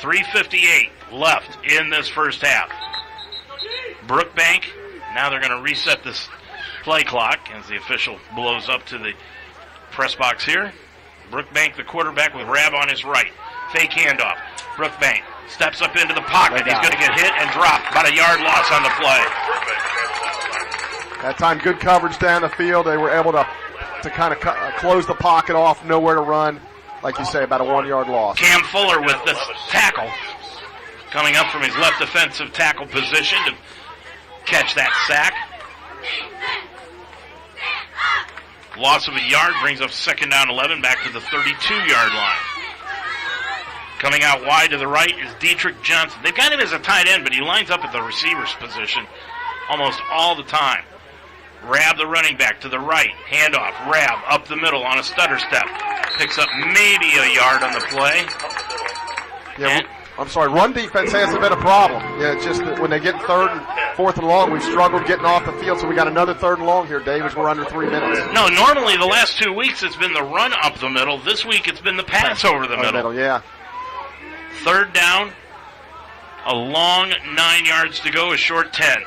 3:58 left in this first half. Brookbank, now they're going to reset this play clock as the official blows up to the press box here. Brookbank, the quarterback, with Rab on his right. Fake handoff. Brookbank steps up into the pocket. He's going to get hit and dropped. About a yard loss on the play. That time, good coverage down the field. They were able to kind of close the pocket off, nowhere to run. Like you say, about a 1 yard loss. Cam Fuller with the tackle. Coming up from his left defensive tackle position to catch that sack. Loss of a yard brings up 2nd down 11 back to the 32-yard line. Coming out wide to the right is Dietrich Johnson. They've got him as a tight end, but he lines up at the receiver's position almost all the time. Rab, the running back, to the right. Handoff. Rab up the middle on a stutter step. Picks up maybe a yard on the play. Yeah, I'm sorry. Run defense hasn't been a problem. Yeah, it's just that when they get 3rd and 4th and long, we've struggled getting off the field. So we got another 3rd and long here, Dave, as we're under 3 minutes. No, normally the last 2 weeks it's been the run up the middle. This week it's been the pass over the middle. Yeah. 3rd down. A long 9 yards to go, a short 10.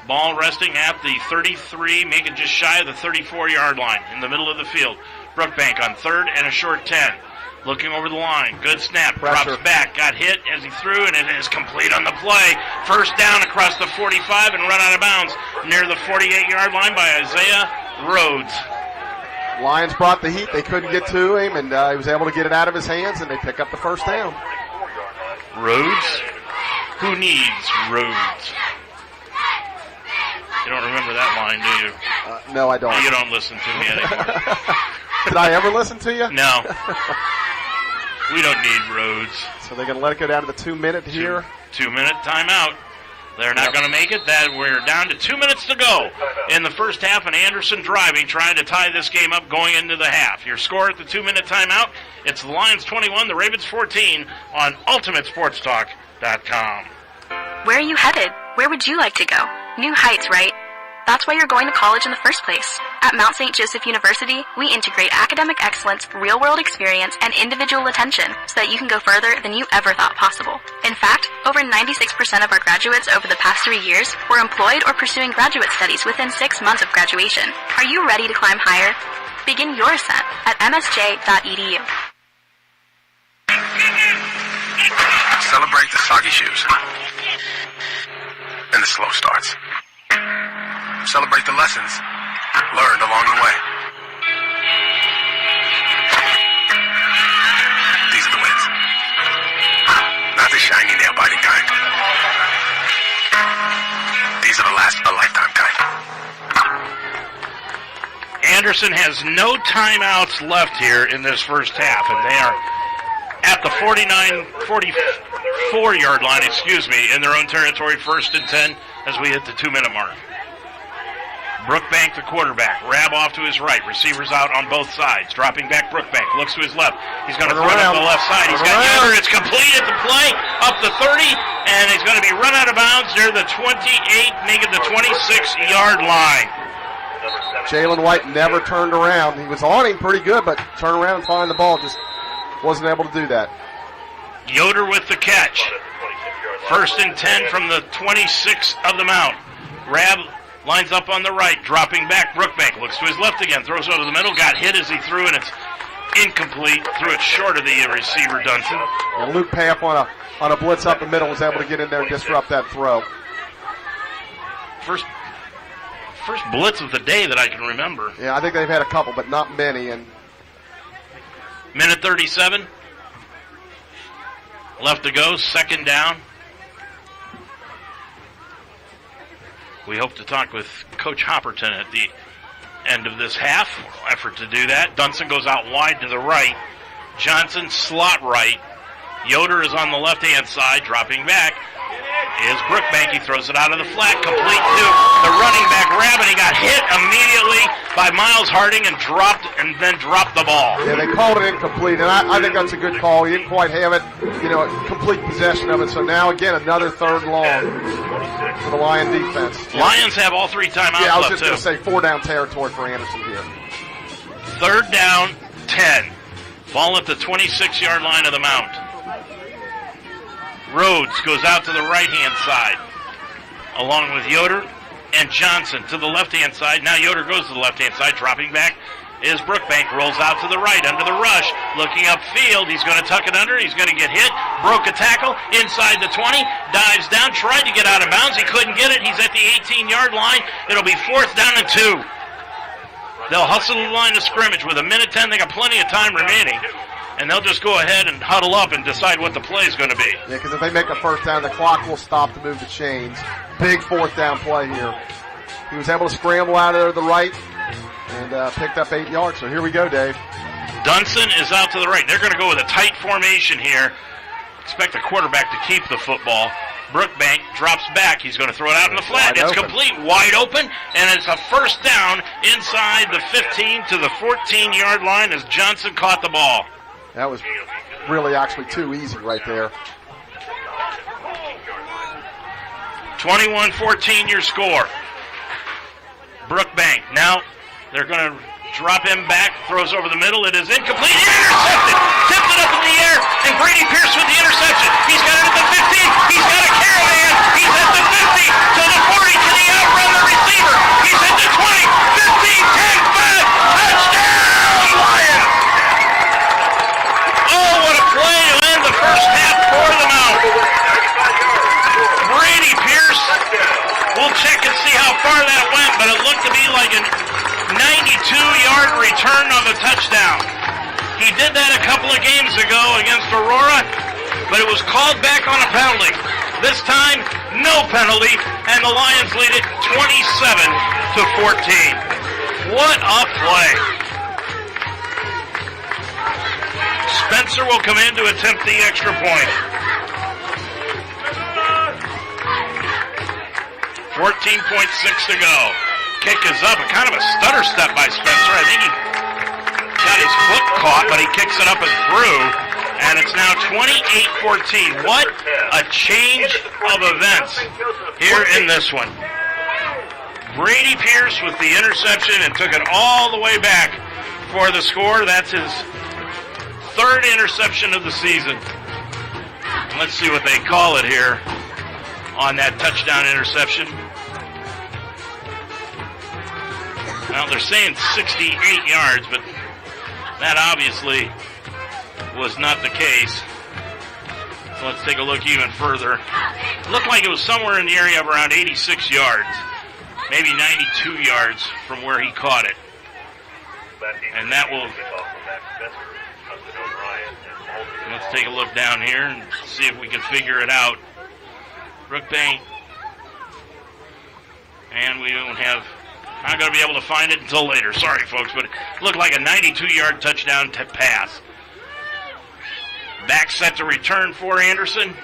Ball resting at the 33, making just shy of the 34-yard line in the middle of the field. Brookbank on 3rd and a short 10. Looking over the line. Good snap. Pressure. Drops back. Got hit as he threw, and it is complete on the play. 1st down across the 45 and run out of bounds near the 48-yard line by Isaiah Rhodes. Lions brought the heat. They couldn't get to him, and he was able to get it out of his hands, and they pick up the 1st down. Rhodes? Who needs Rhodes? You don't remember that line, do you? No, I don't. You don't listen to me anymore. Did I ever listen to you? No. We don't need Rhodes. So they're going to let it go down to the 2 minute here. 2 minute timeout. They're not going to make it. That we're down to 2 minutes to go in the first half, and Anderson driving, trying to tie this game up going into the half. Your score at the 2 minute timeout, it's the Lions 21, the Ravens 14 on UltimateSportsTalk.com. Where are you headed? Where would you like to go? New heights, right? That's why you're going to college in the first place. At Mount St. Joseph University, we integrate academic excellence, real-world experience, and individual attention so that you can go further than you ever thought possible. In fact, over 96% of our graduates over the past 3 years were employed or pursuing graduate studies within 6 months of graduation. Are you ready to climb higher? Begin your ascent at msj.edu. Celebrate the soggy shoes and the slow starts. Celebrate the lessons learned along the way. These are the wins. Not the shiny nail-biting kind. These are the last a lifetime kind. Anderson has no timeouts left here in this first half, and they are at the 44-yard line, in their own territory, 1st and 10 as we hit the 2 minute mark. Brookbank, the quarterback. Rab off to his right. Receivers out on both sides. Dropping back Brookbank. Looks to his left. He's going to throw it up the left side. He's got Yoder. It's complete at the play. Up the 30. And he's going to be run out of bounds near the 28, making the 26-yard line. Jalen White never turned around. He was on him pretty good, but turn around and find the ball. Just wasn't able to do that. Yoder with the catch. 1st and 10 from the 26 of the Mount. Rab lines up on the right, dropping back. Brookbank looks to his left again, throws over the middle, got hit as he threw, and it's incomplete. Threw it short of the receiver, Dunson. And Luke Paff on a blitz up the middle was able to get in there and disrupt that throw. First blitz of the day that I can remember. Yeah, I think they've had a couple, but not many. And minute 37 left to go, 2nd down. We hope to talk with Coach Hopperton at the end of this half. Effort to do that. Dunson goes out wide to the right. Johnson slot right. Yoder is on the left-hand side, dropping back. Is Brookbank. He throws it out of the flat, complete to the running back Rab, and he got hit immediately by Miles Harding and then dropped the ball. Yeah, they called it incomplete, and I think that's a good call. He didn't quite have it, complete possession of it. So now again, another 3rd long for the Lion defense. Lions have all 3 timeouts left. Yeah, I was just going to say 4-down territory for Anderson here. 3rd down, 10. Ball at the 26-yard line of the Mount. Rhodes goes out to the right-hand side, along with Yoder and Johnson to the left-hand side. Now Yoder goes to the left-hand side, dropping back is Brookbank, rolls out to the right under the rush, looking upfield. He's going to tuck it under. He's going to get hit. Broke a tackle inside the 20, dives down, tried to get out of bounds. He couldn't get it. He's at the 18-yard line. It'll be 4th down and 2. They'll hustle the line of scrimmage with 1:10. They got plenty of time remaining, and they'll just go ahead and huddle up and decide what the play is going to be. Yeah, because if they make a first down, the clock will stop to move the chains. Big 4th down play here. He was able to scramble out of there to the right and picked up 8 yards. So here we go, Dave. Dunson is out to the right. They're going to go with a tight formation here. Expect the quarterback to keep the football. Brookbank drops back. He's going to throw it out in the flat. It's complete, wide open, and it's a first down inside the 15 to the 14-yard line as Johnson caught the ball. That was really actually too easy right there. 21-14 your score. Brookbank now they're going to drop him back, throws over the middle. It is incomplete. Intercepted. Tipped it up in the air, and Brady Pierce with the interception. He's got it at the 15. He's got a caravan. He's at the 50 to the 40. Can he outrun the receiver? He's at the 20, 15, 10, 5. Touchdown, Lions! Oh, what a play to end the first half for the Mountain. Brady Pierce. We'll check and see how far that went, but it looked to be like a 92-yard return of a touchdown. He did that a couple of games ago against Aurora, but it was called back on a penalty. This time, no penalty, and the Lions lead it 27-14. What a play. Spencer will come in to attempt the extra point. 14.6 to go. Kick is up, kind of a stutter step by Spencer. I think he got his foot caught, but he kicks it up and through, and it's now 28-14. What a change of events here in this one. Brady Pierce with the interception and took it all the way back for the score. That's his 3rd interception of the season. And let's see what they call it here on that touchdown interception. Well, they're saying 68 yards, but that obviously was not the case. So let's take a look even further. It looked like it was somewhere in the area of around 86 yards, maybe 92 yards from where he caught it. And that will... Let's take a look down here and see if we can figure it out. Brookbank. And we don't have... Not going to be able to find it until later. Sorry, folks, but it looked like a 92-yard touchdown pass. Back set to return for Anderson.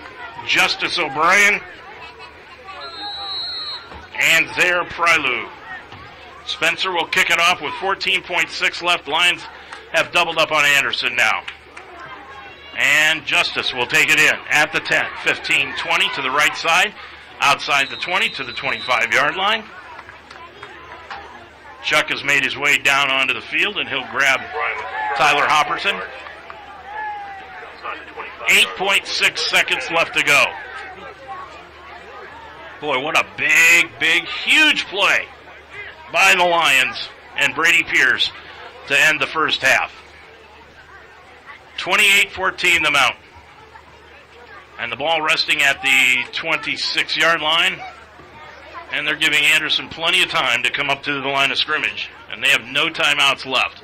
Justice O'Brien. And Zaire Prylu. Spencer will kick it off with 14.6 left. Lions have doubled up on Anderson now. And Justice will take it in at the 10. 15, 20 to the right side. Outside the 20 to the 25-yard line. Chuck has made his way down onto the field, and he'll grab Tyler Hopperton. 8.6 seconds left to go. Boy, what a big, huge play by the Lions and Brady Pierce to end the first half. 28-14 the Mount. And the ball resting at the 26-yard line. And they're giving Anderson plenty of time to come up to the line of scrimmage. And they have no timeouts left.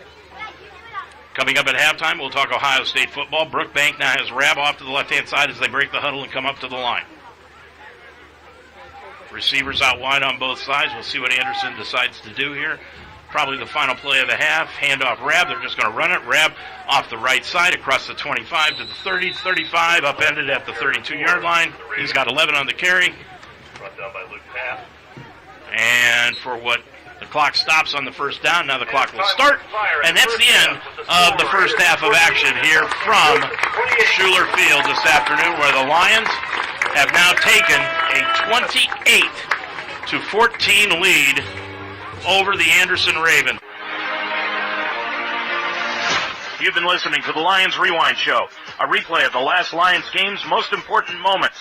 Coming up at halftime, we'll talk Ohio State football. Brookbank now has Rab off to the left-hand side as they break the huddle and come up to the line. Receivers out wide on both sides. We'll see what Anderson decides to do here. Probably the final play of the half. Handoff Rab. They're just going to run it. Rab off the right side across the 25 to the 30, 35, upended at the 32-yard line. He's got 11 on the carry. Brought down by Luke Papp. And for what the clock stops on the first down, now the clock will start. And that's the end of the first half of action here from Schuler Field this afternoon, where the Lions have now taken a 28-14 lead over the Anderson Ravens. You've been listening to the Lions Rewind Show, a replay of the last Lions game's most important moments.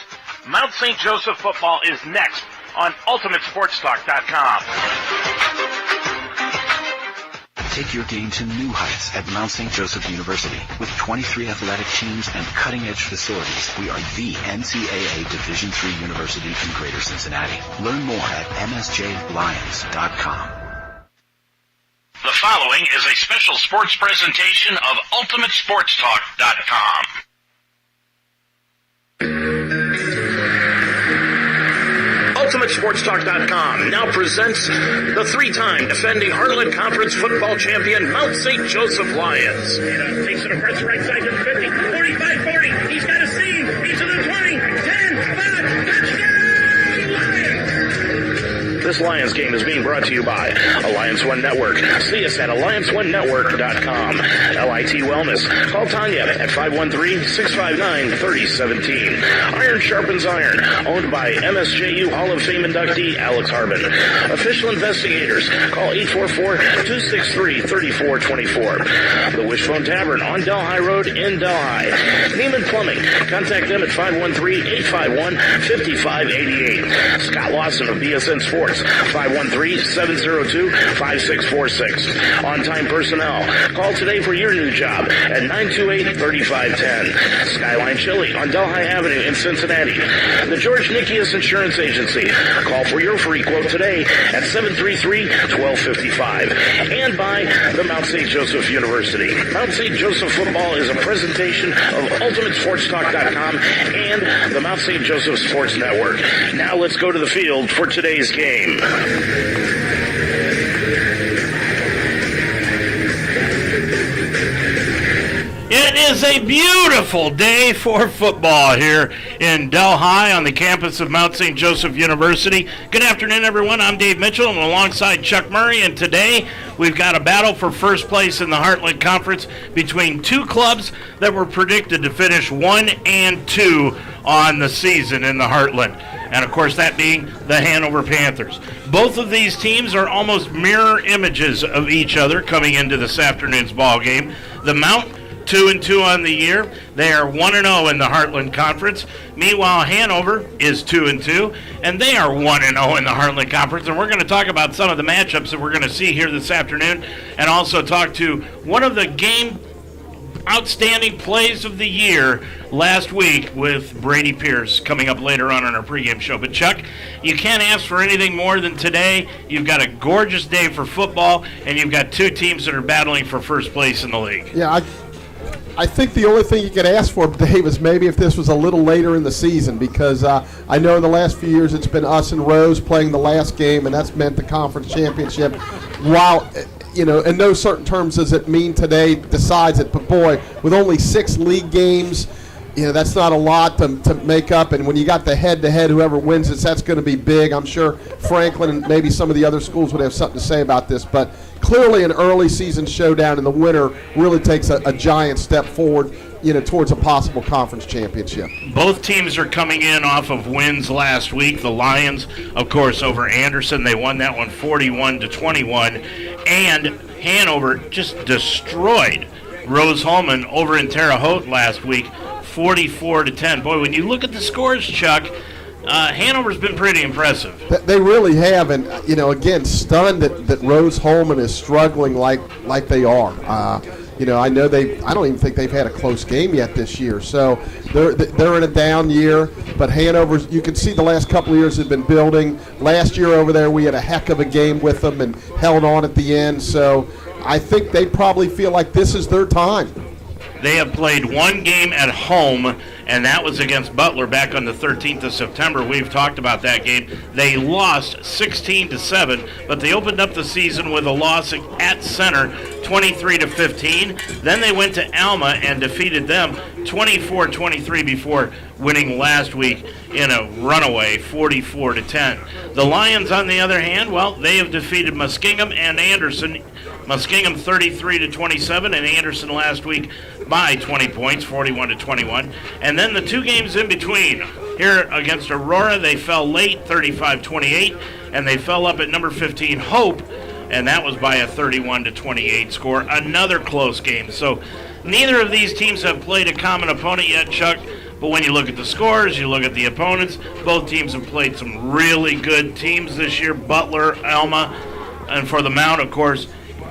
Mount St. Joseph Football is next on UltimateSportsTalk.com. Take your game to new heights at Mount St. Joseph University. With 23 athletic teams and cutting-edge facilities, we are the NCAA Division III university in Greater Cincinnati. Learn more at MSJLions.com. The following is a special sports presentation of UltimateSportsTalk.com. UltimateSportsTalk.com now presents the three-time defending Heartland Conference football champion Mount St. Joseph Lions. Takes it across the right side to the 50, 45, 40. He's got a seam. He's to the 20, 10, 5, touchdown! This Lions game is being brought to you by Alliance One Network. See us at AllianceOneNetwork.com. LIT Wellness. Call Tanya at 513-659-3017. Iron Sharpens Iron. Owned by MSJU Hall of Fame inductee Alex Harbin. Official investigators. Call 844-263-3424. The Wishbone Tavern on Delhi Road in Delhi. Neiman Plumbing. Contact them at 513-851-5588. Scott Lawson of BSN Sports. 513-702-5646. On-time personnel. Call today for your new job at 928-3510. Skyline Chili on Delhi Avenue in Cincinnati. The George Nikias Insurance Agency. Call for your free quote today at 733-1255. And by the Mount St. Joseph University. Mount St. Joseph Football is a presentation of UltimateSportsTalk.com and the Mount St. Joseph Sports Network. Now let's go to the field for today's game. It is a beautiful day for football here in Delhi on the campus of Mount St. Joseph University. Good afternoon, everyone. I'm Dave Mitchell. I'm alongside Chuck Murray, and today we've got a battle for first place in the Heartland Conference between two clubs that were predicted to finish 1 and 2 on the season in the Heartland. And, of course, that being the Hanover Panthers. Both of these teams are almost mirror images of each other coming into this afternoon's ball game. The Mount, 2-2 on the year. They are 1-0 in the Heartland Conference. Meanwhile, Hanover is 2-2, and they are 1-0 in the Heartland Conference. And we're going to talk about some of the matchups that we're going to see here this afternoon, and also talk to one of the game outstanding plays of the year last week with Brady Pierce coming up later on our pregame show. But Chuck, you can't ask for anything more than today. You've got a gorgeous day for football, and you've got two teams that are battling for first place in the league. Yeah, I think the only thing you could ask for, Dave, is maybe if this was a little later in the season, because I know in the last few years it's been us and Rose playing the last game, and that's meant the conference championship. While, you know, in no certain terms does it mean today decides it, but boy, with only 6 league games, you know, that's not a lot to make up, and when you got the head-to-head, whoever wins it, that's going to be big. I'm sure Franklin and maybe some of the other schools would have something to say about this, but clearly an early season showdown in the winter really takes a giant step forward, you know, towards a possible conference championship. Both teams are coming in off of wins last week. The Lions, of course, over Anderson. They won that one 41-21, and Hanover just destroyed Rose-Hulman over in Terre Haute last week, 44-10. Boy, when you look at the scores, Chuck, Hanover's been pretty impressive. They really have, and you know, again, stunned that Rose-Hulman is struggling like they are. You know, I don't even think they've had a close game yet this year. So they're in a down year. But Hanover, you can see the last couple of years have been building. Last year over there, we had a heck of a game with them and held on at the end. So I think they probably feel like this is their time. They have played one game at home, and that was against Butler back on the 13th of September. We've talked about that game. They lost 16-7, but they opened up the season with a loss at Center, 23-15. Then they went to Alma and defeated them 24-23 before winning last week in a runaway 44-10. The Lions, on the other hand, well, they have defeated Muskingum and Anderson. Muskingum 33-27, and Anderson last week by 20 points, 41-21. And then the two games in between. Here against Aurora, they fell late, 35-28, and they fell up at number 15, Hope, and that was by a 31-28 score. Another close game. So Neither of these teams have played a common opponent yet, Chuck. But when you look at the scores, you look at the opponents, both teams have played some really good teams this year. Butler, Alma, and for the Mount, of course,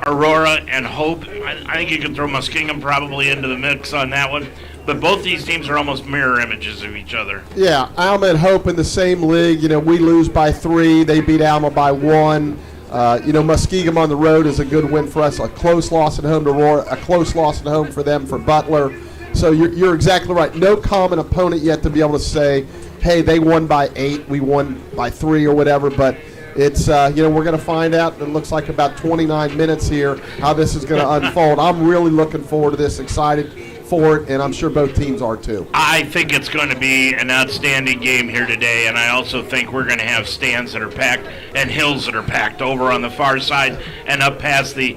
Aurora and Hope. I think you could throw Muskingum probably into the mix on that one. But both these teams are almost mirror images of each other. Yeah, Alma and Hope in the same league. We lose by 3. They beat Alma by 1. Muskingum on the road is a good win for us. A close loss at home to Aurora, a close loss at home for them for Butler. So you're exactly right. No common opponent yet to be able to say, hey, they won by 8, we won by 3 or whatever. But it's, we're going to find out. It looks like about 29 minutes here how this is going to unfold. I'm really looking forward to this, excited for it, and I'm sure both teams are too. I think it's going to be an outstanding game here today, and I also think we're going to have stands that are packed and hills that are packed over on the far side and up past the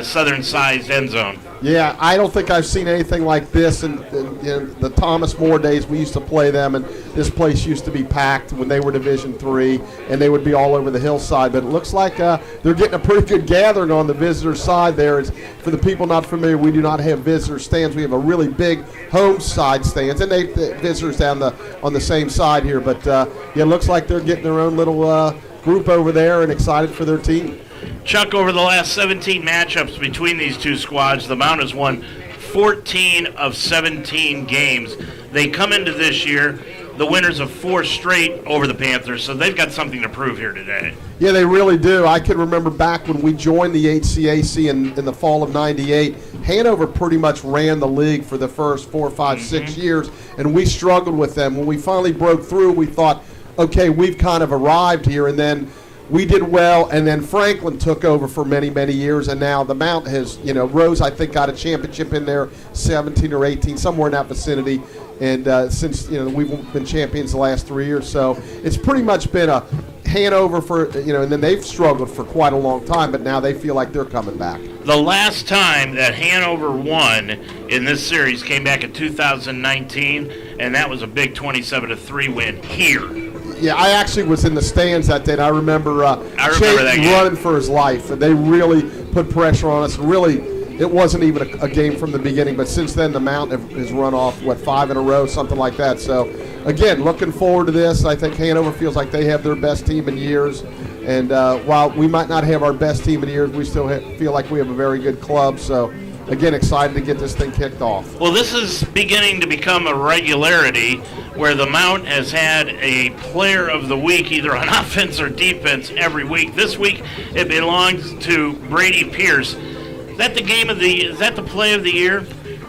southern-sized end zone. Yeah, I don't think I've seen anything like this in the Thomas More days. We used to play them, and this place used to be packed when they were Division III, and they would be all over the hillside. But it looks like they're getting a pretty good gathering on the visitor side there. For the people not familiar, we do not have visitor stands. We have a really big home side stands, and they visitors down on the same side here. But it looks like they're getting their own little group over there and excited for their team. Chuck, over the last 17 matchups between these two squads, the Mount has won 14 of 17 games. They come into this year the winners of 4 straight over the Panthers, so they've got something to prove here today. Yeah, they really do. I can remember back when we joined the HCAC in the fall of '98, Hanover pretty much ran the league for the first 4, 5, 6 years, and we struggled with them. When we finally broke through, we thought, okay, we've kind of arrived here, and then we did well, and then Franklin took over for many, many years, and now the Mount has, Rose, I think, got a championship in there, 17 or 18, somewhere in that vicinity, and since, we've been champions the last 3 years, so it's pretty much been a Hanover for, and then they've struggled for quite a long time, but now they feel like they're coming back. The last time that Hanover won in this series came back in 2019, and that was a big 27-3 win here. Yeah, I actually was in the stands that day, and I remember Chase running for his life. And they really put pressure on us. Really, it wasn't even a game from the beginning, but since then the Mount has run off, 5 in a row, something like that. So, again, looking forward to this. I think Hanover feels like they have their best team in years. And while we might not have our best team in years, we still feel like we have a very good club. So, again, excited to get this thing kicked off. Well, this is beginning to become a regularity where the Mount has had a player of the week, either on offense or defense, every week. This week, it belongs to Brady Pierce. Is that the play of the year?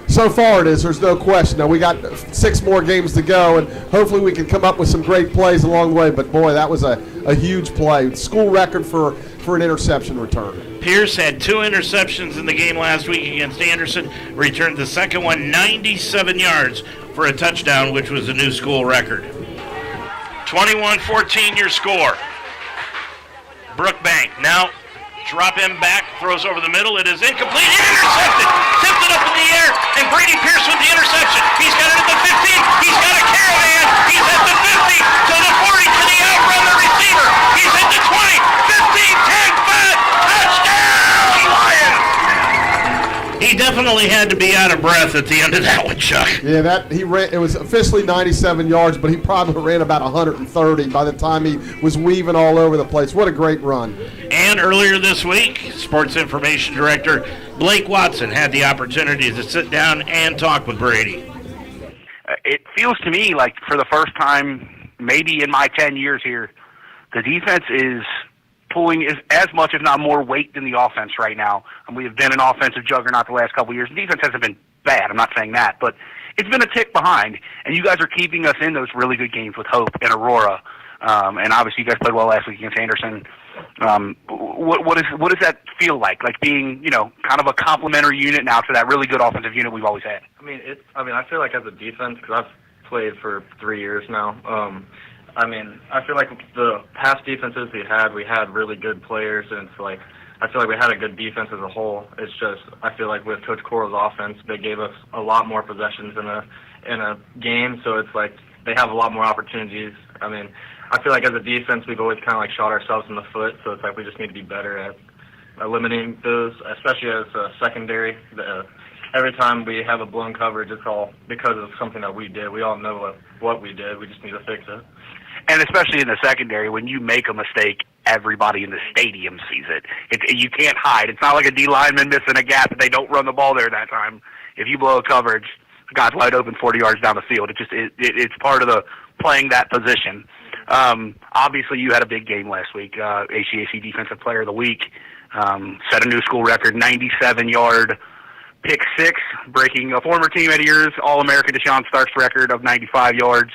So far it is. There's no question. Now, we got 6 more games to go, and hopefully we can come up with some great plays along the way. But, boy, that was a huge play. School record for an interception return. Pierce had 2 interceptions in the game last week against Anderson, returned the second one 97 yards for a touchdown, which was a new school record. 21-14 your score. Brookbank now drop him back, throws over the middle. It is incomplete and intercepted. Tipped it up in the air, and Brady Pierce with the interception. He's got it at the 15. He's got a caravan. He's at the 50 to the 40. Can he outrun the receiver? He's at the 20, 15, 10, 5. Touchdown, Lions! He definitely had to be out of breath at the end of that one, Chuck. Yeah, he ran. It was officially 97 yards, but he probably ran about 130 by the time he was weaving all over the place. What a great run. And earlier this week, Sports Information Director Blake Watson had the opportunity to sit down and talk with Brady. It feels to me like for the first time, maybe in my 10 years here, the defense is pulling as much, if not more, weight than the offense right now. And we have been an offensive juggernaut the last couple of years. The defense hasn't been bad. I'm not saying that. But it's been a tick behind. And you guys are keeping us in those really good games with Hope and Aurora. And obviously you guys played well last week against Anderson. What does that feel like? Like being, kind of a complementary unit now to that really good offensive unit we've always had? I feel like as a defense, because I've played for 3 years now, I feel like the past defenses we had really good players, and it's like I feel like we had a good defense as a whole. It's just I feel like with Coach Coral's offense, they gave us a lot more possessions in a game, so it's like they have a lot more opportunities. I feel like as a defense, we've always kind of like shot ourselves in the foot, so it's like we just need to be better at eliminating those, especially as a secondary. every time we have a blown coverage, it's all because of something that we did. We all know what we did. We just need to fix it. And especially in the secondary, when you make a mistake, everybody in the stadium sees it. You can't hide. It's not like a D lineman missing a gap and they don't run the ball there that time. If you blow a coverage, the guy's wide open 40 yards down the field. It's part of the playing that position. Obviously, you had a big game last week. HCAC Defensive Player of the Week, set a new school record, 97-yard pick six, breaking a former teammate of yours, All-American Deshaun Stark's record of 95 yards.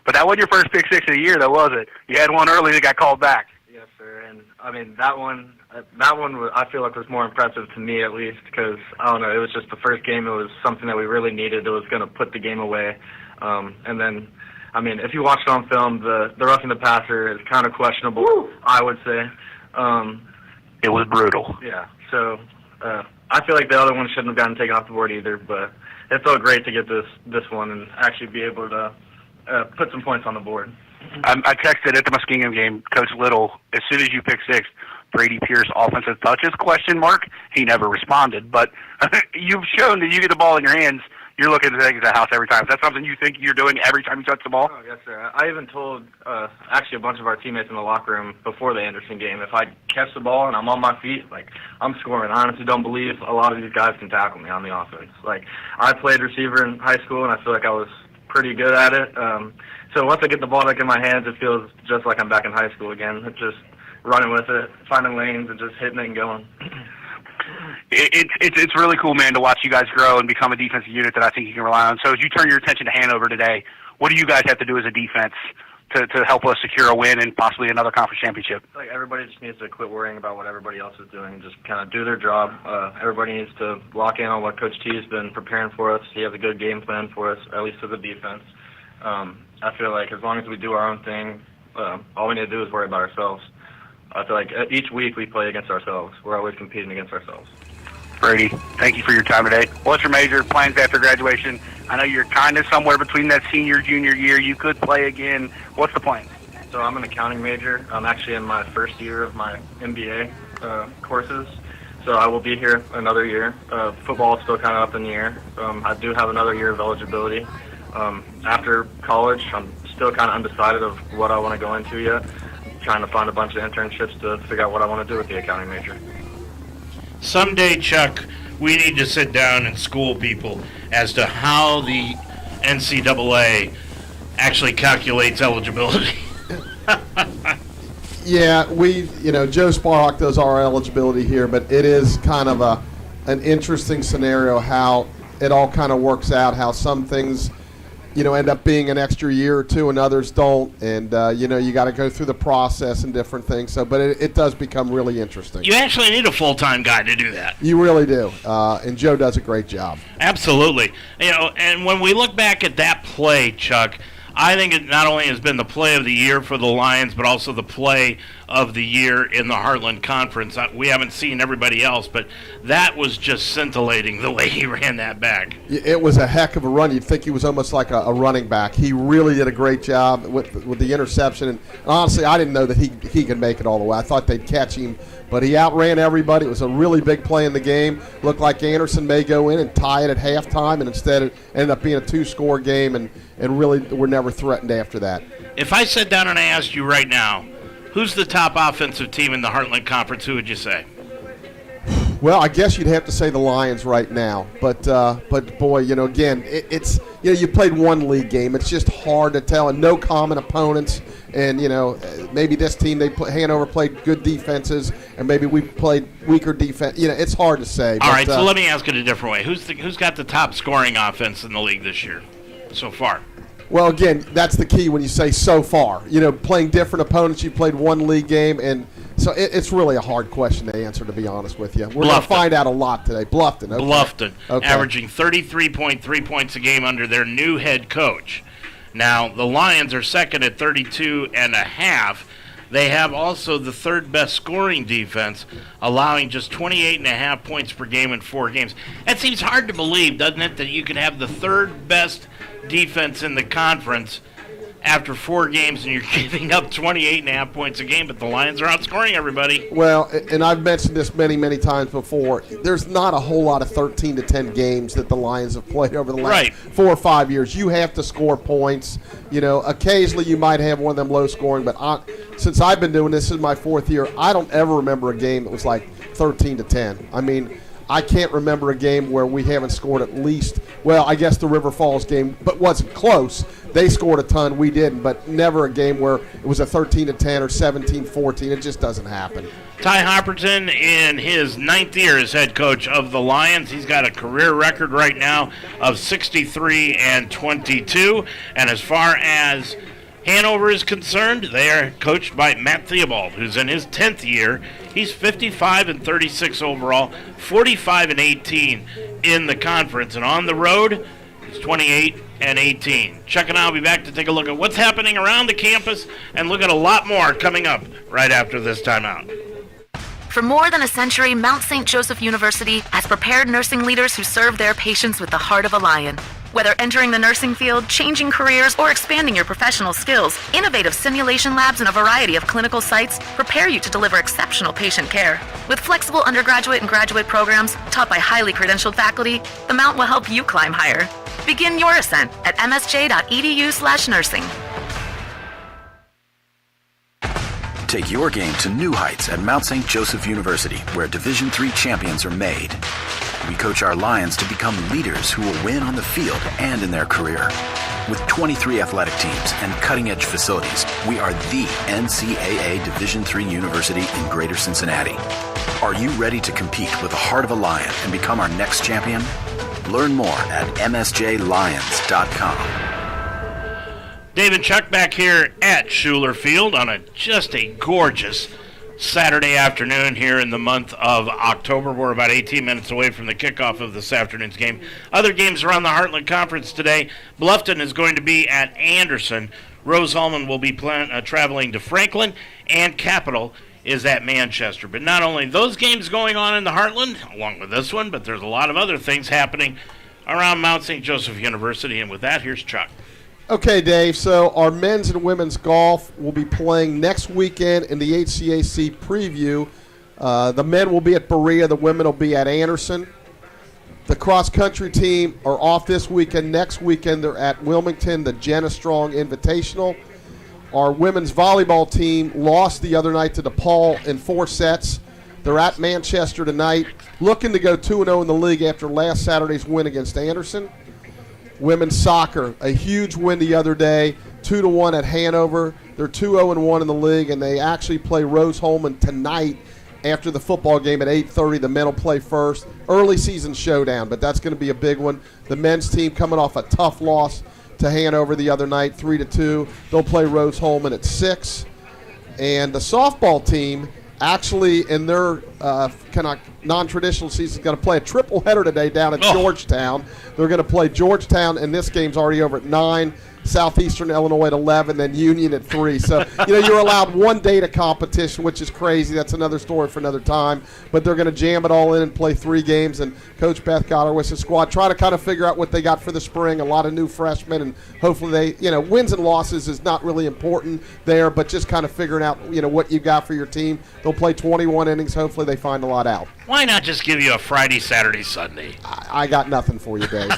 But that wasn't your first pick six of the year, though, was it? You had one early that got called back. Yes, sir. And I mean that one I feel like was more impressive to me, at least, because I don't know. It was just the first game. It was something that we really needed. It was going to put the game away. And then, I mean, if you watched on film, the roughing the passer is kind of questionable. I would say. It was brutal. Yeah. So I feel like the other one shouldn't have gotten taken off the board either. But it felt great to get this one and actually be able to put some points on the board. I texted at the Muskingum game, Coach Little, as soon as you pick six, Brady Pierce offensive touches, question mark. He never responded. But you've shown that you get the ball in your hands, you're looking to take it to the house every time. Is that something you think you're doing every time you touch the ball? Oh, yes, sir. I even told actually a bunch of our teammates in the locker room before the Anderson game, if I catch the ball and I'm on my feet, like, I'm scoring. I honestly don't believe a lot of these guys can tackle me on the offense. Like, I played receiver in high school, and I feel like I was pretty good at it. So once I get the ball back in my hands, it feels just like I'm back in high school again. It's just running with it, finding lanes, and just hitting it and going. It's really cool, man, to watch you guys grow and become a defensive unit that I think you can rely on. So as you turn your attention to Hanover today, what do you guys have to do as a defense to help us secure a win and possibly another conference championship? Like, everybody just needs to quit worrying about what everybody else is doing and just kind of do their job. Everybody needs to lock in on what Coach T has been preparing for us. He has a good game plan for us, at least for the defense. I feel like as long as we do our own thing, all we need to do is worry about ourselves. I feel like each week we play against ourselves. We're always competing against ourselves. Brady, thank you for your time today. What's your major plans after graduation? I know you're kind of somewhere between that senior-junior year. You could play again. What's the plan? So I'm an accounting major. I'm actually in my first year of my MBA courses. So I will be here another year. Football is still kind of up in the air. I do have another year of eligibility. After college, I'm still kind of undecided of what I want to go into yet. I'm trying to find a bunch of internships to figure out what I want to do with the accounting major. Someday, Chuck, we need to sit down and school people as to how the NCAA actually calculates eligibility. Yeah, Joe Sparhawk does our eligibility here, but it is kind of an interesting scenario how it all kind of works out, how some things, end up being an extra year or two and others don't. And, you got to go through the process and different things. So, but it does become really interesting. You actually need a full-time guy to do that. You really do. And Joe does a great job. Absolutely. And when we look back at that play, Chuck, I think it not only has been the play of the year for the Lions, but also the play of the year in the Heartland Conference. We haven't seen everybody else, but that was just scintillating the way he ran that back. It was a heck of a run. You'd think he was almost like a running back. He really did a great job with the interception. And honestly, I didn't know that he could make it all the way. I thought they'd catch him, but he outran everybody. It was a really big play in the game. Looked like Anderson may go in and tie it at halftime, and instead it ended up being a two-score game, and really were never threatened after that. If I sat down and I asked you right now, who's the top offensive team in the Heartland Conference, who would you say? Well, I guess you'd have to say the Lions right now. But boy, again, it's you played one league game. It's just hard to tell, and no common opponents. And maybe this team Hanover played good defenses, and maybe we played weaker defense. It's hard to say. All right, so let me ask it a different way. Who's got the top scoring offense in the league this year so far? Well, again, that's the key when you say so far. Playing different opponents, you played one league game, and so it's really a hard question to answer, to be honest with you. We're going to find out a lot today. Bluffton. Okay. Bluffton, okay. Averaging 33.3 points a game under their new head coach. Now, the Lions are second at 32.5. They have also the third best scoring defense, allowing just 28.5 points per game in 4 games. That seems hard to believe, doesn't it, that you can have the third best defense in the conference after 4 games, and you're giving up 28.5 points a game, but the Lions are outscoring everybody. Well, and I've mentioned this many, many times before. There's not a whole lot of 13-10 games that the Lions have played over the last 4 or 5 years. You have to score points. You know, occasionally you might have one of them low scoring, but since I've been doing this in my 4th year, I don't ever remember a game that was like 13-10. I mean, I can't remember a game where we haven't scored at least, well, I guess the River Falls game, but wasn't close. They scored a ton, we didn't, but never a game where it was a 13-10 or 17-14. It just doesn't happen. Ty Hopperton in his 9th year as head coach of the Lions. He's got a career record right now of 63-22. And as far as Hanover is concerned, they are coached by Matt Theobald, who's in his 10th year. He's 55-36 overall, 45-18 in the conference, and on the road, he's 28-18. Chuck and I will be back to take a look at what's happening around the campus and look at a lot more coming up right after this timeout. For more than a century, Mount St. Joseph University has prepared nursing leaders who serve their patients with the heart of a lion. Whether entering the nursing field, changing careers, or expanding your professional skills, innovative simulation labs and a variety of clinical sites prepare you to deliver exceptional patient care. With flexible undergraduate and graduate programs taught by highly credentialed faculty, the Mount will help you climb higher. Begin your ascent at msj.edu/nursing. Take your game to new heights at Mount St. Joseph University, where Division III champions are made. We coach our Lions to become leaders who will win on the field and in their career. With 23 athletic teams and cutting-edge facilities, we are the NCAA Division III university in Greater Cincinnati. Are you ready to compete with the heart of a Lion and become our next champion? Learn more at msjlions.com. Dave and Chuck back here at Schuler Field on just a gorgeous Saturday afternoon here in the month of October. We're about 18 minutes away from the kickoff of this afternoon's game. Other games around the Heartland Conference today. Bluffton is going to be at Anderson. Rose Hulman will be traveling to Franklin, and Capital is at Manchester. But not only those games going on in the Heartland, along with this one, but there's a lot of other things happening around Mount St. Joseph University. And with that, here's Chuck. Okay, Dave, so our men's and women's golf will be playing next weekend in the HCAC preview. The men will be at Berea. The women will be at Anderson. The cross-country team are off this weekend. Next weekend, they're at Wilmington, the Jenna Strong Invitational. Our women's volleyball team lost the other night to DePaul in 4 sets. They're at Manchester tonight, looking to go 2-0 in the league after last Saturday's win against Anderson. Women's soccer, a huge win the other day, 2-1 at Hanover. They're 2-0-1 in the league, and they actually play Rose Hulman tonight after the football game at 8:30. The men will play first. Early season showdown, but that's going to be a big one. The men's team coming off a tough loss to Hanover the other night, 3-2. They'll play Rose Hulman at 6. And the softball team, actually, in their kind of non-traditional season, is going to play a triple header today down at Georgetown. They're going to play Georgetown, and this game's already over at 9, Southeastern Illinois at 11, then Union at 3. So, you're allowed one day to competition, which is crazy. That's another story for another time. But they're going to jam it all in and play 3 games. And Coach Beth Goddard with his squad try to kind of figure out what they got for the spring. A lot of new freshmen, and hopefully they, wins and losses is not really important there, but just kind of figuring out, what you got for your team. They'll play 21 innings. Hopefully they find a lot out. Why not just give you a Friday, Saturday, Sunday? I got nothing for you, Dave.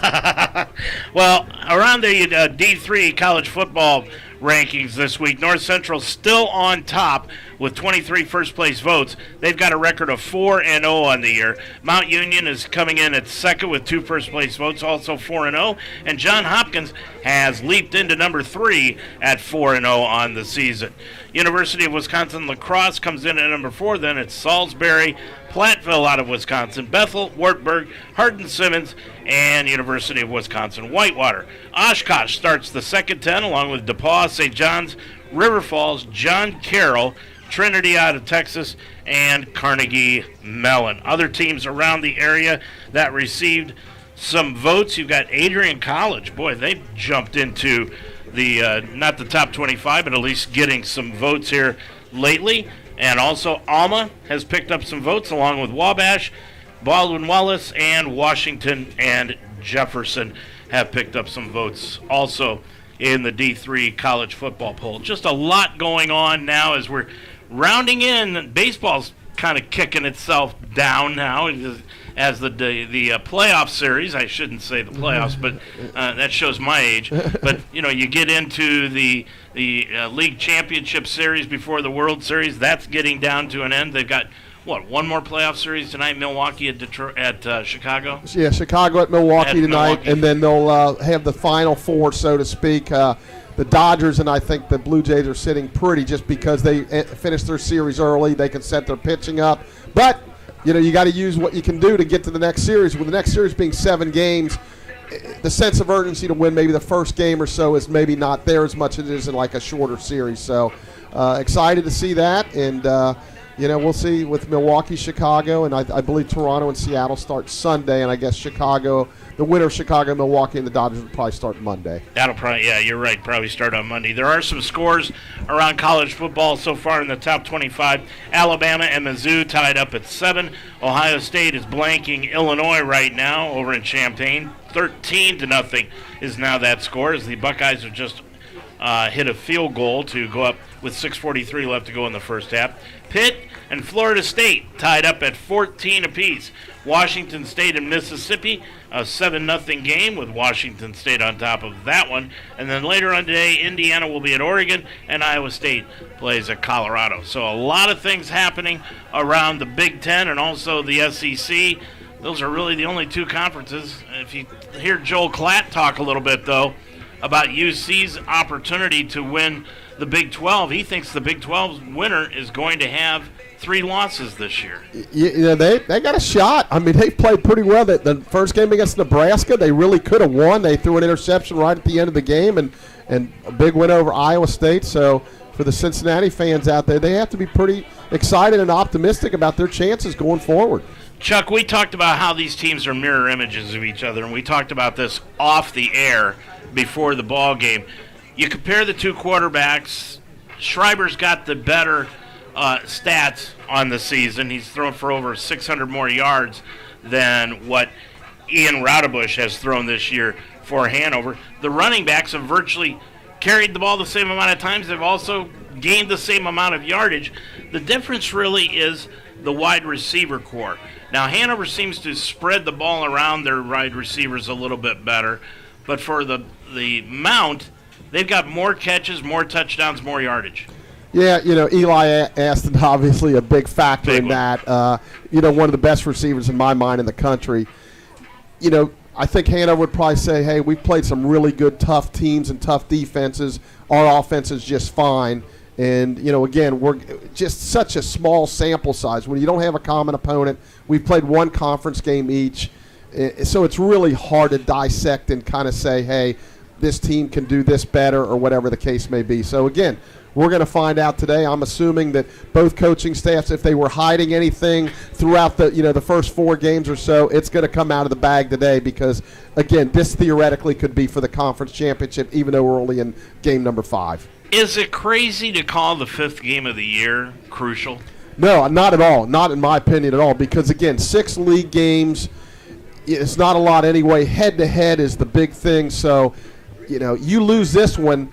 Well, around the D3 college football rankings this week, North Central still on top with 23 first-place votes. They've got a record of 4-0 on the year. Mount Union is coming in at second with 2 first-place votes, also 4-0. And John Hopkins has leaped into number 3 at 4-0 on the season. University of Wisconsin Lacrosse comes in at number 4. Then it's Salisbury, Platteville out of Wisconsin, Bethel, Wartburg, Hardin-Simmons, and University of Wisconsin Whitewater. Oshkosh starts the second 10 along with DePaul, St. John's, River Falls, John Carroll, Trinity out of Texas, and Carnegie Mellon. Other teams around the area that received some votes, you've got Adrian College. Boy, they jumped into the not the top 25, but at least getting some votes here lately. And also Alma has picked up some votes along with Wabash, Baldwin Wallace, and Washington and Jefferson have picked up some votes also in the D3 college football poll. Just a lot going on now as we're rounding in. Baseball's kind of kicking itself down now as the playoff series. I shouldn't say the playoffs, but that shows my age. But you get into the league championship series before the World Series. That's getting down to an end. They've got one more playoff series tonight? Milwaukee at Detroit at Chicago. Yeah, Chicago at Milwaukee tonight, and then they'll have the final four, so to speak. The Dodgers and I think the Blue Jays are sitting pretty just because they finished their series early. They can set their pitching up, but you got to use what you can do to get to the next series. With the next series being 7 games, the sense of urgency to win maybe the first game or so is maybe not there as much as it is in like a shorter series. So excited to see that, and we'll see with Milwaukee, Chicago, and I believe Toronto and Seattle start Sunday, and I guess Chicago, the winner of Chicago, Milwaukee, and the Dodgers will probably start Monday. That'll probably, yeah, you're right, probably start on Monday. There are some scores around college football so far in the top 25. Alabama and Mizzou tied up at 7. Ohio State is blanking Illinois right now over in Champaign. 13-0 is now that score as the Buckeyes have just hit a field goal to go up with 6:43 left to go in the first half. Pitt and Florida State tied up at 14 apiece. Washington State and Mississippi, a 7-0 game with Washington State on top of that one. And then later on today, Indiana will be at Oregon, and Iowa State plays at Colorado. So a lot of things happening around the Big Ten and also the SEC. Those are really the only 2 conferences. If you hear Joel Klatt talk a little bit, though, about UC's opportunity to win the Big 12, he thinks the Big 12's winner is going to have 3 losses this year. They got a shot. I mean, they played pretty well. The first game against Nebraska, they really could have won. They threw an interception right at the end of the game, and a big win over Iowa State. So for the Cincinnati fans out there, they have to be pretty excited and optimistic about their chances going forward. Chuck, we talked about how these teams are mirror images of each other, and we talked about this off the air before the ball game. You compare the 2 quarterbacks. Schreiber's got the better stats on the season. He's thrown for over 600 more yards than what Ian Raudebusch has thrown this year for Hanover. The running backs have virtually carried the ball the same amount of times. They've also gained the same amount of yardage. The difference really is the wide receiver core. Now, Hanover seems to spread the ball around their wide receivers a little bit better, but for the Mount, they've got more catches, more touchdowns, more yardage. Yeah, Eli Aston, obviously a big factor in that. One of the best receivers in my mind in the country. I think Hanover would probably say, hey, we've played some really good, tough teams and tough defenses. Our offense is just fine. And, again, we're just such a small sample size. When you don't have a common opponent, we've played 1 conference game each. So it's really hard to dissect and kind of say, hey, this team can do this better or whatever the case may be. So, again, we're going to find out today. I'm assuming that both coaching staffs, if they were hiding anything throughout the first 4 games or so, it's going to come out of the bag today because, again, this theoretically could be for the conference championship, even though we're only in game number 5. Is it crazy to call the 5th game of the year crucial? No, not at all. Not in my opinion at all because, again, 6 league games, it's not a lot anyway. Head-to-head is the big thing. So, you lose this one,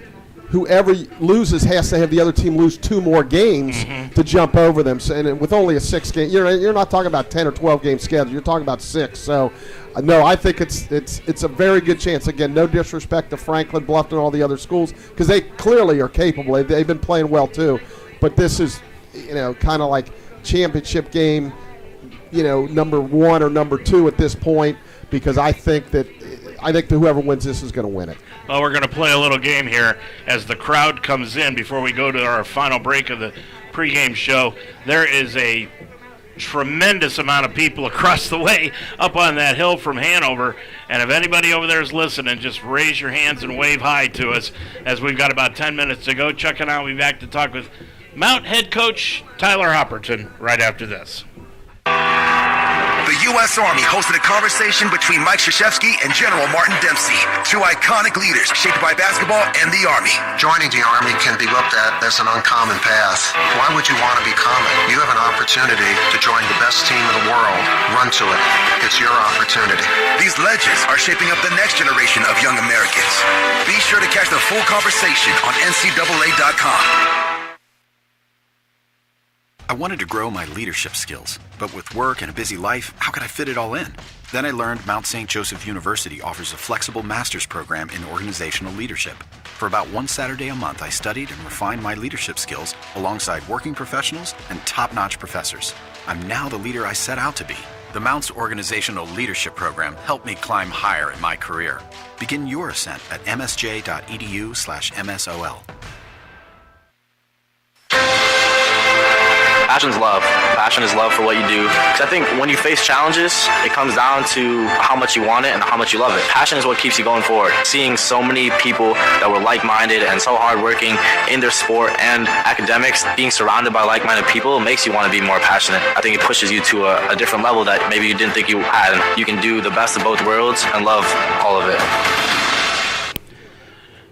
whoever loses has to have the other team lose 2 more games to jump over them. So, and with only a 6-game, you're not talking about 10 or 12 game schedule. You're talking about 6. So, no, I think it's a very good chance. Again, no disrespect to Franklin, Bluffton, and all the other schools because they clearly are capable. They've been playing well too. But this is, kind of like championship game, number 1 or number 2 at this point because I think that whoever wins this is going to win it. Well, we're going to play a little game here as the crowd comes in before we go to our final break of the pregame show. There is a tremendous amount of people across the way up on that hill from Hanover, and if anybody over there is listening, just raise your hands and wave hi to us as we've got about 10 minutes to go. Chuck and I will be back to talk with Mount head coach Tyler Hopperton right after this. The The U.S. Army hosted a conversation between Mike Krzyzewski and General Martin Dempsey, two iconic leaders shaped by basketball and the Army. Joining the Army can be looked at as an uncommon path. Why would you want to be common? You have an opportunity to join the best team in the world. Run to it. It's your opportunity. These legends are shaping up the next generation of young Americans. Be sure to catch the full conversation on NCAA.com. I wanted to grow my leadership skills, but with work and a busy life, how could I fit it all in? Then I learned Mount St. Joseph University offers a flexible master's program in organizational leadership. For about one Saturday a month, I studied and refined my leadership skills alongside working professionals and top-notch professors. I'm now the leader I set out to be. The Mounts Organizational Leadership Program helped me climb higher in my career. Begin your ascent at msj.edu/MSOL. Passion's love. Passion is love for what you do. Because I think when you face challenges, it comes down to how much you want it and how much you love it. Passion is what keeps you going forward. Seeing so many people that were like-minded and so hardworking in their sport and academics, being surrounded by like-minded people makes you want to be more passionate. I think it pushes you to a different level that maybe you didn't think you had. And you can do the best of both worlds and love all of it.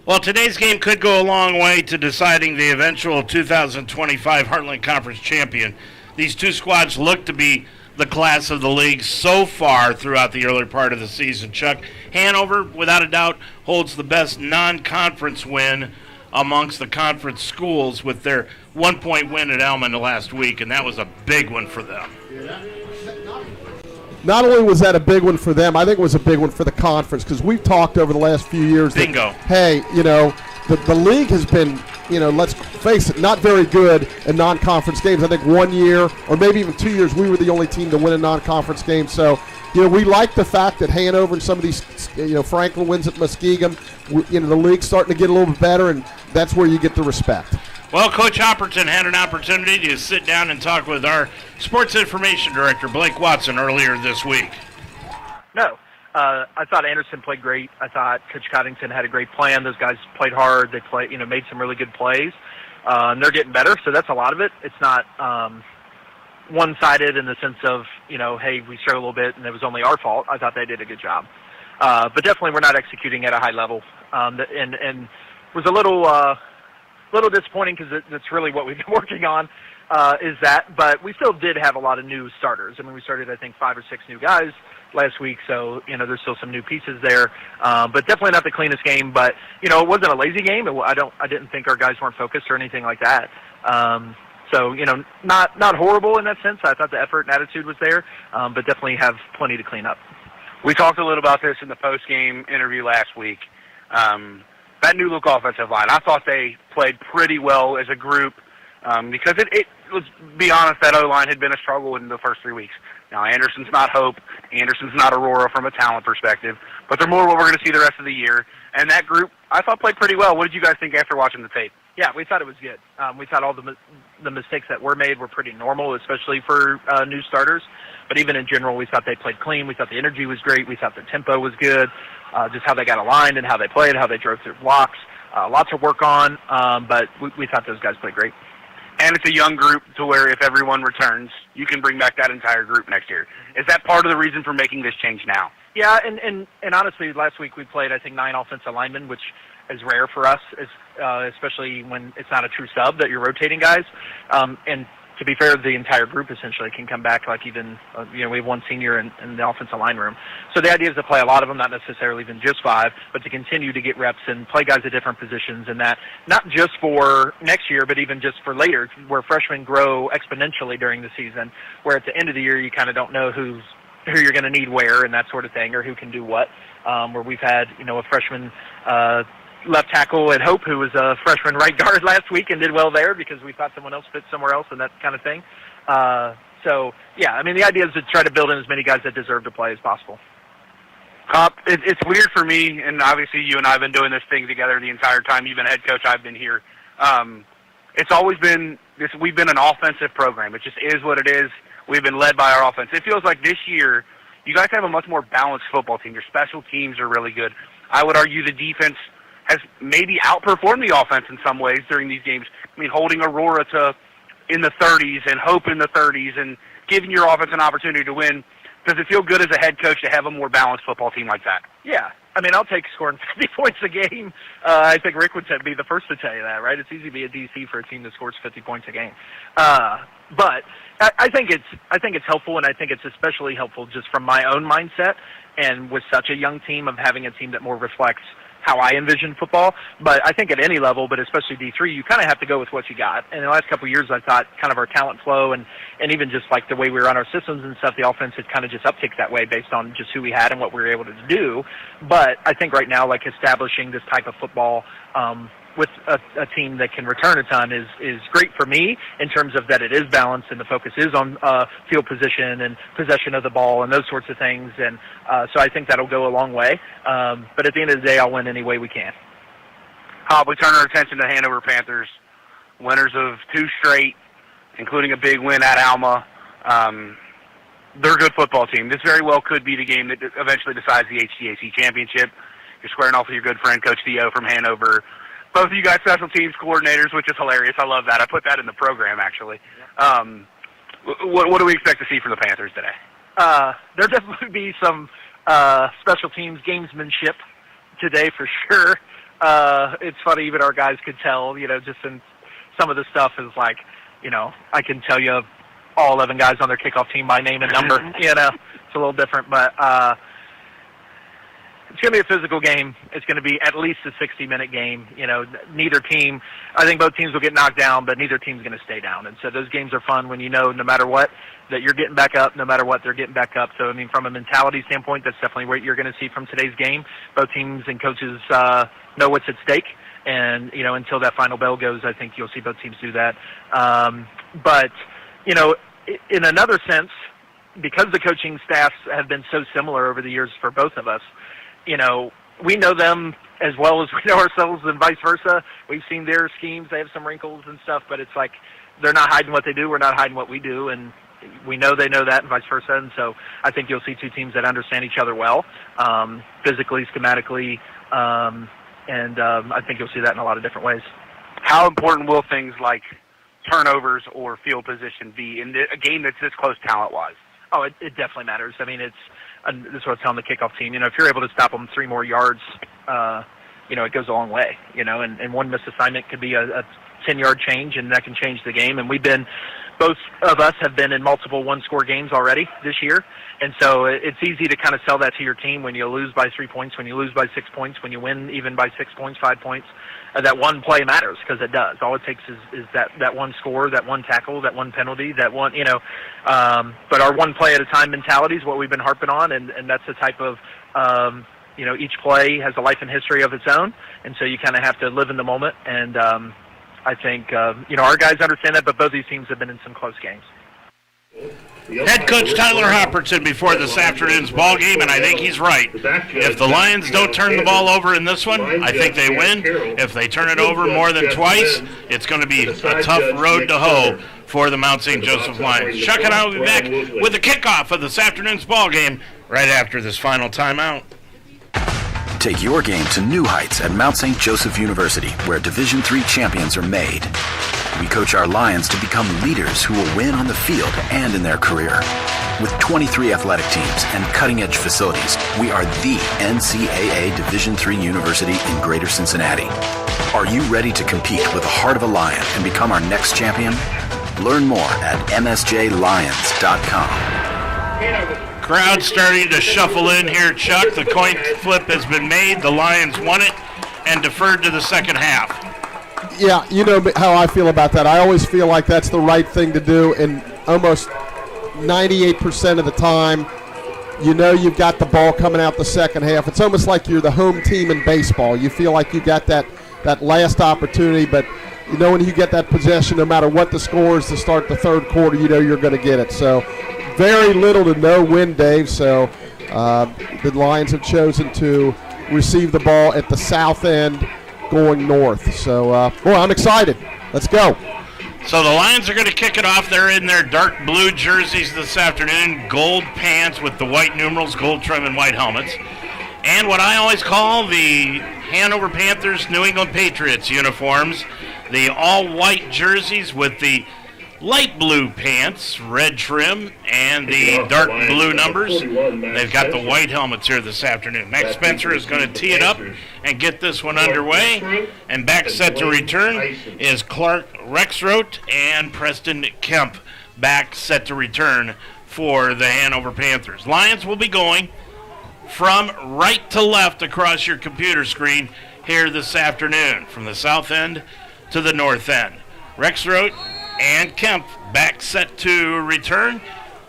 Well, today's game could go a long way to deciding the eventual 2025 Heartland Conference champion. These two squads look to be the class of the league so far throughout the early part of the season. Chuck, Hanover, without a doubt, holds the best non-conference win amongst the conference schools with their 1-point win at Elman last week, and that was a big one for them. Not only was that a big one for them, I think it was a big one for the conference because we've talked over the last few years that, hey, you know, the league has been, you know, let's face it, not very good in non-conference games. I think 1 year or maybe even 2 years we were the only team to win a non-conference game. So, you know, we like the fact that Hanover and some of these, you know, Franklin wins at Muskegon, you know, the league's starting to get a little bit better, and that's where you get the respect. Well, Coach Hopperton had an opportunity to sit down and talk with our sports information director, Blake Watson, earlier this week. No. I thought Anderson played great. I thought Coach Coddington had a great plan. Those guys played hard. They made some really good plays. And they're getting better, so that's a lot of it. It's not one-sided in the sense of, you know, hey, we struggled a little bit and it was only our fault. I thought they did a good job. But definitely we're not executing at a high level. And was a little disappointing because that's really what we've been working on is that. But we still did have a lot of new starters. I mean, we started, I think, 5 or 6 new guys last week, so, you know, there's still some new pieces there. But definitely not the cleanest game. But, you know, it wasn't a lazy game. I didn't think our guys weren't focused or anything like that. So, you know, not horrible in that sense. I thought the effort and attitude was there, but definitely have plenty to clean up. We talked a little about this in the post-game interview last week. That new look offensive line, I thought they played pretty well as a group because it let's be honest, that O-line had been a struggle in the first 3 weeks. Now, Anderson's not Hope. Anderson's not Aurora from a talent perspective, but they're more what we're going to see the rest of the year. And that group, I thought, played pretty well. What did you guys think after watching the tape? Yeah, we thought it was good. We thought all the mistakes that were made were pretty normal, especially for new starters. But even in general, we thought they played clean. We thought the energy was great. We thought the tempo was good. Just how they got aligned and how they played, how they drove through blocks. Lots to work on, but we thought those guys played great. And it's a young group to where if everyone returns, you can bring back that entire group next year. Is that part of the reason for making this change now? Yeah, and honestly, last week we played, I think, 9 offensive linemen, which is rare for us, especially when it's not a true sub that you're rotating guys. And to be fair, the entire group essentially can come back, like even, you know, we have 1 senior in the offensive line room. So the idea is to play a lot of them, not necessarily even just 5, but to continue to get reps and play guys at different positions, and that not just for next year, but even just for later, where freshmen grow exponentially during the season, where at the end of the year you kind of don't know who you're going to need where and that sort of thing, or who can do what, where we've had, you know, a freshman left tackle at Hope, who was a freshman right guard last week and did well there because we thought someone else fit somewhere else and that kind of thing. So, yeah, I mean, the idea is to try to build in as many guys that deserve to play as possible. It's weird for me, and obviously you and I have been doing this thing together the entire time. You've been head coach, I've been here. It's always been this. We've been an offensive program. It just is what it is. We've been led by our offense. It feels like this year you guys have a much more balanced football team. Your special teams are really good. I would argue the defense has maybe outperformed the offense in some ways during these games. I mean, holding Aurora to in the 30s and Hope in the 30s and giving your offense an opportunity to win. Does it feel good as a head coach to have a more balanced football team like that? Yeah. I mean, I'll take scoring 50 points a game. I think Rick would be the first to tell you that, right? It's easy to be a DC for a team that scores 50 points a game. But I think it's helpful, and I think it's especially helpful just from my own mindset and with such a young team of having a team that more reflects how I envision football. But I think at any level, but especially D3, you kind of have to go with what you got. And in the last couple of years, I thought kind of our talent flow and even just like the way we run our systems and stuff, the offense had kind of just upticked that way based on just who we had and what we were able to do. But I think right now, like establishing this type of football with a team that can return a ton is great for me in terms of that it is balanced and the focus is on field position and possession of the ball and those sorts of things. And so I think that'll go a long way. But at the end of the day, I'll win any way we can. We turn our attention to Hanover Panthers, winners of 2 straight, including a big win at Alma. They're a good football team. This very well could be the game that eventually decides the HTAC championship. You're squaring off with your good friend, Coach Theo from Hanover. Both of you guys special teams coordinators, which is hilarious. I love that. I put that in the program, actually. What do we expect to see from the Panthers today? There'll definitely be some special teams gamesmanship today for sure. It's funny, even our guys could tell, just in some of the stuff is like, I can tell you all 11 guys on their kickoff team by name and number. It's a little different, but it's going to be a physical game. It's going to be at least a 60-minute game. Neither team, I think both teams will get knocked down, but neither team's going to stay down. And so those games are fun when no matter what, that you're getting back up, no matter what, they're getting back up. So, I mean, from a mentality standpoint, that's definitely what you're going to see from today's game. Both teams and coaches know what's at stake. And, until that final bell goes, I think you'll see both teams do that. But, in another sense, because the coaching staffs have been so similar over the years for both of us, we know them as well as we know ourselves and vice versa. We've seen their schemes. They have some wrinkles and stuff, but it's like they're not hiding what they do. We're not hiding what we do, and we know they know that and vice versa. And so I think you'll see 2 teams that understand each other well, physically, schematically, and I think you'll see that in a lot of different ways. How important will things like turnovers or field position be in a game that's this close talent-wise? Oh, it definitely matters. I mean, this is what I was telling the kickoff team. If you're able to stop them 3 more yards, it goes a long way. And one missed assignment could be a 10-yard change, and that can change the game. And both of us have been in multiple 1-score games already this year. And so it's easy to kind of sell that to your team when you lose by 3 points, when you lose by 6 points, when you win even by 6 points, 5 points. That one play matters because it does. All it takes is that one score, that one tackle, that one penalty, that one, but our one play at a time mentality is what we've been harping on, and that's the type of, each play has a life and history of its own, and so you kind of have to live in the moment, and I think, our guys understand that, but both these teams have been in some close games. Head coach Tyler Hopperton before this afternoon's ball game, and I think he's right. If the Lions don't turn the ball over in this one, I think they win. If they turn it over more than twice, it's going to be a tough road to hoe for the Mount St. Joseph Lions. Chuck and I will be back with the kickoff of this afternoon's ball game right after this final timeout. Take your game to new heights at Mount St. Joseph University, where Division III champions are made. We coach our Lions to become leaders who will win on the field and in their career. With 23 athletic teams and cutting-edge facilities, we are the NCAA Division III university in Greater Cincinnati. Are you ready to compete with the heart of a Lion and become our next champion? Learn more at msjlions.com. Crowd starting to shuffle in here, Chuck. The coin flip has been made. The Lions won it and deferred to the second half. Yeah, you know how I feel about that. I always feel like that's the right thing to do, and almost 98% of the time, you've got the ball coming out the second half. It's almost like you're the home team in baseball. You feel like you got that last opportunity, but when you get that possession, no matter what the score is to start the third quarter, you're going to get it. So very little to no win, Dave. So the Lions have chosen to receive the ball at the south end going north. So, I'm excited. Let's go. So the Lions are going to kick it off. They're in their dark blue jerseys this afternoon, gold pants with the white numerals, gold trim, and white helmets. And what I always call the Hanover Panthers, New England Patriots uniforms, the all-white jerseys with the light blue pants, red trim, and the dark blue numbers. They've got the white helmets here this afternoon. Max Spencer is going to tee it up and get this one underway. And back set to return is Clark Rexroth and Preston Kemp. Back set to return for the Hanover Panthers. Lions will be going from right to left across your computer screen here this afternoon, from the south end to the north end. Rexroth and Kemp back set to return.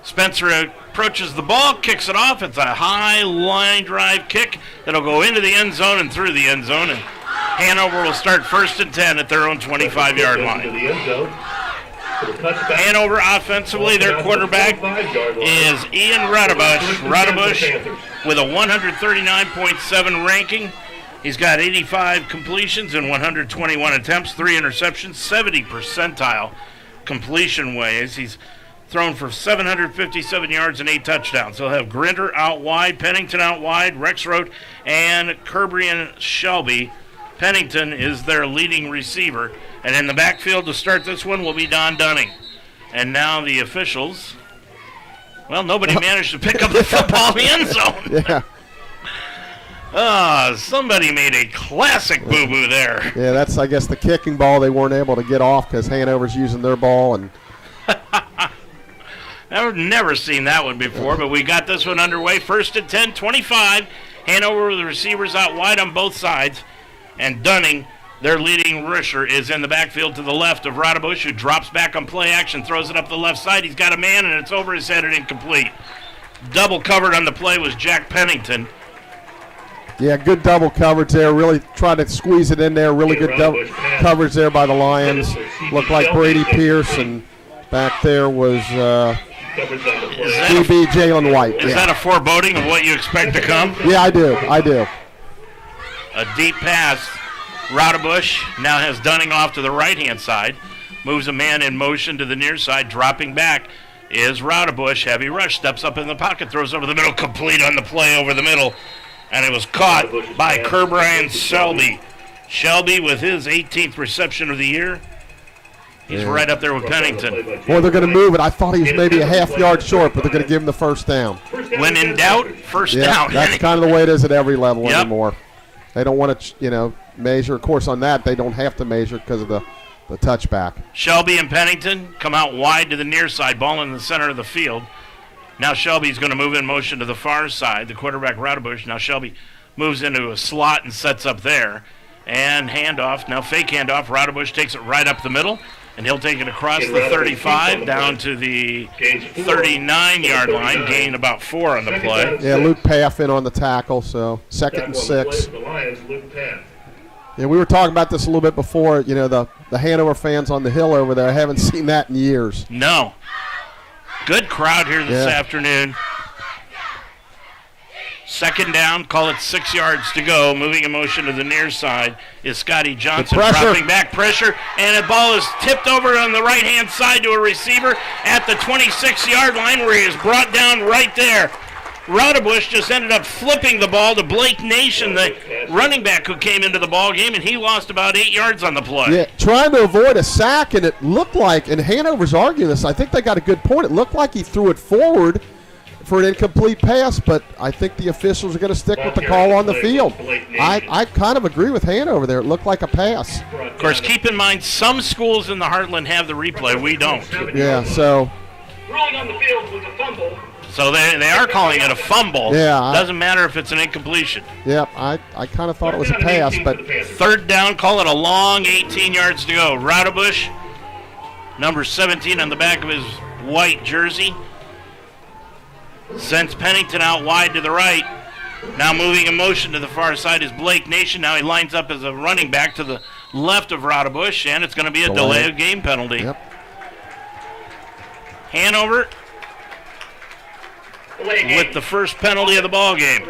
Spencer approaches the ball, kicks it off. It's a high line drive kick that'll go into the end zone and through the end zone. And Hanover will start 1st and 10 at their own 25-yard line. Hanover offensively, their quarterback is Ian Radebush. Radebush with a 139.7 ranking. He's got 85 completions in 121 attempts, 3 interceptions, 70 percentile completion ways. He's thrown for 757 yards and 8 touchdowns. He'll have Grinter out wide, Pennington out wide, Rexroth, and Kerbrian Shelby. Pennington is their leading receiver. And in the backfield to start this one will be Don Dunning. And now the officials. Well, nobody managed to pick up the football in the end zone. Yeah. Somebody made a classic boo-boo there. Yeah, that's, I guess, the kicking ball they weren't able to get off because Hanover's using their ball. And I've never seen that one before, but we got this one underway. 1st and 10, 25. Hanover with the receivers out wide on both sides. And Dunning, their leading rusher, is in the backfield to the left of Radebush, who drops back on play action, throws it up the left side. He's got a man, and it's over his head and incomplete. Double covered on the play was Jack Pennington. Yeah, good double coverage there. Really trying to squeeze it in there. Really good double coverage there by the Lions. Looked like Brady Pierce, and back there was DB Jalen White. Is that a foreboding of what you expect to come? Yeah, I do. A deep pass. Radebush now has Dunning off to the right-hand side. Moves a man in motion to the near side. Dropping back is Radebush. Heavy rush. Steps up in the pocket. Throws over the middle. Complete on the play over the middle. And it was caught by Kerbrian Shelby. Shelby with his 18th reception of the year. He's right up there with Pennington. Boy, they're going to move it. I thought he was maybe a half-yard short, but they're going to give him the first down. When in doubt, first down. That's kind of the way it is at every level anymore. They don't want to, measure. Of course, on that, they don't have to measure because of the touchback. Shelby and Pennington come out wide to the near side, ball in the center of the field. Now Shelby's going to move in motion to the far side. The quarterback, Radebush. Now Shelby moves into a slot and sets up there. And handoff. Now fake handoff. Radebush takes it right up the middle. And he'll take it across the 35 down to the 39-yard line. Gain about 4 on the play. Yeah, Luke Paff in on the tackle, so 2nd and 6. Yeah, we were talking about this a little bit before. The Hanover fans on the hill over there. I haven't seen that in years. No. Good crowd here this afternoon. 2nd down, call it 6 yards to go. Moving in motion to the near side is Scotty Johnson. Dropping back pressure, and the ball is tipped over on the right-hand side to a receiver at the 26-yard line where he is brought down right there. Radebush just ended up flipping the ball to Blake Nation, the running back who came into the ball game, and he lost about 8 yards on the play. Yeah, trying to avoid a sack, and it looked like, and Hanover's arguing this, I think they got a good point. It looked like he threw it forward for an incomplete pass, but I think the officials are going to stick with the call on the field. I kind of agree with Hanover there. It looked like a pass. Of course, keep in mind, some schools in the Heartland have the replay. We don't. Yeah, so. Rolling on the field was a fumble. So they are calling it a fumble. Yeah. Doesn't matter if it's an incompletion. Yeah, I kind of thought it was a pass, but. 3rd down, call it a long 18 yards to go. Radebush, number 17 on the back of his white jersey. Sends Pennington out wide to the right. Now moving in motion to the far side is Blake Nation. Now he lines up as a running back to the left of Radebush, and it's going to be a delay of game penalty. Yep. Hanover with the first penalty of the ball game.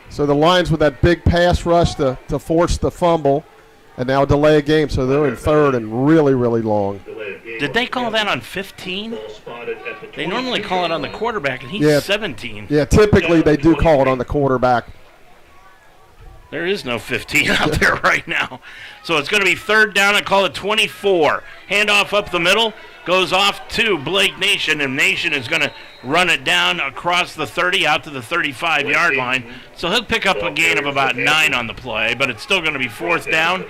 So the Lions with that big pass rush to force the fumble, and now delay a game. So they're in 3rd and really, really long. Did they call that on 15? They normally call it on the quarterback, and he's 17. Yeah, typically they do call it on the quarterback. There is no 15 out there right now. So it's going to be third down and call it 24. Handoff up the middle, goes off to Blake Nation, and Nation is going to run it down across the 30 out to the 35-yard line. So he'll pick up a gain of about 9 on the play, but it's still going to be fourth down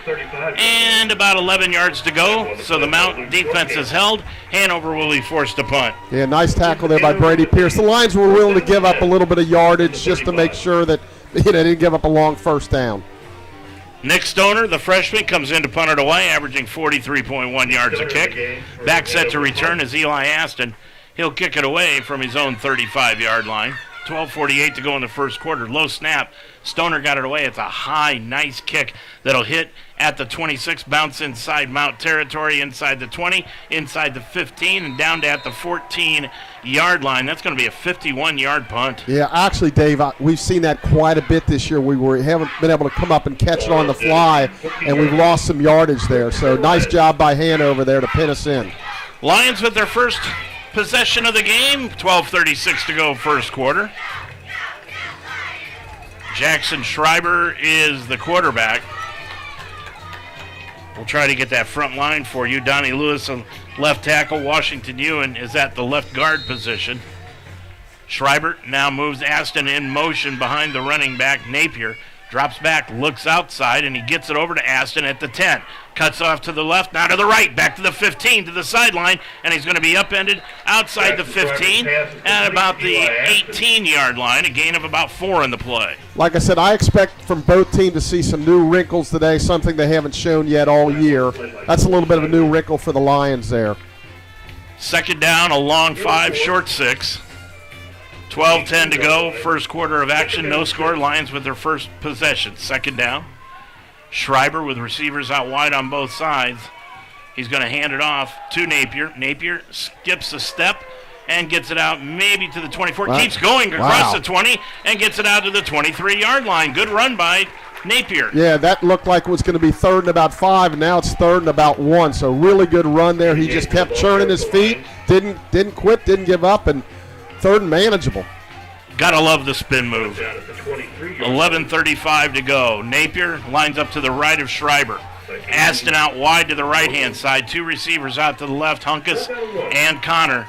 and about 11 yards to go. So the Mount defense is held. Hanover will be forced to punt. Yeah, nice tackle there by Brady Pierce. The Lions were willing to give up a little bit of yardage just to make sure that they didn't give up a long first down. Nick Stoner, the freshman, comes in to punt it away, averaging 43.1 yards a kick. Back set to return is Eli Aston. He'll kick it away from his own 35-yard line. 12:48 to go in the first quarter. Low snap. Stoner got it away. It's a high, nice kick that'll hit at the 26, bounce inside Mount territory, inside the 20, inside the 15, and down to at the 14-yard line. That's going to be a 51-yard punt. Yeah, actually, Dave, we've seen that quite a bit this year. We haven't been able to come up and catch it on the fly, and we've lost some yardage there. So nice job by Hanover there to pin us in. Lions with their first possession of the game. 12:36 to go first quarter. Jackson Schreiber is the quarterback. We'll try to get that front line for you. Donnie Lewis, a left tackle. Washington Ewan is at the left guard position. Schreiber now moves Aston in motion behind the running back, Napier. Drops back, looks outside, and he gets it over to Aston at the 10. Cuts off to the left, now to the right, back to the 15, to the sideline, and he's going to be upended outside the 15 at about the 18-yard line, a gain of about 4 in the play. Like I said, I expect from both teams to see some new wrinkles today, something they haven't shown yet all year. That's a little bit of a new wrinkle for the Lions there. Second down, a long 5, short 6. 12:10 to go, first quarter of action, no score. Lions with their first possession. Second down. Schreiber with receivers out wide on both sides. He's going to hand it off to Napier. Napier skips a step and gets it out maybe to the 24. Wow. Keeps going across the 20 and gets it out to the 23-yard line. Good run by Napier. Yeah, that looked like it was going to be third and about 5, and now it's third and about 1. So really good run there. He just kept churning his feet, didn't quit, didn't give up, and third and manageable. Gotta love the spin move. 11:35 to go. Napier lines up to the right of Schreiber. Aston out wide to the right-hand side. 2 receivers out to the left, Hunkus and Connor.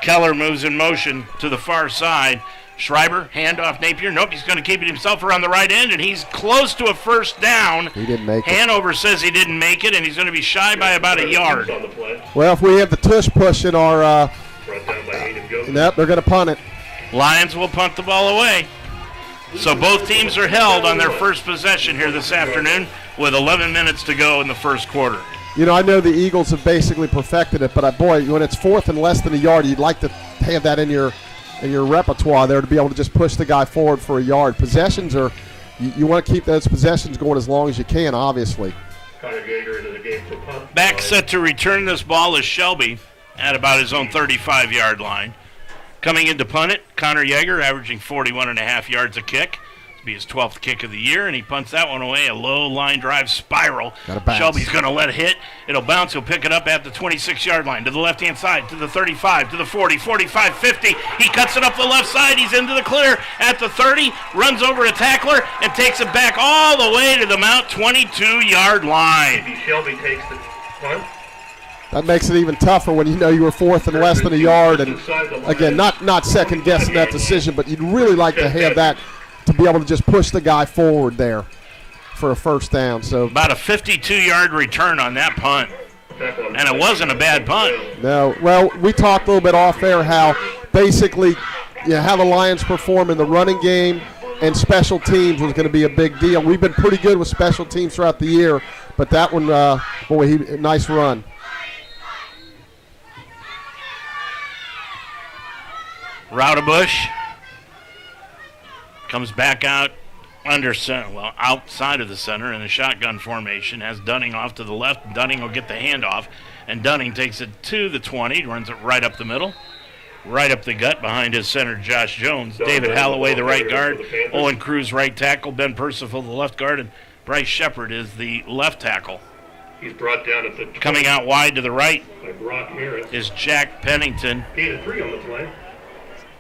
Keller moves in motion to the far side. Schreiber, handoff Napier. Nope, he's going to keep it himself around the right end, and he's close to a first down. He didn't make it. Hanover says he didn't make it, and he's going to be shy by about a yard. Well, if we have the tush push in our nope, they're going to punt it. Lions will punt the ball away. So both teams are held on their first possession here this afternoon with 11 minutes to go in the first quarter. You know, I know the Eagles have basically perfected it, but boy, when it's fourth and less than a yard, you'd like to have that in your repertoire there to be able to just push the guy forward for a yard. Possessions are, you want to keep those possessions going as long as you can, obviously. Back set to return this ball is Shelby at about his own 35-yard line. Coming in to punt it, Connor Yeager, averaging 41.5 yards a kick. It'll be his 12th kick of the year, and he punts that one away, a low line drive spiral. Shelby's going to let it hit. It'll bounce. He'll pick it up at the 26-yard line, to the left-hand side, to the 35, to the 40, 45, 50. He cuts it up the left side. He's into the clear at the 30, runs over a tackler, and takes it back all the way to the Mount 22-yard line. Shelby takes the punt. That makes it even tougher when you know you were fourth and less than a yard. And, again, not second-guessing that decision, but you'd really like to have that to be able to just push the guy forward there for a first down. So about a 52-yard return on that punt, and it wasn't a bad punt. No. Well, we talked a little bit off there how basically how the Lions perform in the running game and special teams was going to be a big deal. We've been pretty good with special teams throughout the year, but that one, nice run. Raudebush comes back out under center, outside of the center in a shotgun formation, has Dunning off to the left. Dunning will get the handoff, and Dunning takes it to the 20, runs it right up the middle, right up the gut behind his center, Josh Jones. David Holloway, the right guard, Owen Cruz, right tackle, Ben Percival, the left guard, and Bryce Shepard is the left tackle. He's brought down at the coming out wide to the right by Brock Harris is Jack Pennington. 8-3 on the play.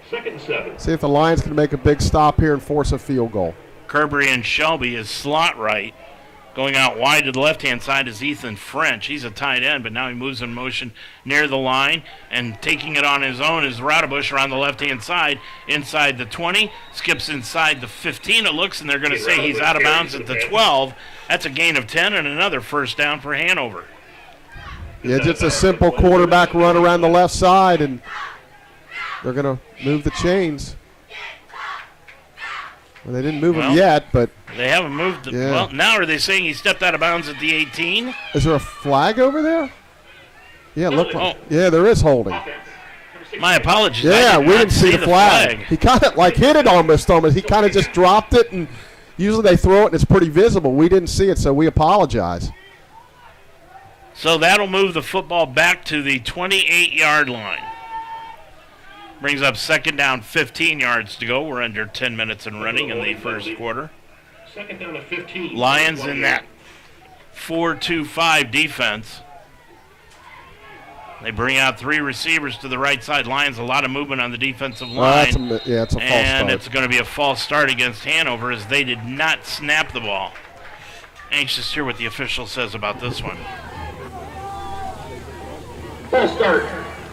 Second and 7. See if the Lions can make a big stop here and force a field goal. Kirby and Shelby is slot right. Going out wide to the left-hand side is Ethan French. He's a tight end, but now he moves in motion near the line. And taking it on his own is Radebush around the left-hand side, inside the 20. Skips inside the 15, it looks, and they're going to say he's out of bounds at the 12. That's a gain of 10 and another first down for Hanover. Yeah, just a simple quarterback run around the left side, and they're going to move the chains. Well, they didn't move him yet, but they haven't moved. Yeah. Well, now are they saying he stepped out of bounds at the 18? Is there a flag over there? Yeah, look. Yeah, there is holding. My apologies. Yeah, we didn't see the flag. He kind of hit it almost. He kind of just dropped it, and usually they throw it and it's pretty visible. We didn't see it, so we apologize. So that'll move the football back to the 28-yard line. Brings up second down, 15 yards to go. We're under 10 minutes and running in the first quarter. Second down to 15. Lions in that 4-2-5 defense. They bring out three receivers to the right side. Lions, a lot of movement on the defensive line. It's a false start. And it's going to be a false start against Hanover as they did not snap the ball. Anxious to hear what the official says about this one. False start.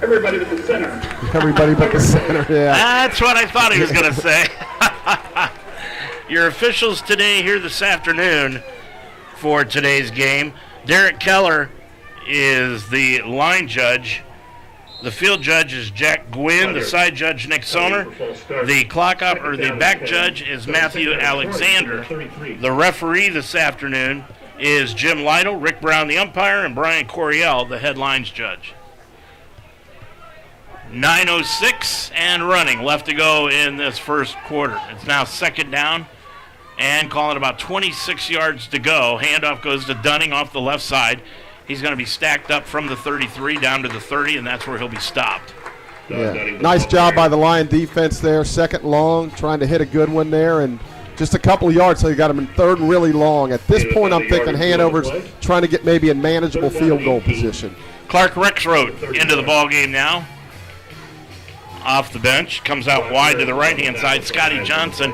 Everybody but the center. Everybody but the center, yeah. That's what I thought he was going to say. Your officials today here this afternoon for today's game. Derek Keller is the line judge. The field judge is Jack Gwynn. The side judge, Nick Soner. The back judge is Matthew Alexander. The referee this afternoon is Jim Lytle, Rick Brown, the umpire, and Brian Coriel, the head lines judge. 9:06 and running left to go in this first quarter. It's now second down and calling about 26 yards to go. Handoff goes to Dunning off the left side. He's going to be stacked up from the 33 down to the 30, and that's where he'll be stopped. Yeah. Nice job by the Lion defense there. Second long, trying to hit a good one there, and just a couple of yards, so you got him in third and really long. At this point, I'm thinking Hanover's trying to get maybe in manageable field goal position. Clark Rexroth into the ball game now. Off the bench, comes out wide to the right-hand side. Scotty Johnson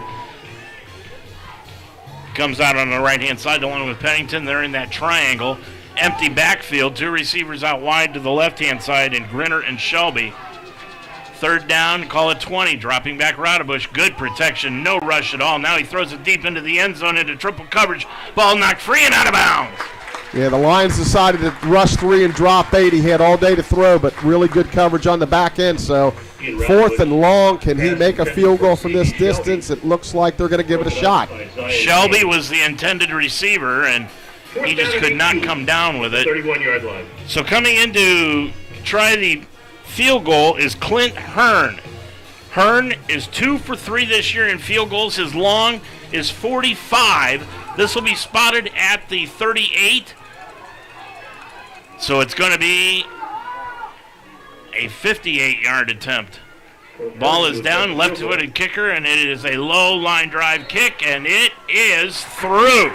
comes out on the right-hand side along with Pennington. They're in that triangle. Empty backfield, two receivers out wide to the left-hand side, and Grinner and Shelby. Third down, call it 20, dropping back Radebush. Good protection, no rush at all. Now he throws it deep into the end zone into triple coverage. Ball knocked free and out of bounds. Yeah, the Lions decided to rush 3 and drop 8. He had all day to throw, but really good coverage on the back end. So fourth and long, can he make a field goal from this distance? It looks like they're going to give it a shot. Shelby was the intended receiver, and he just could not come down with it. 31-yard line. So coming in to try the field goal is Clint Hearn. Hearn is 2 for 3 this year in field goals. His long is 45. This will be spotted at the 38. So it's going to be a 58-yard attempt. Ball is down, left-footed kicker, and it is a low line drive kick, and it is through.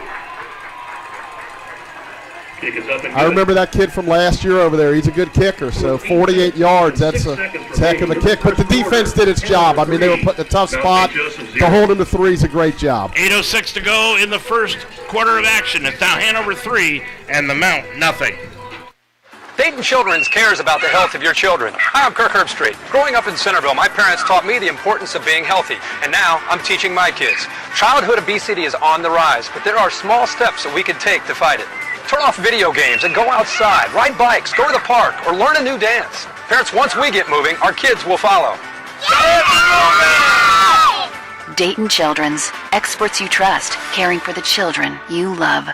I remember that kid from last year over there. He's a good kicker, so 48 yards, that's a heck of a kick. But the defense did its job. I mean, they were put in a tough spot. To hold him to 3 is a great job. 8:06 to go in the first quarter of action. It's now Hanover 3 and the Mount nothing. Dayton Children's cares about the health of your children. Hi, I'm Kirk Herbstreit. Growing up in Centerville, my parents taught me the importance of being healthy, and now I'm teaching my kids. Childhood obesity is on the rise, but there are small steps that we can take to fight it. Turn off video games and go outside, ride bikes, go to the park, or learn a new dance. Parents, once we get moving, our kids will follow. Dayton Children's, experts you trust, caring for the children you love.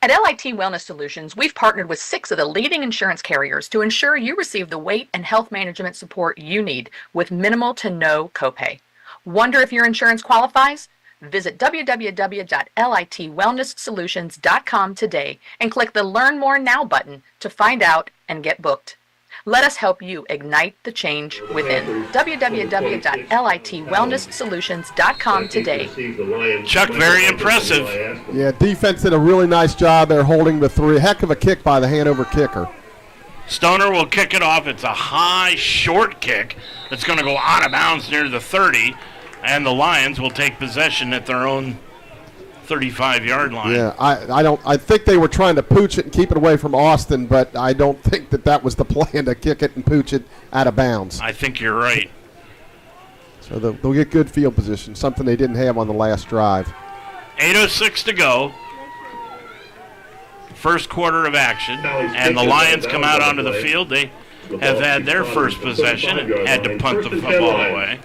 At LIT Wellness Solutions, we've partnered with 6 of the leading insurance carriers to ensure you receive the weight and health management support you need with minimal to no copay. Wonder if your insurance qualifies? Visit www.litwellnesssolutions.com today and click the Learn More Now button to find out and get booked. Let us help you ignite the change within. www.litwellnesssolutions.com today. Chuck, very impressive. Yeah, defense did a really nice job there holding the 3. Heck of a kick by the Hanover kicker. Stoner will kick it off. It's a high, short kick that's going to go out of bounds near the 30. And the Lions will take possession at their own 35-yard line. Yeah, I think they were trying to pooch it and keep it away from Austin, but I don't think that was the plan, to kick it and pooch it out of bounds. I think you're right. So they'll get good field position, something they didn't have on the last drive. 8:06 to go. First quarter of action, and the Lions come out onto the field. They have had their first possession and had to punt the football away.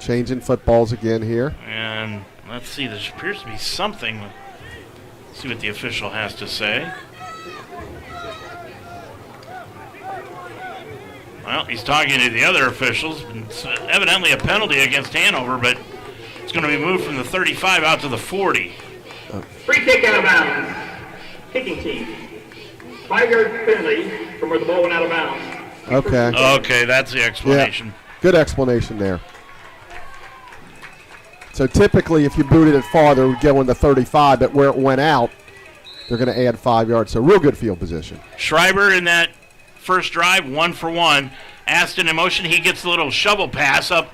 Changing footballs again here. And let's see, there appears to be something. Let's see what the official has to say. Well, he's talking to the other officials. It's evidently a penalty against Hanover, but it's going to be moved from the 35 out to the 40. Free kick out of bounds. Kicking team. 5-yard penalty from where the ball went out of bounds. Okay. Okay, that's the explanation. Yeah, good explanation there. So typically, if you booted it farther, it would go in the 35, but where it went out, they're going to add 5 yards. So real good field position. Schreiber in that first drive, 1 for 1. Aston in motion. He gets a little shovel pass up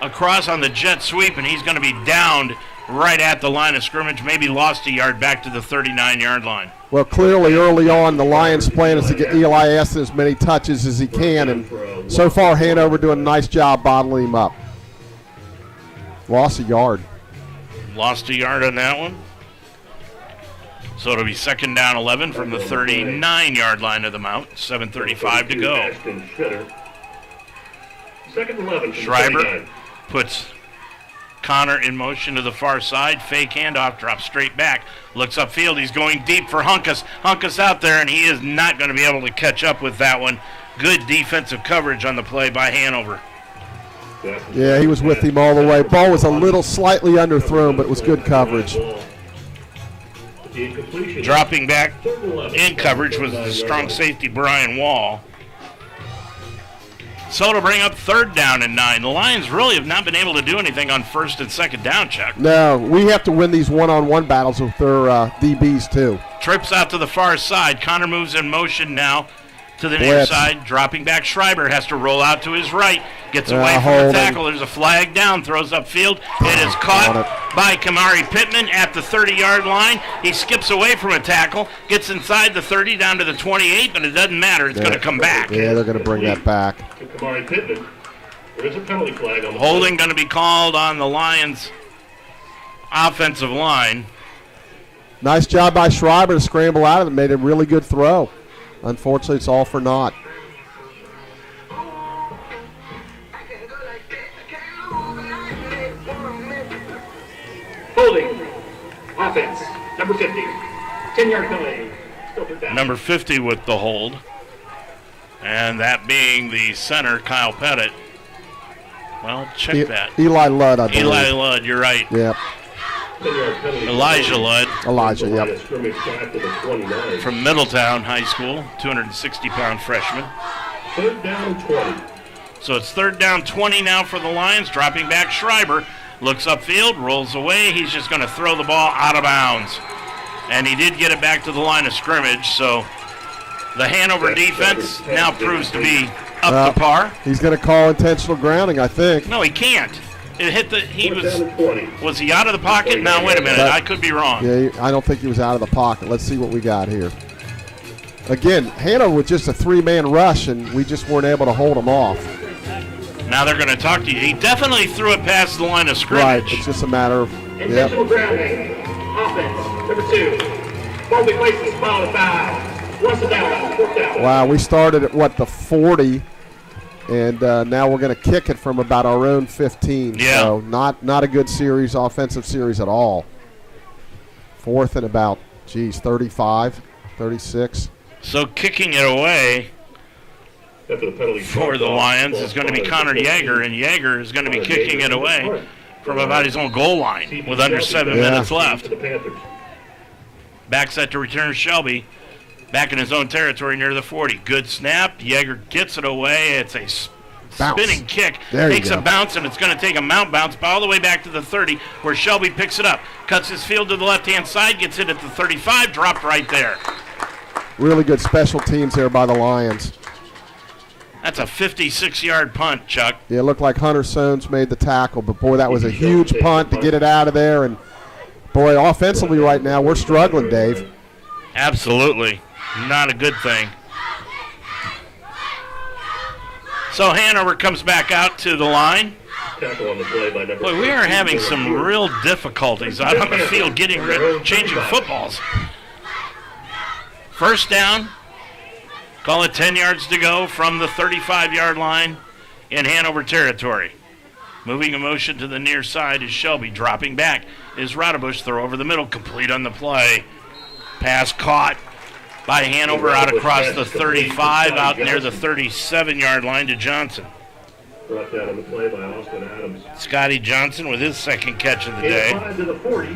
across on the jet sweep, and he's going to be downed right at the line of scrimmage, maybe lost a yard back to the 39-yard line. Well, clearly early on, the Lions' plan is to get Eli Aston as many touches as he can, and so far Hanover doing a nice job bottling him up. Lost a yard. Lost a yard on that one. So it'll be second down 11 from the 39-yard line of the Mount. 7:35 to go. Second 11. Schreiber puts Connor in motion to the far side. Fake handoff, drops straight back. Looks upfield. He's going deep for Hunkus. Hunkus out there, and he is not going to be able to catch up with that one. Good defensive coverage on the play by Hanover. Yeah, he was with him all the way. Ball was a little slightly underthrown, but it was good coverage. Dropping back in coverage was the strong safety Brian Wall. So to bring up third down and 9. The Lions really have not been able to do anything on first and second down, Chuck. No, we have to win these one-on-one battles with their DBs too. Trips out to the far side. Connor moves in motion now to the near side. Dropping back, Schreiber has to roll out to his right. Gets away from the tackle. There's a flag down. Throws upfield. It is caught by Kamari Pittman at the 30-yard line. He skips away from a tackle. Gets inside the 30 down to the 28, but it doesn't matter. It's going to come back. Yeah, they're going to bring that back. Kamari Pittman. There is a penalty flag on the holding going to be called on the Lions' offensive line. Nice job by Schreiber to scramble out of it. Made a really good throw. Unfortunately, it's all for naught. Holding. Offense. Number 50. 10-yard penalty. Number 50 with the hold. And that being the center, Kyle Pettit. Well, check that. Eli Ludd, I believe. Eli Ludd, you're right. Yep. Elijah Ludd. Elijah, yep. From Middletown High School, 260-pound freshman. Third down 20. So it's third down 20 now for the Lions. Dropping back, Schreiber looks upfield, rolls away. He's just going to throw the ball out of bounds. And he did get it back to the line of scrimmage, so the Hanover defense now proves to be up to par. He's going to call intentional grounding, I think. No, he can't. It hit the. He was he out of the pocket? Now wait a minute. I could be wrong. Yeah, I don't think he was out of the pocket. Let's see what we got here. Again, Hanover with just a 3-man rush, and we just weren't able to hold him off. Now they're going to talk to you. He definitely threw it past the line of scrimmage. Right. It's just a matter of. Intentional grounding. Offense. Number 2. Ball places. Ball to 5. Once a down. Fourth down. Wow, we started at the 40. And now we're going to kick it from about our own 15. Yeah. So not a good series, offensive series at all. Fourth and about, 35, 36. So kicking it away for the Lions is going to be Connor Yeager, and Yeager is going to be kicking it away from about his own goal line with under 7 minutes left. Back set to return Shelby. Back in his own territory near the 40. Good snap. Yeager gets it away. It's a spinning kick. Takes a bounce, and it's going to take a mount bounce all the way back to the 30, where Shelby picks it up. Cuts his field to the left-hand side. Gets it at the 35. Dropped right there. Really good special teams there by the Lions. That's a 56-yard punt, Chuck. Yeah, it looked like Hunter Soanes made the tackle, but, boy, that was a huge punt to get it out of there. And, boy, offensively right now, we're struggling, Dave. Absolutely. Not a good thing. So Hanover comes back out to the line. Boy, we are having some real difficulties out on the field changing footballs. First down. Call it 10 yards to go from the 35-yard line in Hanover territory. Moving a motion to the near side is Shelby. Dropping back is Rodebush. Throw over the middle. Complete on the play. Pass caught by Hanover out across the 35, out near the 37-yard line to Johnson. Brought down on the play by Austin Adams. Scotty Johnson with his second catch of the day. 5 to the 40.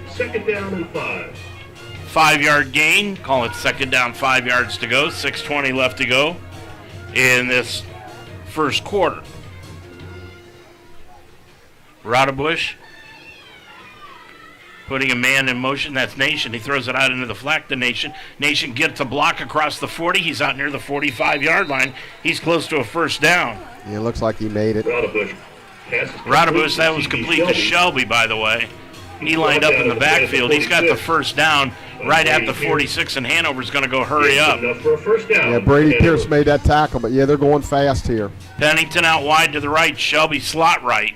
Second down and 5. 5-yard gain. Call it second down, 5 yards to go. 6:20 left to go in this first quarter. Rodebush putting a man in motion. That's Nation. He throws it out into the flat to Nation. Nation gets a block across the 40. He's out near the 45-yard line. He's close to a first down. Yeah, it looks like he made it. Rodebush, that was complete to Shelby, by the way. He lined up in the backfield. He's got the first down right at the 46, and Hanover's going to go hurry up. Yeah, Brady Pierce made that tackle, but, yeah, they're going fast here. Pennington out wide to the right. Shelby slot right.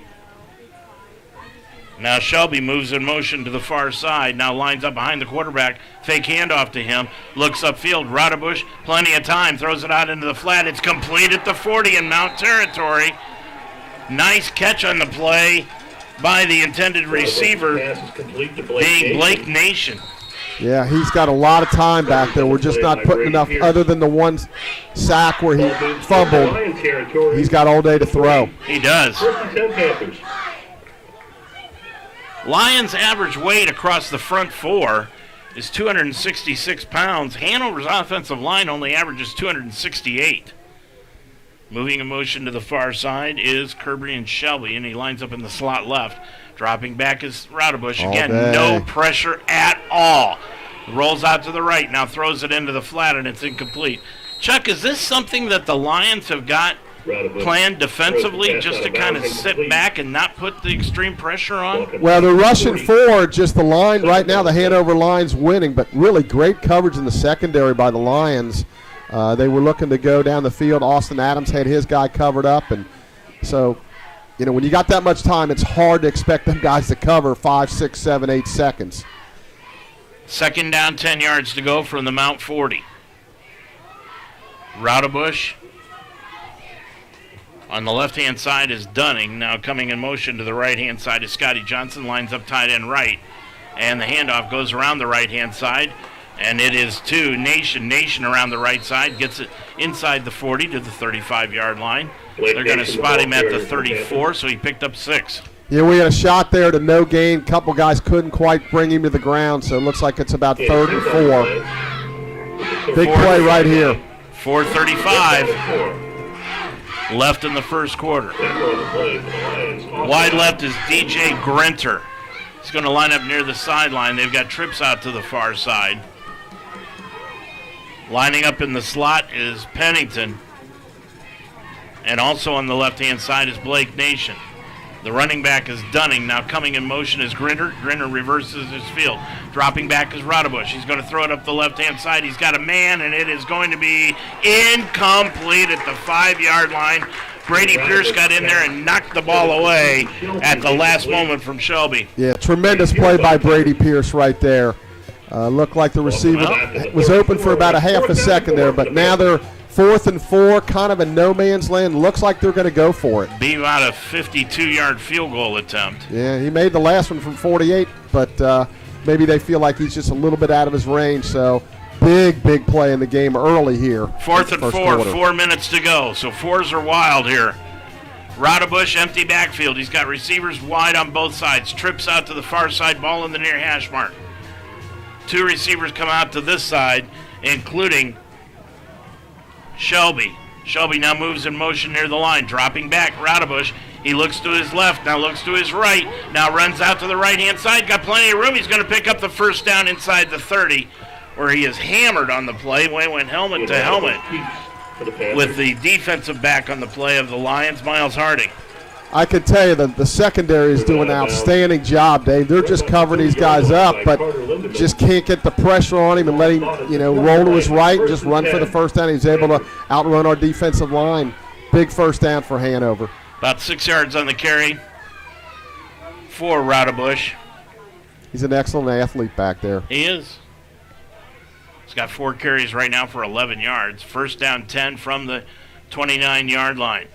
Now Shelby moves in motion to the far side. Now lines up behind the quarterback. Fake handoff to him. Looks upfield. Rodebush, plenty of time. Throws it out into the flat. It's complete at the 40 in Mount territory. Nice catch on the play by the intended receiver, being Blake Nation. Yeah, he's got a lot of time back there. We're just not putting enough, other than the one sack where he fumbled. He's got all day to throw. He does. Lions' average weight across the front four is 266 pounds. Hanover's offensive line only averages 268. Moving in motion to the far side is Kirby and Shelby, and he lines up in the slot left. Dropping back is Rodebush. Again, no pressure at all. Rolls out to the right, now throws it into the flat, and it's incomplete. Chuck, is this something that the Lions have got planned defensively, just to kind of sit back and not put the extreme pressure on? Well, they're rushing forward, just the line right now, the Hanover line's winning, but really great coverage in the secondary by the Lions. They were looking to go down the field. Austin Adams had his guy covered up, and so, you know, when you got that much time, it's hard to expect them guys to cover 5, 6, 7, 8 seconds. Second down, 10 yards to go from the Mount 40. Rodebush. On the left-hand side is Dunning. Now coming in motion to the right-hand side is Scotty Johnson. Lines up tight end right. And the handoff goes around the right-hand side. And it is to Nation. Nation around the right side. Gets it inside the 40 to the 35-yard line. They're going to spot him at the 34, so he picked up 6. Yeah, we had a shot there to no gain. Couple guys couldn't quite bring him to the ground, so it looks like it's about 3rd and 4. Big play right here. 4:35 left in the first quarter. Wide left is DJ Grenter. He's going to line up near the sideline. They've got trips out to the far side. Lining up in the slot is Pennington. And also on the left-hand side is Blake Nation. The running back is Dunning. Now coming in motion is Grinter. Grinter reverses his field. Dropping back is Rodebush. He's going to throw it up the left-hand side. He's got a man, and it is going to be incomplete at the 5-yard line. Brady Pierce got in there and knocked the ball away at the last moment from Shelby. Yeah, tremendous play by Brady Pierce right there. Looked like the receiver was open for about a half a second there, but now they're 4th and 4, kind of in no man's land. Looks like they're going to go for it. Be about a 52-yard field goal attempt. Yeah, he made the last one from 48, but maybe they feel like he's just a little bit out of his range. So big play in the game early here. 4th and 4, 4 minutes to go. So 4s are wild here. Rodebush, empty backfield. He's got receivers wide on both sides. Trips out to the far side, ball in the near hash mark. 2 receivers come out to this side, including Shelby. Shelby now moves in motion near the line, dropping back. Rodebush, he looks to his left, now looks to his right, now runs out to the right-hand side, got plenty of room. He's going to pick up the first down inside the 30, where he is hammered on the play. Went helmet to helmet for the Panthers. with the defensive back on the play of the Lions, Miles Harding. I can tell you that the secondary is doing an outstanding job, Dave. They're just covering these guys up, but just can't get the pressure on him and let him, roll to his right and just run for the first down. He's able to outrun our defensive line. Big first down for Hanover. About 6 yards on the carry for Roudabush. He's an excellent athlete back there. He is. He's got 4 carries right now for 11 yards. First down 10 from the 29-yard line.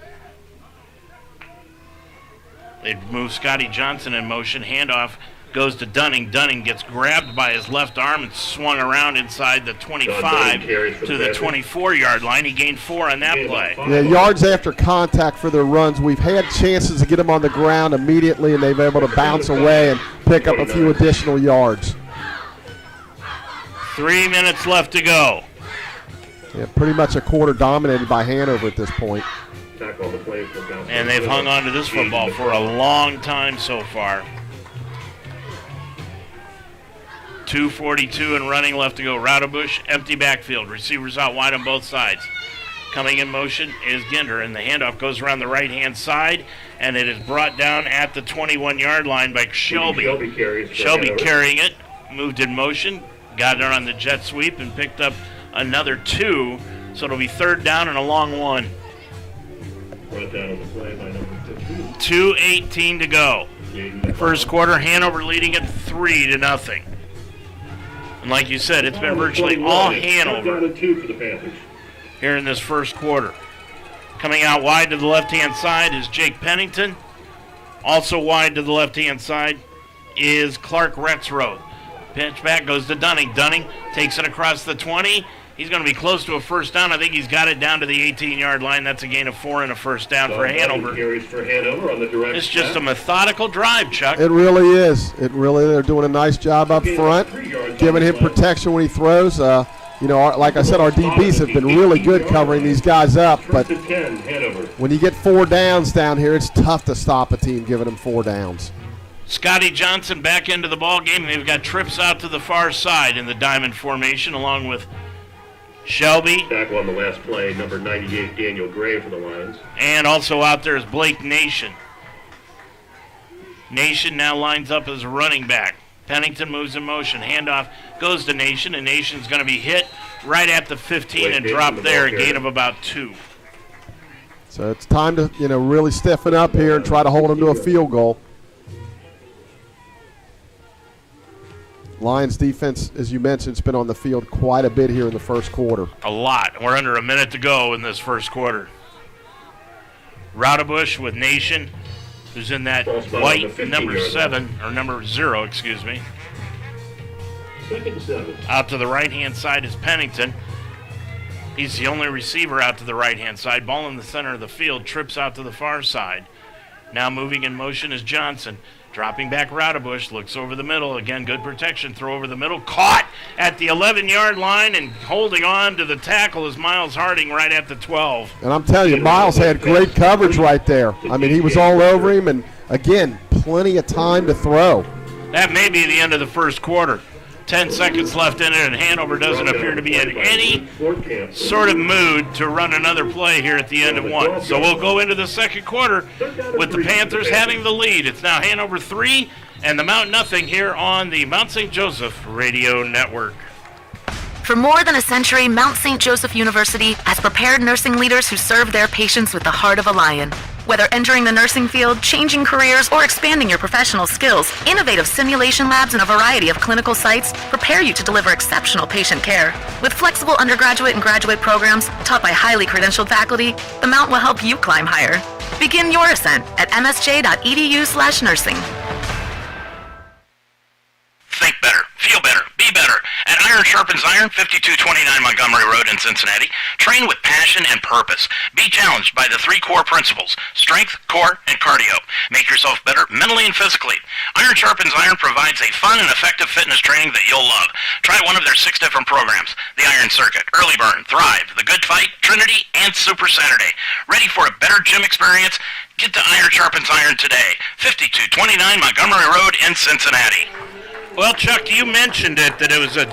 They move Scotty Johnson in motion. Handoff goes to Dunning. Dunning gets grabbed by his left arm and swung around inside the 25 to the 24-yard line. He gained 4 on that play. Yeah, yards after contact for their runs. We've had chances to get them on the ground immediately, and they've been able to bounce away and pick up a few additional yards. 3 minutes left to go. Yeah, pretty much a quarter dominated by Hanover at this point. And they've hung on to this football for a long time so far. 2:42 and running left to go. Roudabush, empty backfield. Receivers out wide on both sides. Coming in motion is Ginder, and the handoff goes around the right-hand side, and it is brought down at the 21-yard line by Shelby. Shelby carrying it, moved in motion, got it on the jet sweep, and picked up another 2, so it'll be third down and a long 1. 2:18 to go. First quarter, Hanover leading at 3-0. And like you said, it's been virtually all Hanover here in this first quarter. Coming out wide to the left-hand side is Jake Pennington. Also wide to the left-hand side is Clark Retzroth. Pitch back goes to Dunning. Dunning takes it across the 20. He's going to be close to a first down. I think he's got it down to the 18-yard line. That's a gain of 4 and a first down for Hanover. It's just a methodical drive, Chuck. It really is. They're doing a nice job up front, giving him protection when he throws. Like I said, our DBs have been really good covering these guys up. But when you get 4 downs down here, it's tough to stop a team giving them 4 downs. Scotty Johnson back into the ball game. They've got trips out to the far side in the diamond formation, along with Shelby. Tackle on the last play, number 98, Daniel Gray for the Lions. And also out there is Blake Nation. Nation now lines up as a running back. Pennington moves in motion. Handoff goes to Nation, and Nation's going to be hit right at the 15 and drop there, a gain of about 2. So it's time to, really stiffen up here and try to hold them to a field goal. Lions defense, as you mentioned, has been on the field quite a bit here in the first quarter. A lot. We're under a minute to go in this first quarter. Roudabush with Nation, who's in that white number 0, excuse me. Out to the right-hand side is Pennington. He's the only receiver out to the right-hand side. Ball in the center of the field, trips out to the far side. Now moving in motion is Johnson. Dropping back Roudabush, looks over the middle. Again, good protection, throw over the middle. Caught at the 11-yard line, and holding on to the tackle is Miles Harding right at the 12. And I'm telling you, Miles had great coverage right there. I mean, he was all over him, and, again, plenty of time to throw. That may be the end of the first quarter. 10 seconds left in it, and Hanover doesn't appear to be in any sort of mood to run another play here at the end of one. So we'll go into the second quarter with the Panthers having the lead. It's now Hanover 3 and the Mount Nothing here on the Mount St. Joseph Radio Network. For more than a century, Mount St. Joseph University has prepared nursing leaders who serve their patients with the heart of a lion. Whether entering the nursing field, changing careers, or expanding your professional skills, innovative simulation labs and a variety of clinical sites prepare you to deliver exceptional patient care. With flexible undergraduate and graduate programs taught by highly credentialed faculty, the Mount will help you climb higher. Begin your ascent at msj.edu/nursing. Think better, feel better, be better. At Iron Sharpens Iron, 5229 Montgomery Road in Cincinnati, train with passion and purpose. Be challenged by the 3 core principles: strength, core, and cardio. Make yourself better mentally and physically. Iron Sharpens Iron provides a fun and effective fitness training that you'll love. Try one of their 6 different programs: the Iron Circuit, Early Burn, Thrive, The Good Fight, Trinity, and Super Saturday. Ready for a better gym experience? Get to Iron Sharpens Iron today, 5229 Montgomery Road in Cincinnati. Well, Chuck, you mentioned it, that it was a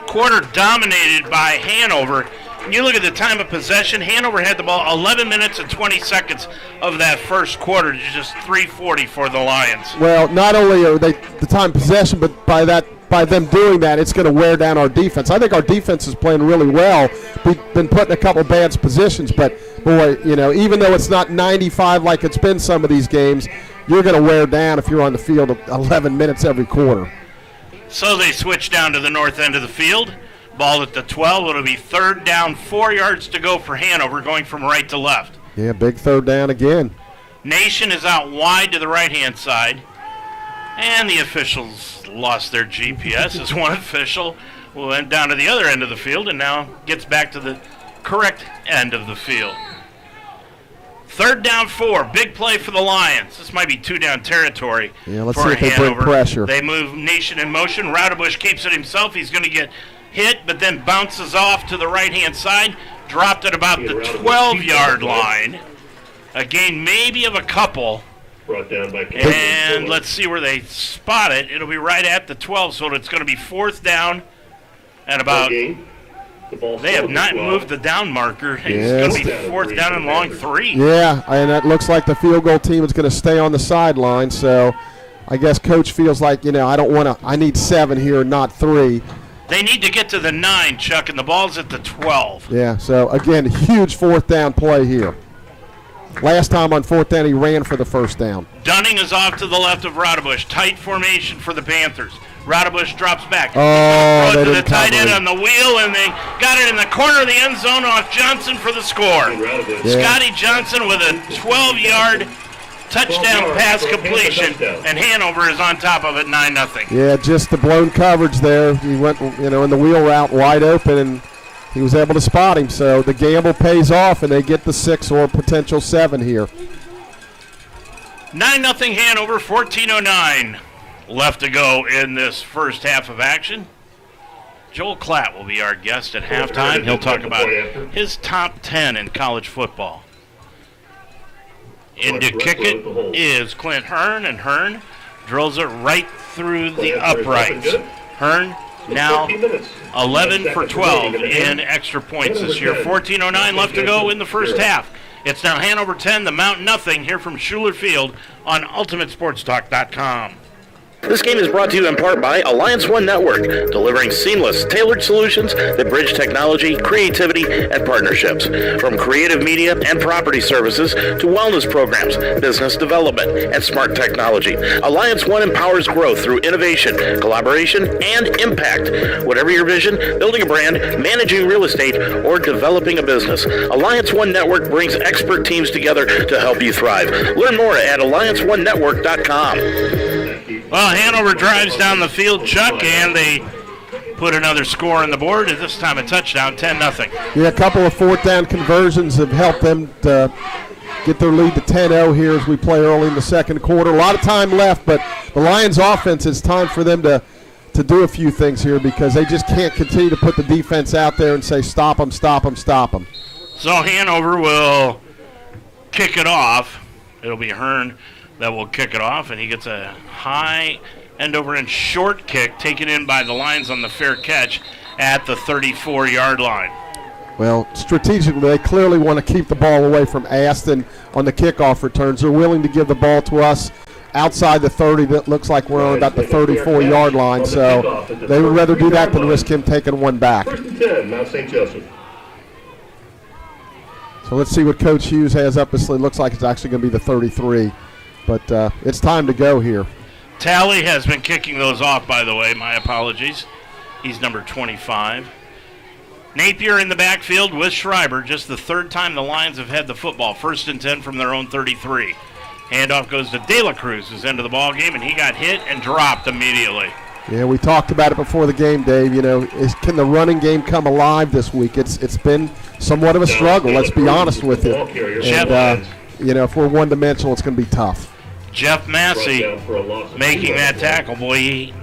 quarter dominated by Hanover. You look at the time of possession, Hanover had the ball 11 minutes and 20 seconds of that first quarter to just 3:40 for the Lions. Well, not only are they the time possession, but by them doing that, it's going to wear down our defense. I think our defense is playing really well. We've been put in a couple bad positions, but boy, even though it's not 95 like it's been some of these games, you're going to wear down if you're on the field 11 minutes every quarter. So they switch down to the north end of the field. Ball at the 12. It'll be third down, 4 yards to go for Hanover, going from right to left. Yeah, big third down again. Nation is out wide to the right-hand side. And the officials lost their GPS as one official went down to the other end of the field and now gets back to the correct end of the field. Third down 4. Big play for the Lions. This might be 2-down territory. Yeah, let's for see if they bring Hanover. pressure. They move Nation in motion. Roudabush keeps it himself. He's going to get hit, but then bounces off to the right-hand side. Dropped at about the 12-yard line. A gain maybe of a couple. Brought down by and let's see where they spot it. It'll be right at the 12, so it's going to be fourth down and about. They have not moved the down marker. It's going to be fourth down and long 3. Yeah, and it looks like the field goal team is going to stay on the sideline. So I guess coach feels like, I need 7 here, not 3. They need to get to the 9, Chuck, and the ball's at the 12. Yeah, so again, huge fourth down play here. Last time on fourth down, he ran for the first down. Dunning is off to the left of Roudabush. Tight formation for the Panthers. Roudabush drops back. Oh, throw they it to the didn't tight cover end it. on the wheel, and they got it in the corner of the end zone off Johnson for the score. Yeah. Scotty Johnson with a 12-yard touchdown pass completion, and Hanover is on top of it 9-0. Yeah, just the blown coverage there. He went, in the wheel route wide open, and he was able to spot him. So the gamble pays off, and they get the 6 or potential 7 here. 9-0 Hanover, 14:09 left to go in this first half of action. Joel Klatt will be our guest at halftime. He'll talk about his top 10 in college football. In to kick it is Clint Hearn, and Hearn drills it right through the uprights. Hearn now 11 for 12 in extra points this year. 14:09 left to go in the first half. It's now Hanover 10, the Mount Nothing, here from Schuler Field on UltimateSportsTalk.com. This game is brought to you in part by Alliance One Network, delivering seamless, tailored solutions that bridge technology, creativity, and partnerships. From creative media and property services to wellness programs, business development, and smart technology, Alliance One empowers growth through innovation, collaboration, and impact. Whatever your vision, building a brand, managing real estate, or developing a business, Alliance One Network brings expert teams together to help you thrive. Learn more at AllianceOneNetwork.com. Well, Hanover drives down the field, Chuck, and they put another score on the board, and this time a touchdown, 10-0. Yeah, a couple of fourth down conversions have helped them to get their lead to 10-0 here as we play early in the second quarter. A lot of time left, but the Lions' offense, it's time for them to do a few things here because they just can't continue to put the defense out there and say, stop them, stop them, stop them. So Hanover will kick it off. It'll be Hearn that will kick it off, and he gets a high end-over-end short kick taken in by the Lions on the fair catch at the 34-yard line. Well, strategically, they clearly want to keep the ball away from Aston on the kickoff returns. They're willing to give the ball to us outside the 30. That looks like we're on about the 34-yard line, so they would rather do that than risk him taking one back. First and 10, Mount St. Joseph. So let's see what Coach Hughes has up his sleeve. Looks like it's actually going to be the 33. But it's time to go here. Talley has been kicking those off, by the way. My apologies. He's number 25. Napier in the backfield with Schreiber. Just the third time the Lions have had the football. First and 10 from their own 33. Handoff goes to De La Cruz, who's into the ball game, and he got hit and dropped immediately. Yeah, we talked about it before the game, Dave. Can the running game come alive this week? It's been somewhat of a struggle, let's be honest with you. And, if we're one-dimensional, it's going to be tough. Jeff Massey making that tackle. Boy, he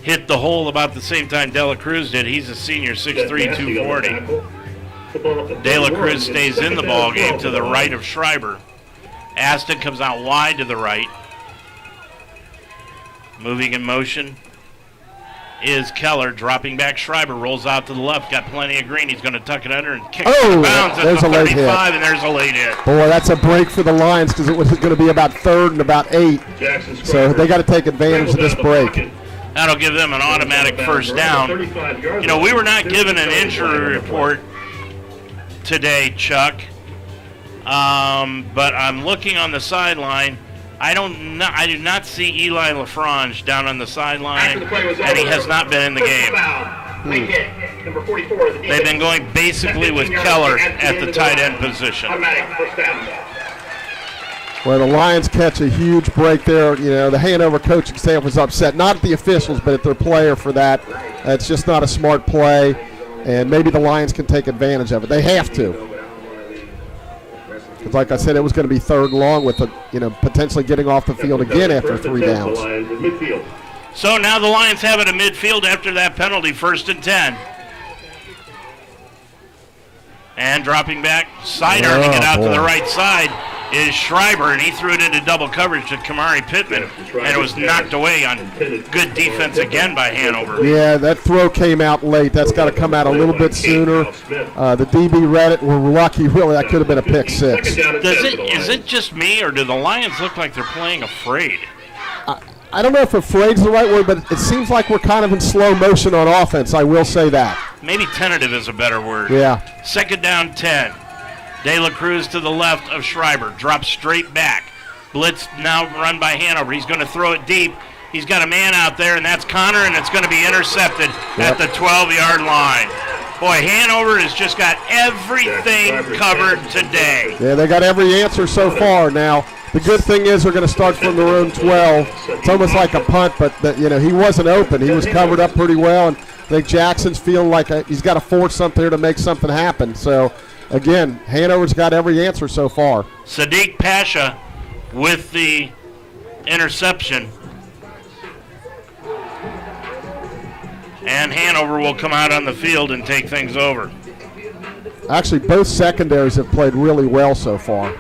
hit the hole about the same time De La Cruz did. He's a senior, 6'3", 240. De La Cruz stays in the ball game to the right of Schreiber. Aston comes out wide to the right. Moving in motion is Keller. Dropping back, Schreiber rolls out to the left. Got plenty of green. He's going to tuck it under and kick it out of bounds at the 35, and there's a late hit. Boy, that's a break for the Lions because it was going to be about 3rd and about 8. So they got to take advantage of this break. That'll give them an automatic first down. You know, we were not given an injury report today, Chuck. But I'm looking on the sideline. I do not see Eli LaFrange down on the sideline, and he has not been in the game. They've been going basically with Keller at the tight end position. Well, the Lions catch a huge break there. You know, the Hanover coaching staff was upset, not at the officials, but at their player for that. It's just not a smart play, and maybe the Lions can take advantage of it. They have to. Because, like I said, it was going to be 3rd and long with, potentially getting off the field again after 3 downs. So now the Lions have it at midfield after that penalty, 1st and 10. And dropping back, sidearming it out to the right side is Schreiber, and he threw it into double coverage to Kamari Pittman, and it was knocked away on good defense again by Hanover. Yeah, that throw came out late. That's got to come out a little bit sooner. The DB read it. We're lucky, really. That could have been a pick 6. Is it just me, or do the Lions look like they're playing afraid? I don't know if afraid's the right word, but it seems like we're kind of in slow motion on offense. I will say that. Maybe tentative is a better word. Yeah. 2nd down, 10. De La Cruz to the left of Schreiber. Drops straight back. Blitz now run by Hanover. He's going to throw it deep. He's got a man out there, and that's Connor, and it's going to be intercepted at the 12-yard line. Boy, Hanover has just got everything covered today. Yeah, they got every answer so far. Now, the good thing is they're going to start from their own 12. It's almost like a punt, but he wasn't open. He was covered up pretty well, and I think Jackson's feeling like he's got to force something here to make something happen. So, again, Hanover's got every answer so far. Sadiq Pasha with the interception. And Hanover will come out on the field and take things over. Actually, both secondaries have played really well so far.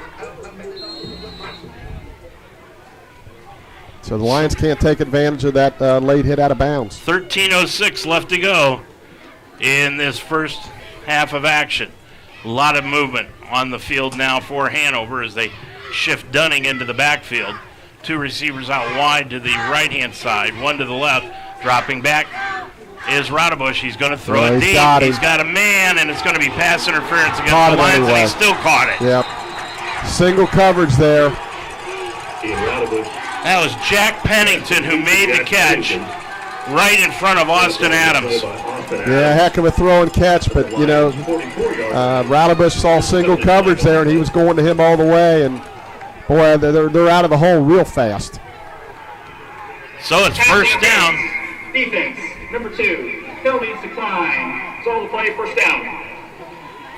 So the Lions can't take advantage of that late hit out of bounds. 13:06 left to go in this first half of action. A lot of movement on the field now for Hanover as they shift Dunning into the backfield. 2 receivers out wide to the right-hand side, 1 to the left. Dropping back is Rodebush. He's going to throw it deep. He's got a man, and it's going to be pass interference against the Lions, and he still caught it. Yep. Single coverage there. That was Jack Pennington who made the catch right in front of Austin Adams. Yeah, heck of a throw and catch, but, Rodebush saw single coverage there, and he was going to him all the way, and, boy, they're out of the hole real fast. So it's first down. Defense, number 2. Penalties decline. It's all the play, first down.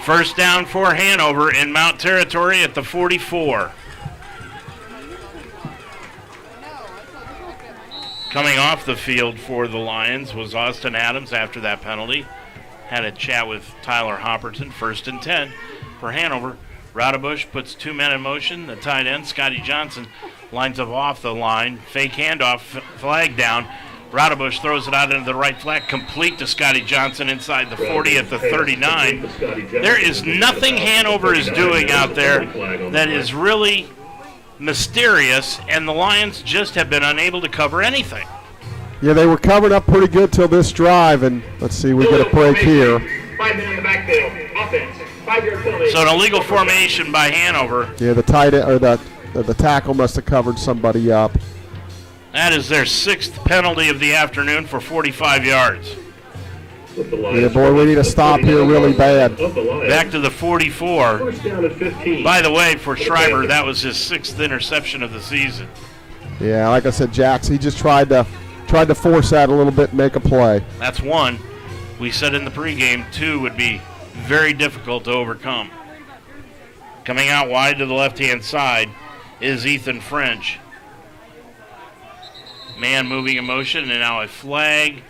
First down for Hanover in Mount Territory at the 44. Coming off the field for the Lions was Austin Adams after that penalty. Had a chat with Tyler Hopperton, 1st and 10 for Hanover. Rodebush puts 2 men in motion. The tight end, Scotty Johnson, lines up off the line. Fake handoff, flag down. Rodebush throws it out into the right flat, complete to Scotty Johnson inside the 40 at the 39. There is nothing Hanover is doing out there that is really mysterious, and the Lions just have been unable to cover anything. Yeah, they were covered up pretty good till this drive, and let's see, we get a break here. 5 men in the backfield. Offense. 5-yard penalty. So an illegal formation by Hanover. Yeah, the tight end or the tackle must have covered somebody up. That is their 6th penalty of the afternoon for 45 yards. Yeah, boy, we need to stop here really bad. Back to the 44. First down at 15. By the way, for Schreiber, that was his 6th interception of the season. Yeah, like I said, Jax, he just tried to force that a little bit and make a play. That's 1. We said in the pregame 2 would be very difficult to overcome. Coming out wide to the left-hand side is Ethan French. Man moving in motion, and now a flag.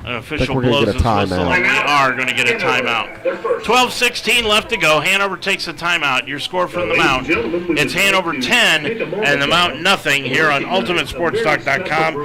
An official blows his whistle, and we are going to get a timeout. 12:16 left to go. Hanover takes a timeout. Your score from the Mount. It's Hanover 10 and the Mount nothing here on UltimateSportsTalk.com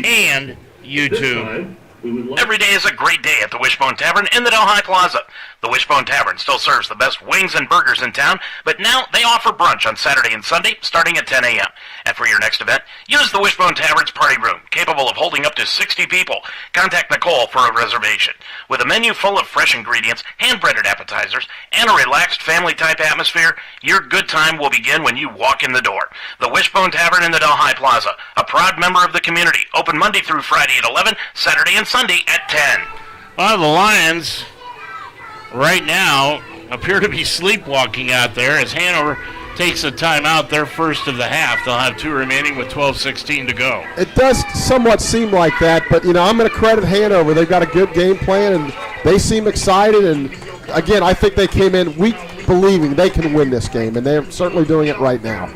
and YouTube. Every day is a great day at the Wishbone Tavern in the Delhi Plaza. The Wishbone Tavern still serves the best wings and burgers in town, but now they offer brunch on Saturday and Sunday starting at 10 a.m. And for your next event, use the Wishbone Tavern's party room, capable of holding up to 60 people. Contact Nicole for a reservation. With a menu full of fresh ingredients, hand-breaded appetizers, and a relaxed family-type atmosphere, your good time will begin when you walk in the door. The Wishbone Tavern in the Delhi Plaza, a proud member of the community, open Monday through Friday at 11, Saturday and Sunday at 10. Well, the Lions right now appear to be sleepwalking out there as Hanover takes a timeout, their first of the half. They'll have 2 remaining with 12:16 to go. It does somewhat seem like that, but, I'm going to credit Hanover. They've got a good game plan, and they seem excited. And, again, I think they came in weak believing they can win this game, and they're certainly doing it right now.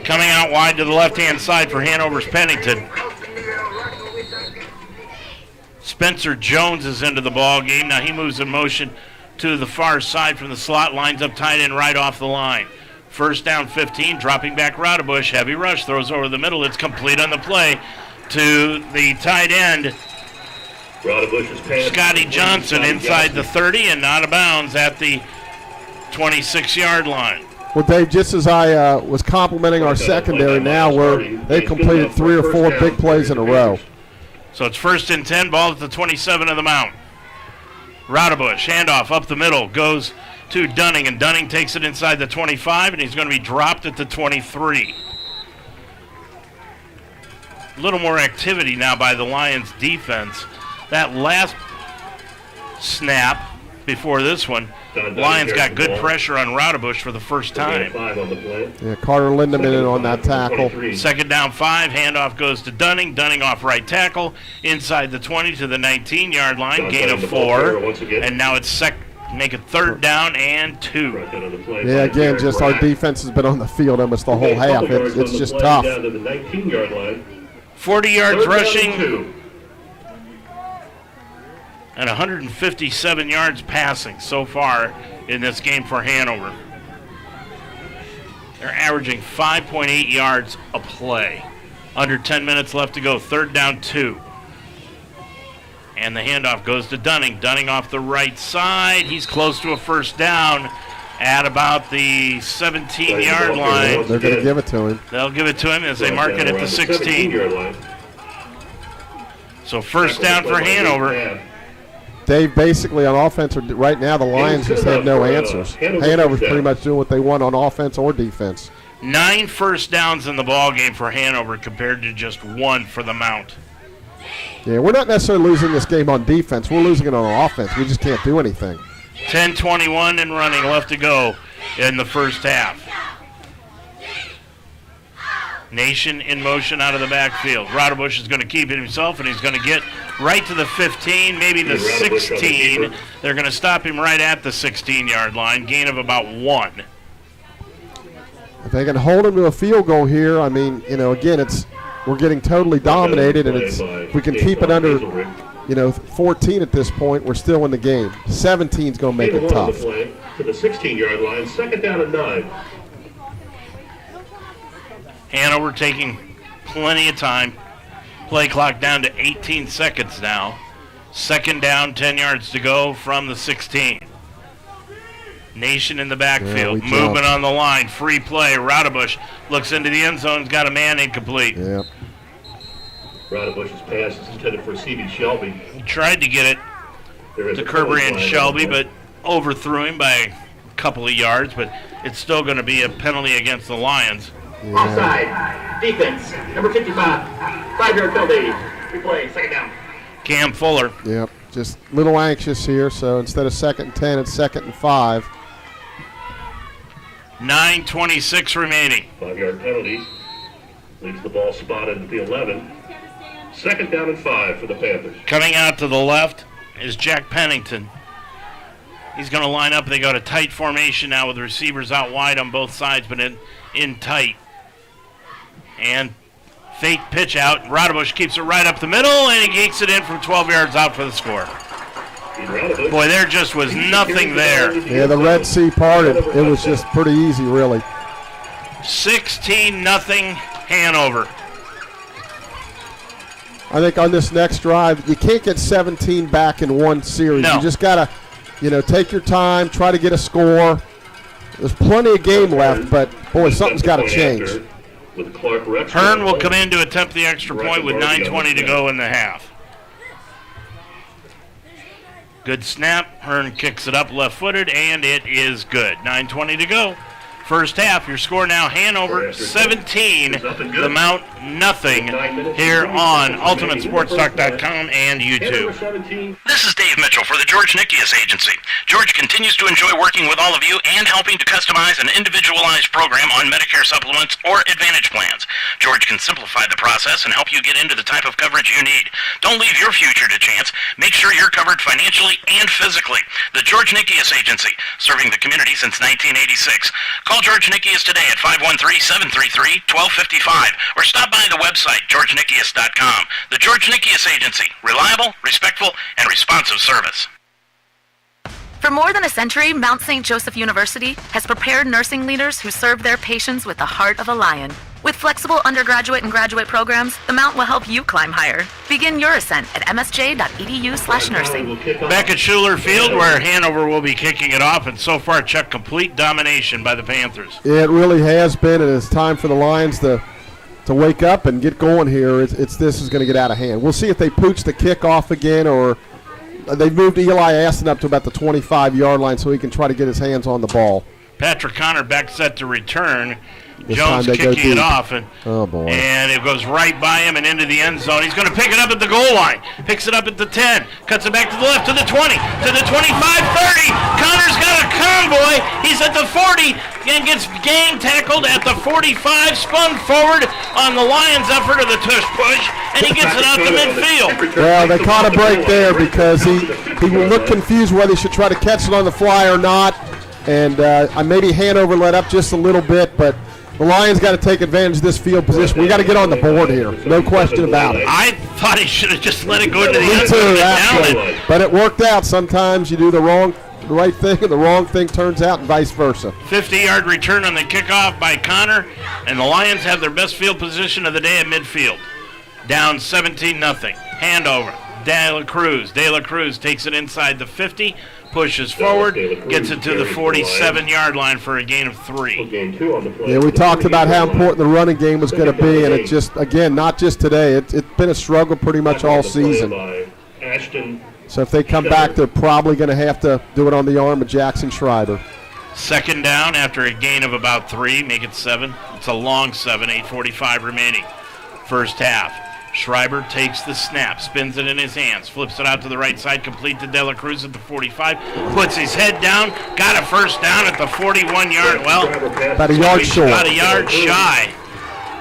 Coming out wide to the left-hand side for Hanover's Pennington. Spencer Jones is into the ball game. Now he moves in motion to the far side from the slot, lines up tight end right off the line. First down 15, dropping back Rodebush. Heavy rush, throws over the middle. It's complete on the play to the tight end, Scotty Johnson, inside the 30 and out of bounds at the 26-yard line. Well, Dave, just as I was complimenting our secondary now, they've completed 3 or 4 big plays in a row. So it's 1st and 10, ball at the 27 of the Mount. Rodebush, handoff up the middle, goes to Dunning, and Dunning takes it inside the 25, and he's going to be dropped at the 23. A little more activity now by the Lions defense. That last snap before this one, Lions got good pressure on Rodebush for the first time. Yeah, Carter Lindemann in on that tackle. 2nd down 5, handoff goes to Dunning. Dunning off right tackle, inside the 20 to the 19-yard line, gain of 4. And now it's make it 3rd down and 2. Yeah, again, just our defense has been on the field almost the whole half. It's just tough. 40 yards rushing. And 157 yards passing so far in this game for Hanover. They're averaging 5.8 yards a play. Under 10 minutes left to go. 3rd down 2. And the handoff goes to Dunning. Dunning off the right side. He's close to a 1st down at about the 17-yard line. They're going to give it to him. They'll give it to him as they mark it at the 16. So 1st down for Hanover. Dave, basically on offense, right now the Lions just have no answers. Hanover's pretty much doing what they want on offense or defense. 9 first downs in the ball game for Hanover compared to just 1 for the Mount. Yeah, we're not necessarily losing this game on defense. We're losing it on offense. We just can't do anything. 10:21 and running left to go in the first half. Nation in motion out of the backfield. Rodebush is going to keep it himself, and he's going to get right to the 15, maybe the 16. They're going to stop him right at the 16-yard line, gain of about 1. If they can hold him to a field goal here, I mean, again, we're getting totally dominated, and if we can keep it under, 14 at this point, we're still in the game. 17's going to make it tough. To the 16-yard line, 2nd down and 9. Hanover taking plenty of time. Play clock down to 18 seconds now. 2nd down, 10 yards to go from the 16. Nation in the backfield, movement on the line, free play. Rodebush looks into the end zone, got a man incomplete. Yep. Rodebush's pass is intended for C.D. Shelby. He tried to get it to Kerbery and Shelby, but overthrew him by a couple of yards, but it's still going to be a penalty against the Lions. Yeah. Offside. Defense. Number 55. 5-yard penalty. Replay. 2nd down. Cam Fuller. Yep. Just a little anxious here, so instead of 2nd and 10, it's 2nd and 5. 9:26 remaining. 5-yard penalty. Leaves the ball spotted at the 11. 2nd down and 5 for the Panthers. Coming out to the left is Jack Pennington. He's going to line up. They go to tight formation now with the receivers out wide on both sides, but in tight. And fake pitch out. Rodebush keeps it right up the middle, and he yanks it in from 12 yards out for the score. Boy, there just was nothing there. Yeah, the Red Sea parted. It was just pretty easy, really. 16-0 Hanover. I think on this next drive, you can't get 17 back in one series. No. You just got to, take your time, try to get a score. There's plenty of game left, but, boy, something's got to change. Hearn will come in to attempt the extra point with 9:20 to go in the half. Good snap. Hearn kicks it up left-footed, and it is good. 9:20 to go. First half, your score now, Hanover 17, the Mount nothing, here on UltimateSportsTalk.com and YouTube. This is Dave Mitchell for the George Nikias Agency. George continues to enjoy working with all of you and helping to customize an individualized program on Medicare supplements or Advantage plans. George can simplify the process and help you get into the type of coverage you need. Don't leave your future to chance. Make sure you're covered financially and physically. The George Nikias Agency, serving the community since 1986. Call George Nikias today at 513-733-1255 or stop by the website georgenikias.com. The George Nikias Agency, reliable, respectful, and responsive service. For more than a century, Mount St. Joseph University has prepared nursing leaders who serve their patients with the heart of a lion. With flexible undergraduate and graduate programs, the Mount will help you climb higher. Begin your ascent at msj.edu/nursing. Back at Schuler Field, where Hanover will be kicking it off, and so far, Chuck, complete domination by the Panthers. It really has been, and it's time for the Lions to wake up and get going here. This is going to get out of hand. We'll see if they pooch the kickoff again, or they've moved Eli Aston up to about the 25-yard line so he can try to get his hands on the ball. Patrick Connor back set to return. This Jones time they go kicking it deep. off, and it goes right by him and into the end zone. He's going to pick it up at the goal line. Picks it up at the 10. Cuts it back to the left to the 20, to the 25, 30. Connor's got a convoy. He's at the 40 and gets gang tackled at the 45. Spun forward on the Lions' effort of the tush push, and he gets it out to midfield. Well, they caught a break there because he looked confused whether he should try to catch it on the fly or not. And maybe Hanover let up just a little bit, but the Lions got to take advantage of this field position. We got to get on the board here, no question about it. I thought he should have just let it go into the Me end too, zone. absolutely. But it worked out. Sometimes you do the right thing, and the wrong thing turns out, and vice versa. 50-yard return on the kickoff by Connor, and the Lions have their best field position of the day at midfield. Down 17-0. Handover. De La Cruz. De La Cruz takes it inside the 50. Pushes forward, gets it to the 47-yard line for a gain of 3. Yeah, we talked about how important the running game was going to be, and it just, again, not just today. It's been a struggle pretty much all season. So if they come back, they're probably going to have to do it on the arm of Jackson Schreiber. Second down after a gain of about 3, make it 7. It's a long 7, 8:45 remaining. First half. Schreiber takes the snap, spins it in his hands, flips it out to the right side, complete to De La Cruz at the 45, puts his head down, got a first down at the 41-yard, about a yard short. About a yard shy.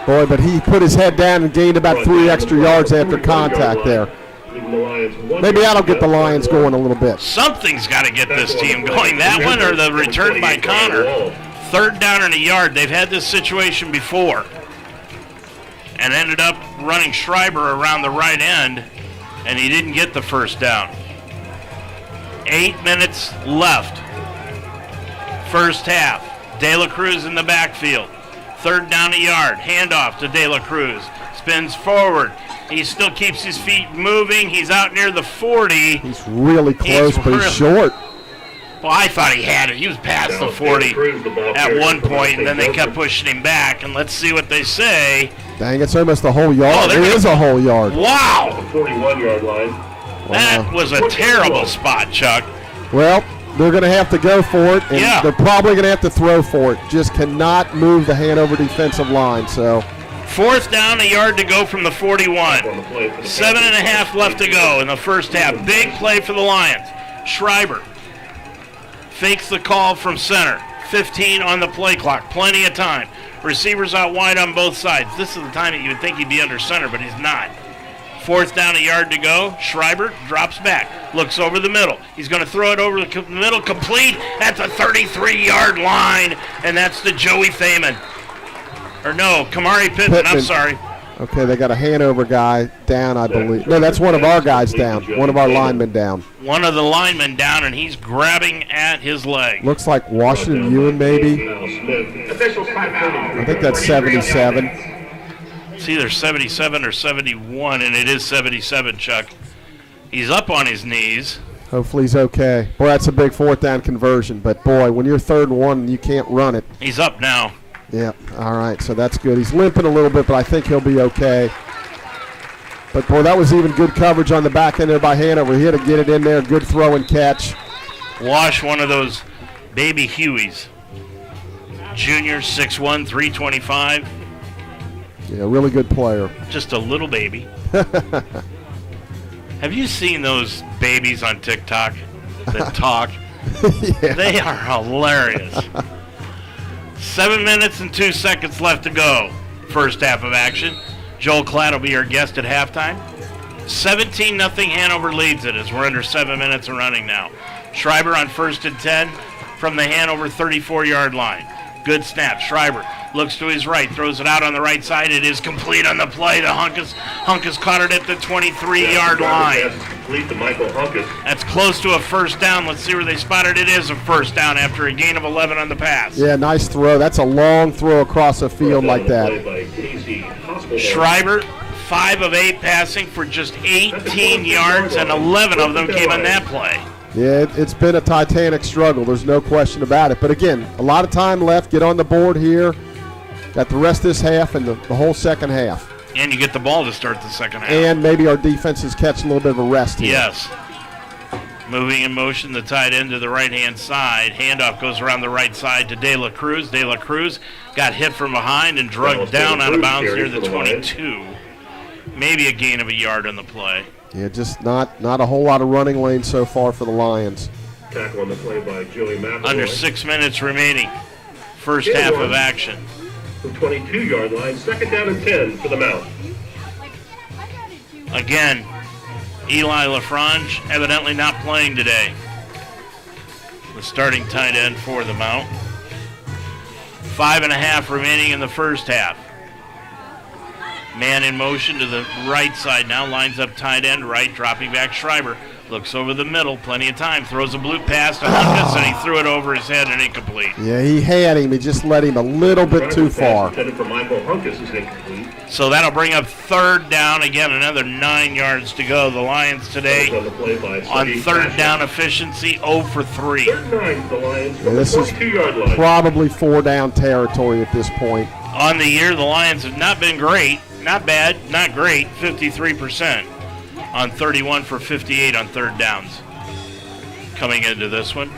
Boy, but he put his head down and gained about 3 extra yards after contact there. Maybe that'll get the Lions going a little bit. Something's got to get this team going. That one or the return by Connor. Third down and a yard. They've had this situation before and ended up running Schreiber around the right end, and he didn't get the first down. 8 minutes left. First half. De La Cruz in the backfield. Third down a yard. Handoff to De La Cruz. Spins forward. He still keeps his feet moving. He's out near the 40. He's really close, but he's short. Well, I thought he had it. He was past the 40 at one point, and then they kept pushing him back. And let's see what they say. Dang, it's almost a whole yard. It is a whole yard. Wow. 41-yard line. That was a terrible spot, Chuck. Well, they're going to have to go for it, and they're probably going to have to throw for it. Just cannot move the Hanover defensive line. So, fourth down, a yard to go from the 41. 7.5 left to go in the first half. Big play for the Lions. Schreiber fakes the call from center. 15 on the play clock. Plenty of time. Receivers out wide on both sides. This is the time that you would think he'd be under center, but he's not. Fourth down, a yard to go. Schreiber drops back, looks over the middle. He's going to throw it over the middle, complete at the 33-yard line, and that's to Joey Thaman. Or no, Kamari Pittman, I'm sorry. Okay, they got a Hanover guy down, I believe. No, that's one of our guys down, one of our linemen down. One of the linemen down, and he's grabbing at his leg. Looks like Washington Ewan, maybe. I think that's 77. See, either 77 or 71, and it is 77, Chuck. He's up on his knees. Hopefully he's okay. Boy, that's a big fourth down conversion. But, boy, when you're 3rd and 1 and you can't run it. He's up now. Yeah, all right, so that's good. He's limping a little bit, but I think he'll be okay. But, boy, that was even good coverage on the back end there by Hanover. He had to get it in there. Good throw and catch. Wash, one of those baby Hueys. Junior, 6'1", 325. Yeah, really good player. Just a little baby. Have you seen those babies on TikTok that talk? Yeah. They are hilarious. 7 minutes and 2 seconds left to go. First half of action. Joel Klatt will be our guest at halftime. 17-0 Hanover leads it as we're under 7 minutes of running now. Schreiber on 1st and 10 from the Hanover 34-yard line. Good snap. Schreiber looks to his right, throws it out on the right side. It is complete on the play. The Hunkus caught it at the 23-yard line. Complete to Michael Hunkus. That's close to a first down. Let's see where they spotted. It is a first down after a gain of 11 on the pass. Yeah, nice throw. That's a long throw across the field like that. Schreiber, 5 of 8 passing for just 18 yards, and 11 of them came on that play. Yeah, it's been a titanic struggle. There's no question about it. But, again, a lot of time left. Get on the board here. Got the rest of this half and the whole second half. And you get the ball to start the second half. And maybe our defenses catch a little bit of a rest here. Yes. Moving in motion, the tight end to the right-hand side. Handoff goes around the right side to De La Cruz. De La Cruz got hit from behind and drugged down out of bounds near the 22. Maybe a gain of a yard on the play. Yeah, just not a whole lot of running lane so far for the Lions. Tackle on the play by Joey McElroy. Under 6 minutes remaining. First half of action. From 22-yard line, 2nd down and 10 for the Mount. Again, Eli LaFrange evidently not playing today. The starting tight end for the Mount. 5.5 remaining in the first half. Man in motion to the right side now, lines up tight end right, dropping back Schreiber. Looks over the middle, plenty of time, throws a blue pass to Hunkus, and he threw it over his head and incomplete. Yeah, he had him. He just let him a little bit too far. For Michael Hunkus is incomplete. So that'll bring up 3rd down. Again, another 9 yards to go. The Lions today on 3rd down efficiency, 0 for 3. The Lions Yeah, this is 2-yard line. probably 4-down territory at this point. On the year, the Lions have not been great. Not bad, not great, 53% on 31 for 58 on 3rd downs. Coming into this one.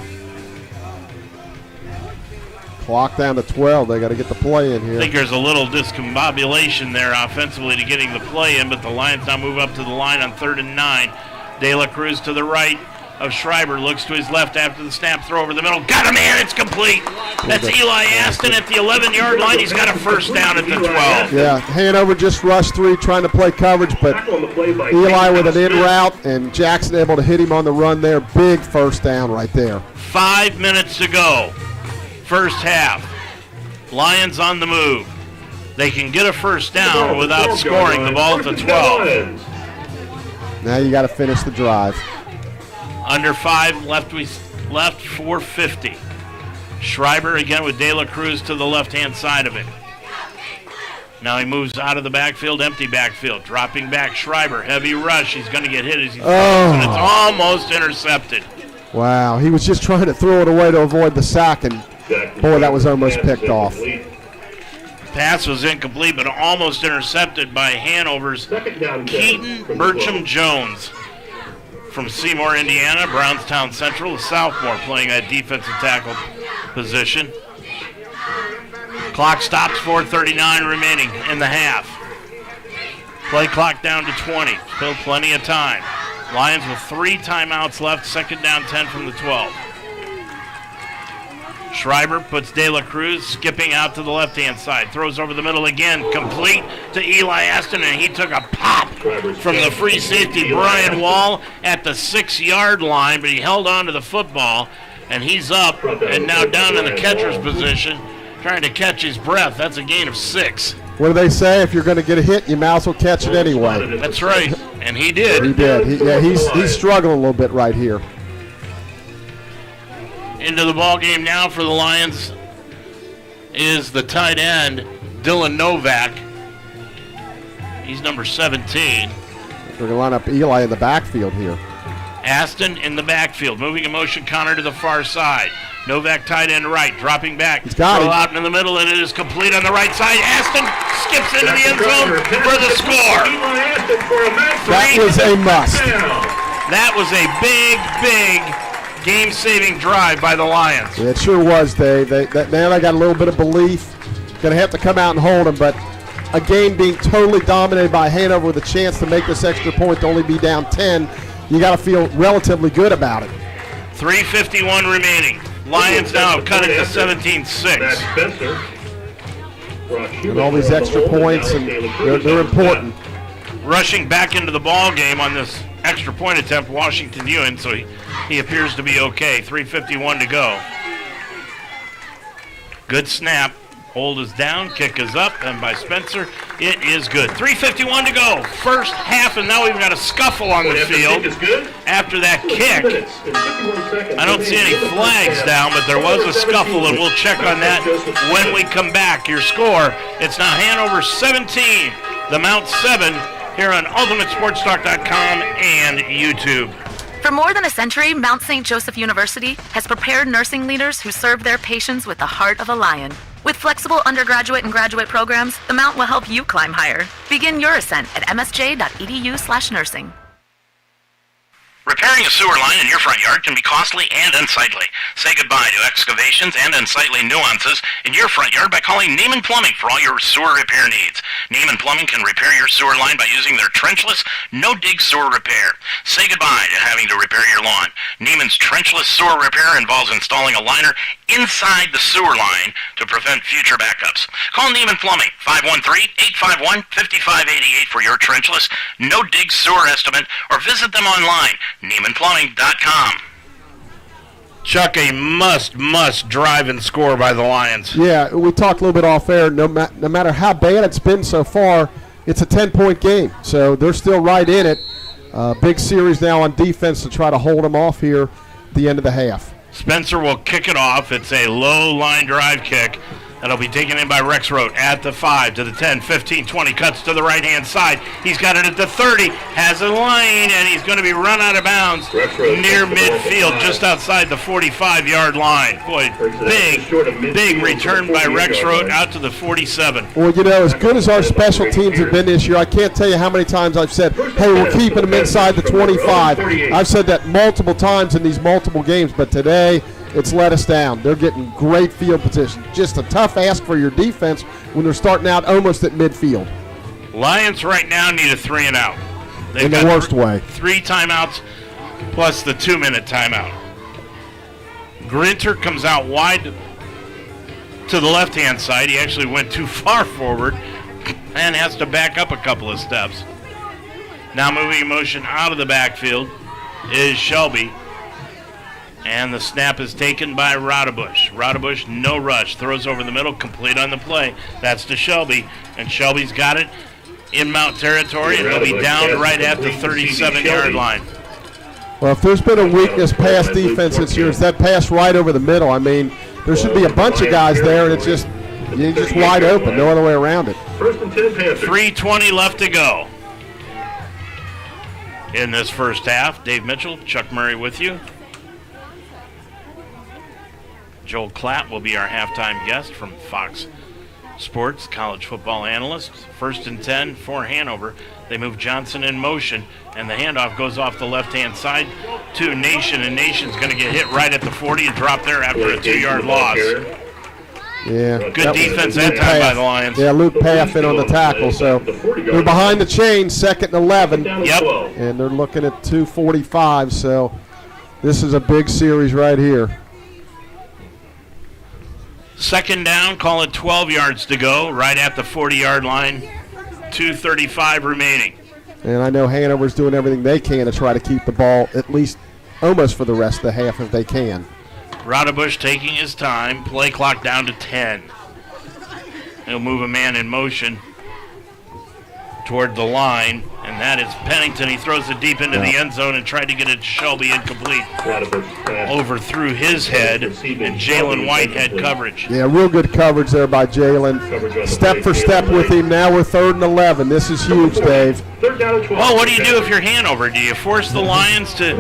Clock down to 12. They got to get the play in here. I think there's a little discombobulation there offensively to getting the play in, but the Lions now move up to the line on 3rd and 9. De La Cruz to the right of Schreiber, looks to his left after the snap, throw over the middle. Got a man, it's complete. That's Eli Aston at the 11-yard line. He's got a first down at the 12. Yeah, Hanover just rushed 3 trying to play coverage, but Eli with an in route and Jackson able to hit him on the run there. Big first down right there. 5 minutes to go. First half. Lions on the move. They can get a first down without scoring. The ball at the 12. Now you got to finish the drive. Under 5 left, 4:50. Schreiber again with De La Cruz to the left-hand side of it. Now he moves out of the backfield, empty backfield. Dropping back Schreiber, heavy rush. He's going to get hit as he throws, and it's almost intercepted. Wow, he was just trying to throw it away to avoid the sack, and boy, that was almost picked off. Pass was incomplete, but almost intercepted by Hanover's Keaton Burcham-Jones. From Seymour, Indiana, Brownstown Central, a sophomore playing that defensive tackle position. Clock stops, 4:39 remaining in the half. Play clock down to 20, still plenty of time. Lions with 3 timeouts left, 2nd down 10 from the 12. Schreiber puts De La Cruz skipping out to the left-hand side. Throws over the middle again. Complete to Eli Aston, and he took a pop from the free safety, Brian Wall, at the 6-yard line, but he held on to the football, and he's up and now down in the catcher's position, trying to catch his breath. That's a gain of 6. What do they say? If you're going to get a hit, you might as well catch it anyway. That's right, and he did. He did. He's struggling a little bit right here. Into the ball game now for the Lions is the tight end, Dylan Novak. He's number 17. We're going to line up Eli in the backfield here. Aston in the backfield, moving in motion, Connor to the far side. Novak tight end right, dropping back. He's got throw it. out in the middle, and it is complete on the right side. Aston skips into the end zone for the score. That was a must. That was a big game-saving drive by the Lions. Yeah, it sure was, Dave. Now they got a little bit of belief. Going to have to come out and hold them, but a game being totally dominated by Hanover with a chance to make this extra point to only be down 10, you got to feel relatively good about it. 3:51 remaining. Lions now have cut it to 17-6. And all these extra points, and they're important. Rushing back into the ball game on this extra point attempt, Washington Ewan, so he appears to be okay. 3:51 to go. Good snap. Hold is down, kick is up, and by Spencer, it is good. 3:51 to go. First half, and now we've got a scuffle on the field after that kick. I don't see any flags down, but there was a scuffle, and we'll check on that when we come back. Your score, it's now Hanover 17, the Mount 7, here on UltimateSportsTalk.com and YouTube. For more than a century, Mount St. Joseph University has prepared nursing leaders who serve their patients with the heart of a lion. With flexible undergraduate and graduate programs, the Mount will help you climb higher. Begin your ascent at msj.edu/nursing. Repairing a sewer line in your front yard can be costly and unsightly. Say goodbye to excavations and unsightly nuances in your front yard by calling Neiman Plumbing for all your sewer repair needs. Neiman Plumbing can repair your sewer line by using their trenchless, no-dig sewer repair. Say goodbye to having to repair your lawn. Neiman's trenchless sewer repair involves installing a liner inside the sewer line to prevent future backups. Call Neiman Plumbing, 513-851-5588 for your trenchless, no-dig sewer estimate, or visit them online, NeimanPlumbing.com. Chuck, a must drive and score by the Lions. Yeah, we talked a little bit off air. No matter how bad it's been so far, it's a 10-point game. So they're still right in it. Big series now on defense to try to hold them off here at the end of the half. Spencer will kick it off. It's a low line drive kick. That'll be taken in by Rex Rote at the 5 to the 10, 15, 20, cuts to the right-hand side. He's got it at the 30, has a line, and he's going to be run out of bounds near midfield, just outside the 45-yard line. Boy, big return by Rex Rote out to the 47. Well, you know, as good as our special teams have been this year, I can't tell you how many times I've said, hey, we're keeping them inside the 25. I've said that multiple times in these multiple games, but today it's let us down. They're getting great field position. Just a tough ask for your defense when they're starting out almost at midfield. Lions right now need a 3 and out. They've in the worst way. 3 timeouts plus the 2-minute timeout. Grinter comes out wide to the left-hand side. He actually went too far forward and has to back up a couple of steps. Now moving in motion out of the backfield is Shelby. And the snap is taken by Rodebush. Rodebush, no rush. Throws over the middle, complete on the play. That's to Shelby. And Shelby's got it in Mount territory, and he'll be down right at the 37-yard line. Well, if there's been a weakness pass defense this year, it's that pass right over the middle. I mean, there should be a bunch of guys there, and you're just wide open. No other way around it. 3:20 left to go in this first half. Dave Mitchell, Chuck Murray with you. Joel Klatt will be our halftime guest from Fox Sports, college football analyst. 1st and 10 for Hanover. They move Johnson in motion, and the handoff goes off the left-hand side to Nation, and Nation's going to get hit right at the 40 and drop there after a 2-yard loss. Yeah. Good defense that time by the Lions. Yeah, Luke Paff in on the tackle. So they're behind the chain, 2nd and 11. Yep. And they're looking at 2:45, so this is a big series right here. 2nd down, call it 12 yards to go, right at the 40-yard line, 2:35 remaining. And I know Hanover's doing everything they can to try to keep the ball at least almost for the rest of the half if they can. Rodebush taking his time, play clock down to 10. He'll move a man in motion. toward the line, and that is Pennington. He throws it deep into the end zone and tried to get it to Shelby, incomplete. Overthrew his head, and Jalen White had coverage. Yeah, real good coverage there by Jalen. Step for step with him. Now we're 3rd and 11. This is huge, Dave. Well, what do you do if you're Hanover? Do you force the Lions to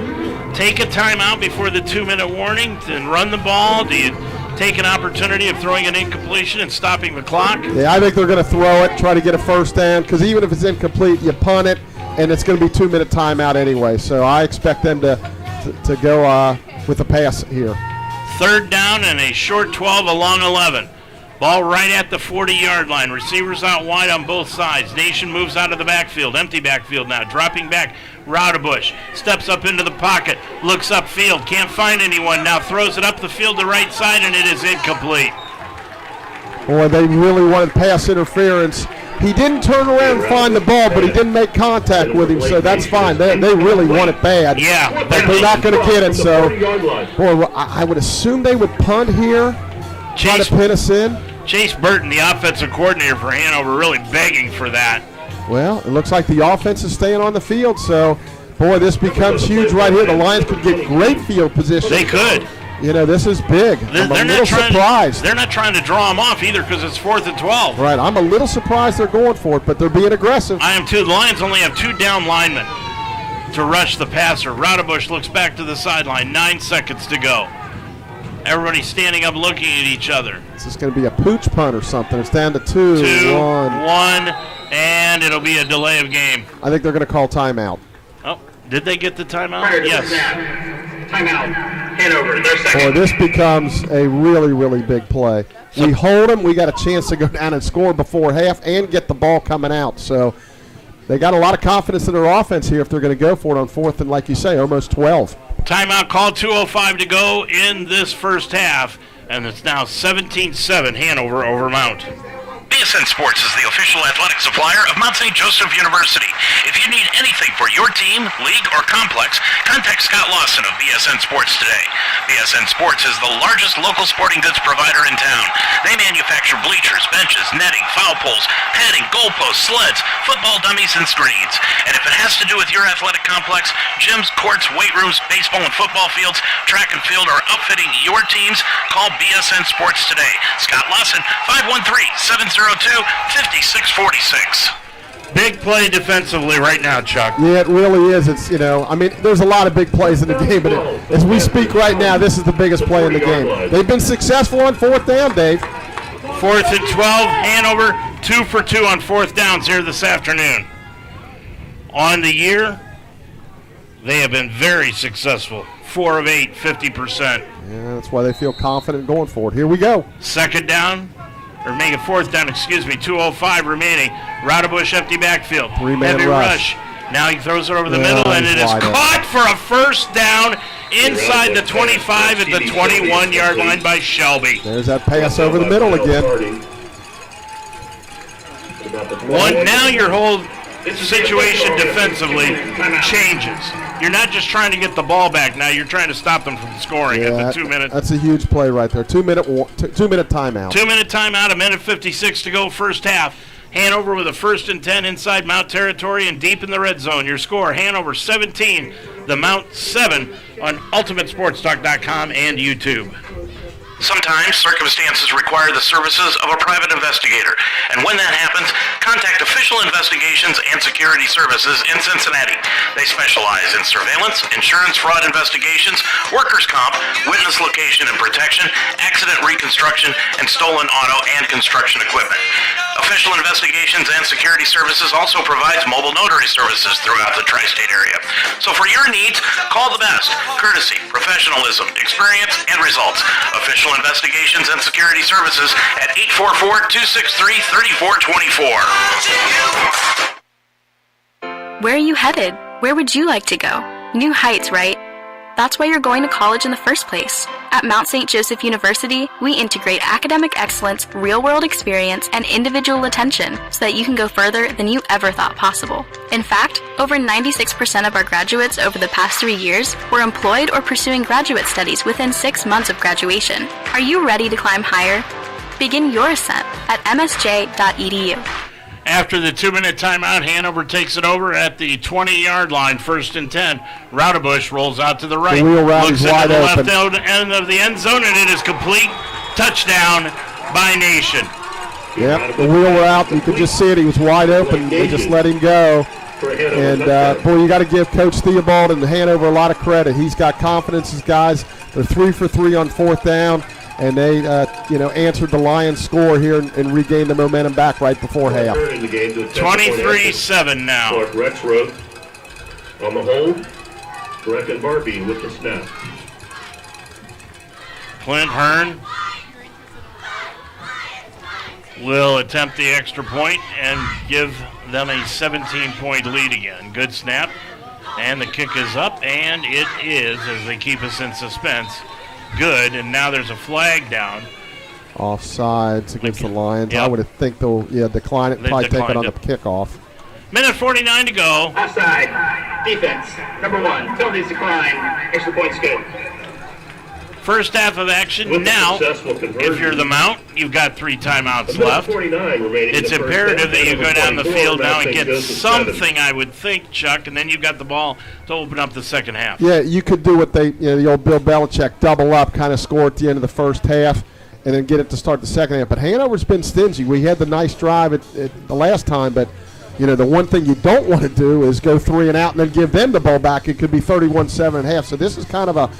take a timeout before the 2-minute warning and run the ball? Do you take an opportunity of throwing an incompletion and stopping the clock? Yeah, I think they're going to throw it, try to get a first down, because even if it's incomplete, you punt it, and it's going to be 2-minute timeout anyway. So I expect them to go with a pass here. 3rd down and a short 12 along 11. Ball right at the 40-yard line. Receivers out wide on both sides. Nation moves out of the backfield. Empty backfield now. Dropping back. Roudabush steps up into the pocket. Looks upfield. Can't find anyone. Now throws it up the field to right side, and it is incomplete. Boy, they really wanted pass interference. He didn't turn around and find the ball, but he didn't make contact with him, so that's fine. They really want it bad. Yeah. But they're not going to get it, so boy, I would assume they would punt here, try to pin us in. Chase Burton, the offensive coordinator for Hanover, really begging for that. Well, it looks like the offense is staying on the field, so, boy, this becomes huge right here. The Lions could get great field position. They could. You know, this is big. I'm a little surprised. They're not trying to draw them off either because it's 4th and 12. Right, I'm a little surprised they're going for it, but they're being aggressive. I am too. The Lions only have 2 down linemen to rush the passer. Roudabush looks back to the sideline. 9 seconds to go. Everybody standing up looking at each other. This is going to be a pooch punt or something. It's down to 2, 1, and it'll be a delay of game. I think they're going to call timeout. Oh, did they get the timeout? Yes. Timeout. Hanover, their second. Boy, this becomes a really, really big play. We hold them. We got a chance to go down and score before half and get the ball coming out. So they got a lot of confidence in their offense here if they're going to go for it on 4th and, like you say, almost 12. Timeout called, 2:05 to go in this first half, and it's now 17-7 Hanover over Mount. BSN Sports is the official athletic supplier of Mount St. Joseph University. If you need anything for your team, league, or complex, contact Scott Lawson of BSN Sports today. BSN Sports is the largest local sporting goods provider in town. They manufacture bleachers, benches, netting, foul poles, padding, goalposts, sleds, football dummies, and screens. And if it has to do with your athletic complex, gyms, courts, weight rooms, baseball and football fields, track and field, or outfitting your teams, call BSN Sports today. Scott Lawson, 513-702-5646. Big play defensively right now, Chuck. Yeah, it really is. It's, there's a lot of big plays in the game, but as we speak right now, this is the biggest play in the game. They've been successful on 4th down, Dave. 4th and 12, Hanover 2 for 2 on 4th downs here this afternoon. On the year, they have been very successful. 4 of 8, 50%. Yeah, that's why they feel confident going for it. Here we go. 2nd down. Or make it 4th down, 2:05 remaining. Roudabush empty backfield. 3-man heavy rush. Now he throws it over the middle, and it is caught for a first down inside the 25 at the 21-yard line by Shelby. There's that pass over the middle again. Now your whole situation defensively changes. You're not just trying to get the ball back now. You're trying to stop them from scoring at the 2 minute. That's a huge play right there. 2-minute timeout. 2-minute timeout, 1:56 to go first half. Hanover with a 1st and 10 inside Mount territory and deep in the red zone. Your score, Hanover 17, the Mount 7 on UltimateSportsTalk.com and YouTube. Sometimes circumstances require the services of a private investigator, and when that happens, contact Official Investigations and Security Services in Cincinnati. They specialize in surveillance, insurance fraud investigations, workers' comp, witness location and protection, accident reconstruction, and stolen auto and construction equipment. Official Investigations and Security Services also provides mobile notary services throughout the tri-state area. So for your needs, call the best. Courtesy, professionalism, experience, and results. Official Investigations and Security Services at 844-263-3424. Where are you headed? Where would you like to go? New heights, right? That's why you're going to college in the first place. At Mount St. Joseph University, we integrate academic excellence, real-world experience, and individual attention so that you can go further than you ever thought possible. In fact, over 96% of our graduates over the past 3 years were employed or pursuing graduate studies within 6 months of graduation. Are you ready to climb higher? Begin your ascent at msj.edu. After the 2-minute timeout, Hanover takes it over at the 20-yard line, 1st and 10. Roudabush rolls out to the right. The wheel route looks is into wide the open. left end of the end zone, and it is complete. Touchdown by Nation. Yep, the wheel route, you could just see it. He was wide open. They just let him go. And, boy, you got to give Coach Theobald and Hanover a lot of credit. He's got confidence. His guys, they're 3 for 3 on 4th down. And they, answered the Lions' score here and regained the momentum back right before half. 23-7 now. Clark Rex Road on the hold. Brecken Barbie with the snap. Clint Hearn will attempt the extra point and give them a 17-point lead again. Good snap. And the kick is up, and it is, as they keep us in suspense, good. And now there's a flag down. Offsides against the Lions. Yep. I would think they'll decline it, They probably take it declined on the kickoff. Minute 49 to go. Offside. Defense. Number 1. Penalties decline. Extra points good. First half of action. With the Now, successful conversion, if you're the Mount, you've got 3 timeouts a minute left. 49 remaining in It's the first imperative half. that you go down the 24, field now and Mount get St. Joseph something, 7. I would think, Chuck, and then you've got the ball to open up the second half. Yeah, you could do what the old Bill Belichick, double up, kind of score at the end of the first half and then get it to start the second half. But Hanover's been stingy. We had the nice drive at the last time, but the one thing you don't want to do is go 3 and out and then give them the ball back. It could be 31-7 and a half. So this is kind of a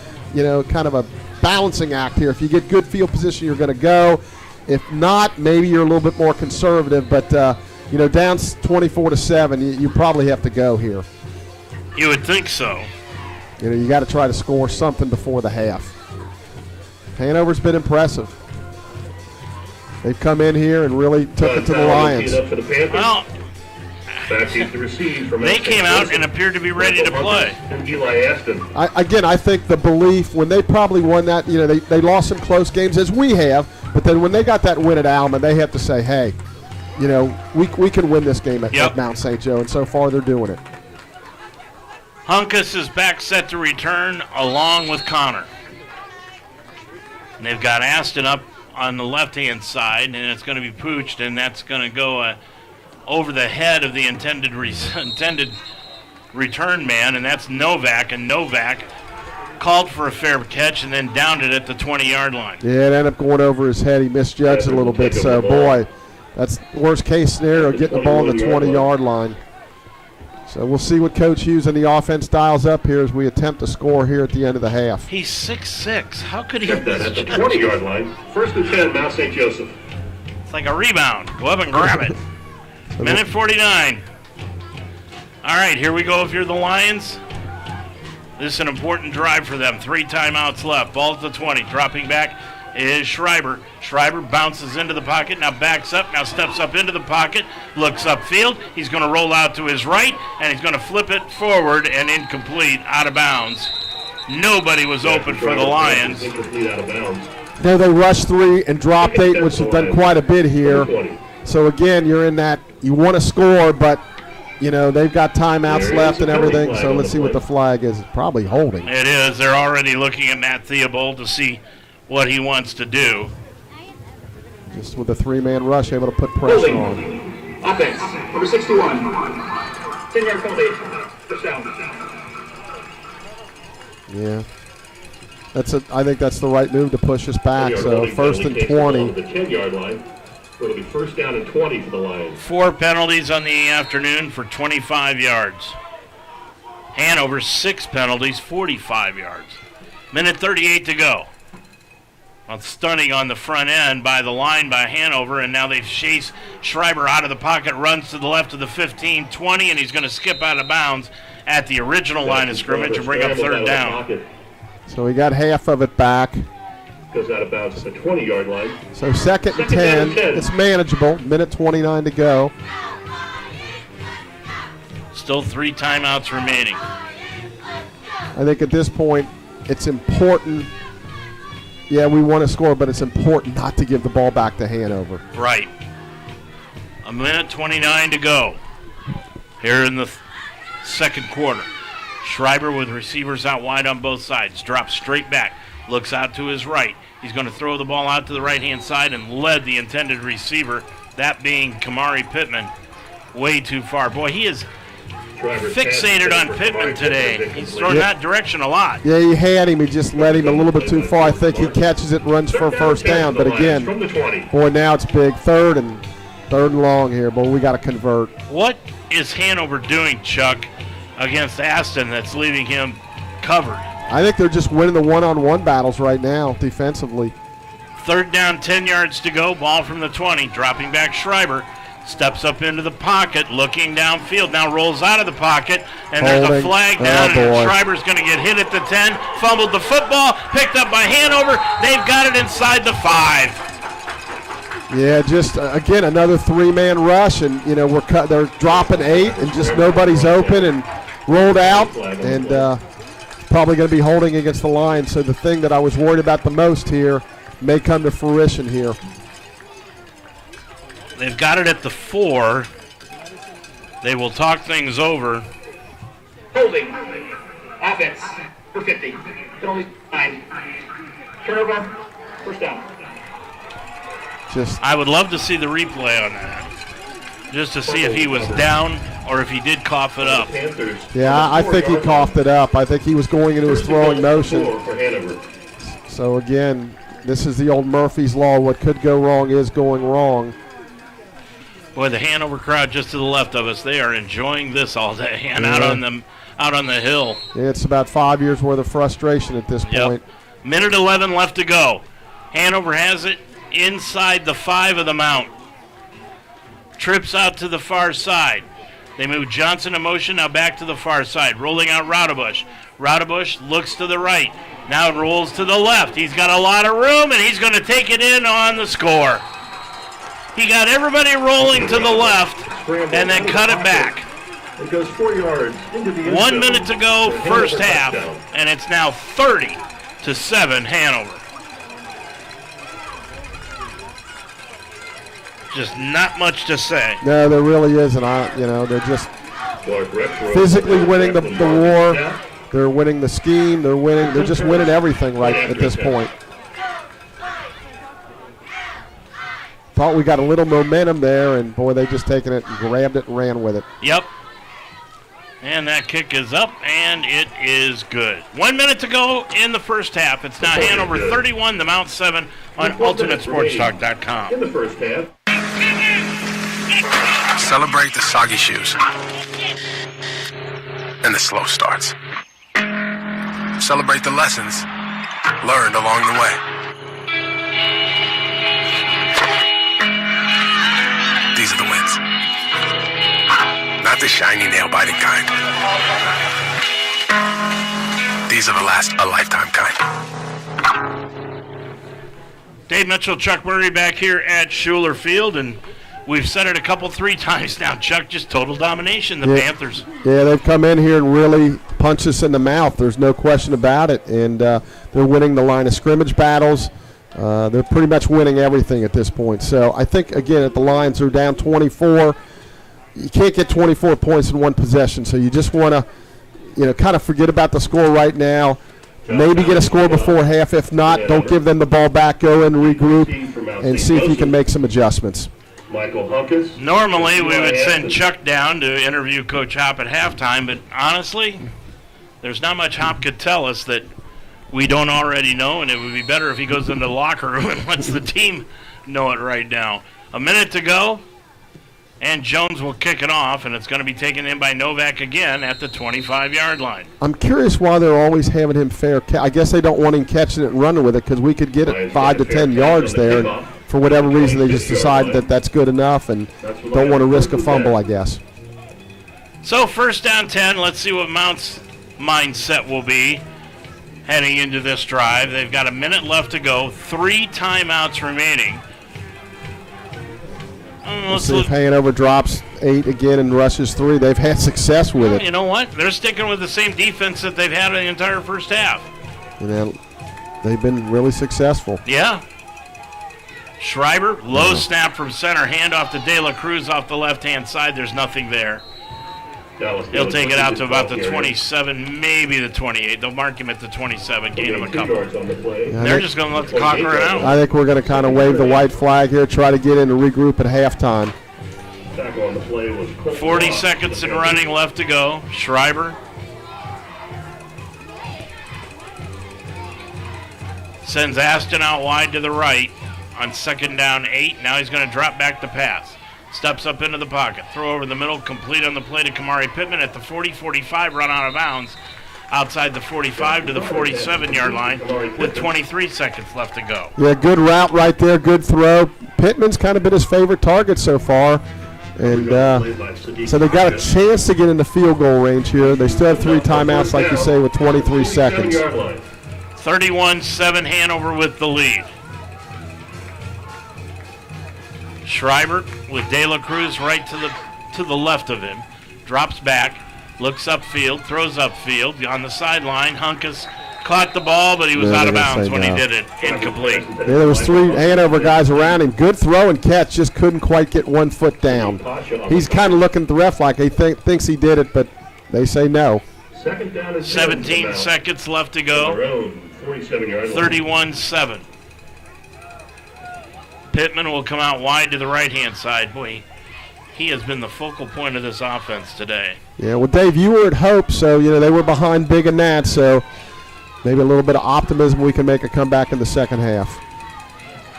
balancing act here. If you get good field position, you're going to go. If not, maybe you're a little bit more conservative. But down 24-7, you probably have to go here. You would think so. You got to try to score something before the half. Hanover's been impressive. They've come in here and really took it to the Lions. Well, to receive from they came out and appeared to be ready to play. And Eli Aston. I think the belief when they probably won that, they lost some close games as we have, but then when they got that win at Alma, they have to say, hey, we can win this game at Mount St. Joe, and so far they're doing it. Hunkus is back set to return along with Connor. And they've got Aston up on the left-hand side, and it's going to be pooched, and that's going to go over the head of the intended return man, and that's Novak. And Novak called for a fair catch and then downed it at the 20-yard line. Yeah, it ended up going over his head. He misjudged it a little bit. So, boy, that's worst-case scenario, getting the ball on the 20-yard line. So we'll see what Coach Hughes and the offense dials up here as we attempt to score here at the end of the half. He's 6'6". How could he Check that at the 20-yard line. 1st and 10, Mount St. Joseph. It's like a rebound. Go up and grab it. Minute 49. All right, here we go if you're the Lions. This is an important drive for them. 3 timeouts left. Ball at the 20. Dropping back is Schreiber. Schreiber bounces into the pocket, now backs up, now steps up into the pocket, looks upfield. He's going to roll out to his right, and he's going to flip it forward and incomplete, out of bounds. Nobody was open for the Lions. Incomplete out of bounds. Now they rushed 3 and dropped 8, which has done quite a bit here. So, again, you're in that you want to score, but, they've got timeouts left and everything. So let's see what the flag is. It's probably holding. It is. They're already looking at Matt Theobald to see what he wants to do. Just with a 3-man rush, able to put pressure on. Offense, number 61. 10-yard penalty. First down. Yeah. I think that's the right move to push us back. So 1st and 20. The 10-yard line. It'll be 1st down and 20 for the Lions. 4 penalties on the afternoon for 25 yards. Hanover 6 penalties, 45 yards. Minute 38 to go. Well, stunning on the front end by the line by Hanover, and now they've chased Schreiber out of the pocket, runs to the left of the 15, 20, and he's going to skip out of bounds at the original line of scrimmage and bring up 3rd down. So we got half of it back. Goes out of bounds at the 20-yard line. So 2nd and 10. It's manageable. Minute 29 to go. Still 3 timeouts remaining. I think at this point it's important. Yeah, we want to score, but it's important not to give the ball back to Hanover. Right. A minute 29 to go here in the second quarter. Schreiber with receivers out wide on both sides. Drops straight back. Looks out to his right. He's going to throw the ball out to the right-hand side and led the intended receiver, that being Kamari Pittman, way too far. Boy, he is fixated on Pittman today. He's throwing that direction a lot. Yeah, he had him. He just let him a little bit too far. I think he catches it, runs for a first down. But again, boy, now it's big. Third and long here. Boy, we got to convert. What is Hanover doing, Chuck, against Aston that's leaving him covered? I think they're just winning the one-on-one battles right now defensively. Third down, 10 yards to go. Ball from the 20. Dropping back Schreiber. Steps up into the pocket, looking downfield. Now rolls out of the pocket, and there's a flag down. And Schreiber's going to get hit at the 10. Fumbled the football, picked up by Hanover. They've got it inside the 5. Yeah, just again another three-man rush, and you know they're dropping 8, and just nobody's open, and rolled out, and probably going to be holding against the line. So the thing that I was worried about the most here may come to fruition here. They've got it at the 4. They will talk things over. Holding. Offense for 50. Penalty 9. Turnover. First down. I would love to see the replay on that, just to see if he was down or if he did cough it up. Yeah, I think he coughed it up. I think he was going into his throwing motion. So again, this is the old Murphy's Law. What could go wrong is going wrong. Boy, the Hanover crowd just to the left of us, they are enjoying this all day and out on the hill. Yeah, it's about 5 years worth of frustration at this point. Minute 11 left to go. Hanover has it inside the 5 of the Mount. Trips out to the far side. They move Johnson in motion, now back to the far side. Rolling out Raudebusch. Raudebusch looks to the right. Now rolls to the left. He's got a lot of room, and he's going to take it in on the score. He got everybody rolling to the left and then cut it back. It goes 4 yards into the 1 minute to go, first half, and it's now 30-7 Hanover. Just not much to say. No, there really isn't. They're just physically winning the war. They're winning the scheme. They're just winning everything right at this point. Thought we got a little momentum there, and boy, they just taken it and grabbed it and ran with it. Yep. And that kick is up, and it is good. 1 minute to go in the first half. It's now Hanover 31, the Mount 7 on UltimateSportsTalk.com. In the first half. Celebrate the soggy shoes and the slow starts. Celebrate the lessons learned along the way. These are the wins. Not the shiny nail-biting kind. These are the last a lifetime kind. Dave Mitchell, Chuck Murray back here at Schuler Field, and we've said it 3 times now, Chuck, just total domination, the Panthers. Yeah, they've come in here and really punched us in the mouth. There's no question about it, and they're winning the line of scrimmage battles. They're pretty much winning everything at this point. So I think, again, at the Lions are down 24. You can't get 24 points in one possession, so you just want to, kind of forget about the score right now. Maybe get a score before half. If not, don't give them the ball back. Go and regroup and see if you can make some adjustments. Normally, we would send Chuck down to interview Coach Hop at halftime, but honestly, there's not much Hop could tell us that we don't already know, and it would be better if he goes into the locker room and lets the team know it right now. A minute to go, and Jones will kick it off, and it's going to be taken in by Novak again at the 25-yard line. I'm curious why they're always having him fair. I guess they don't want him catching it and running with it because we could get it 5 to 10 yards there. And for whatever reason, they just decide that that's good enough and don't want to risk a fumble, I guess. So first down 10. Let's see what Mount's mindset will be heading into this drive. They've got a minute left to go. 3 timeouts remaining. Let's see if Hanover drops 8 again and rushes 3. They've had success with it. You know what? They're sticking with the same defense that they've had in the entire first half. They've been really successful. Yeah. Schreiber, low snap from center, handoff to De La Cruz off the left-hand side. There's nothing there. He'll take it out to about the 27, maybe the 28. They'll mark him at the 27, gain him a couple. They're just going to let the clock run out. I think we're going to kind of wave the white flag here, try to get in and regroup at halftime. tackle on the play was Colt 40 Ross. seconds and running left to go. Schreiber sends Aston out wide to the right on second down 8. Now he's going to drop back to pass. Steps up into the pocket. Throw over the middle, complete on the play to Kamari Pittman at the 40-45, run out of bounds. Outside the 45 to the 47-yard line with 23 seconds left to go. Yeah, good route right there, good throw. Pittman's kind of been his favorite target so far. And so they got a chance to get in the field goal range here. They still have 3 timeouts, like you say, with 23 seconds. 31-7 Hanover with the lead. Schreiber with De La Cruz right to the left of him. Drops back. Looks upfield, throws upfield. On the sideline, Hunkus caught the ball, but he was out of bounds when he did it. Incomplete. Yeah, there was 3 Hanover guys around him. Good throw and catch, just couldn't quite get 1 foot down. He's kind of looking at the ref like he thinks he did it, but they say no. 17 seconds left to go. 31-7. Pittman will come out wide to the right-hand side. Boy, he has been the focal point of this offense today. Yeah, well, Dave, you were at Hope, so, they were behind big in that, so maybe a little bit of optimism we can make a comeback in the second half.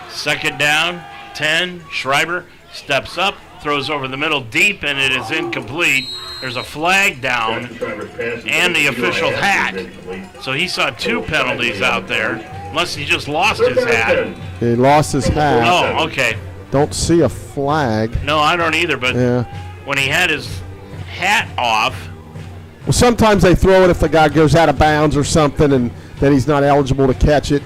Second down, 10. Schreiber steps up, throws over the middle deep, and it is incomplete. There's a flag down and the official hat. So he saw 2 penalties out there, unless he just lost his hat. He lost his hat. Oh, okay. Don't see a flag. No, I don't either, but yeah. When he had his hat off. Well, sometimes they throw it if the guy goes out of bounds or something, and then he's not eligible to catch it.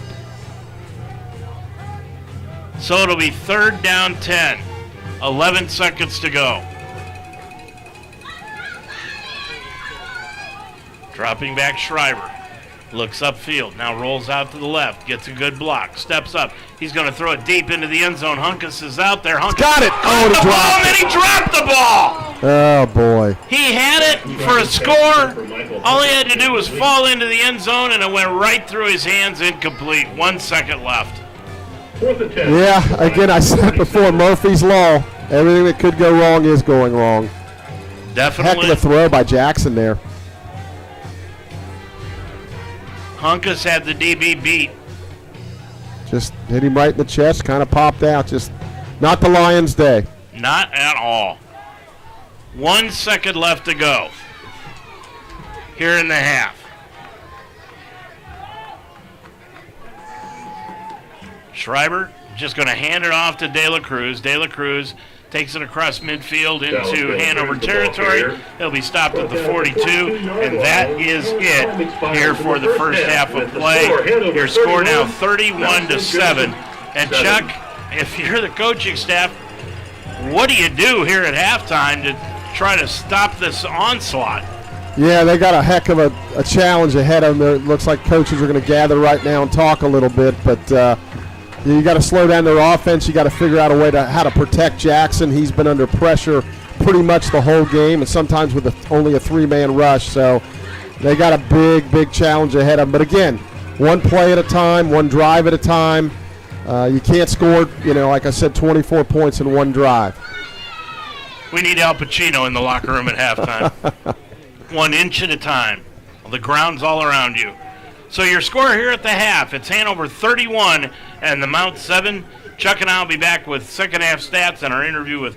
So it'll be 3rd down 10. 11 seconds to go. Dropping back Schreiber. Looks upfield. Now rolls out to the left. Gets a good block. Steps up. He's going to throw it deep into the end zone. Hunkus is out there. Hunkus got it. Caught the ball, and then he dropped the ball. Oh, boy. He had it for a score. All he had to do was fall into the end zone, and it went right through his hands. Incomplete. 1 second left. Yeah, again, I said before, Murphy's Law. Everything that could go wrong is going wrong. Definitely. Heck of a throw by Jackson there. Hunkus had the DB beat. Just hit him right in the chest, kind of popped out. Just not the Lions' day. Not at all. 1 second left to go here in the half. Schreiber just going to hand it off to De La Cruz. De La Cruz takes it across midfield into Hanover territory. He'll be stopped at the 42, and that is it here for the first half of play. Your score now 31-7. And Chuck, if you're the coaching staff, what do you do here at halftime to try to stop this onslaught? Yeah, they got a heck of a challenge ahead of them. It looks like coaches are going to gather right now and talk a little bit, but you got to slow down their offense. You got to figure out a way to how to protect Jackson. He's been under pressure pretty much the whole game, and sometimes with only a 3-man rush. So they got a big challenge ahead of them. But again, 1 play at a time, 1 drive at a time. You can't score, like I said, 24 points in 1 drive. We need Al Pacino in the locker room at halftime. 1 inch at a time. The ground's all around you. So your score here at the half, it's Hanover 31 and the Mount 7. Chuck and I will be back with second half stats and our interview with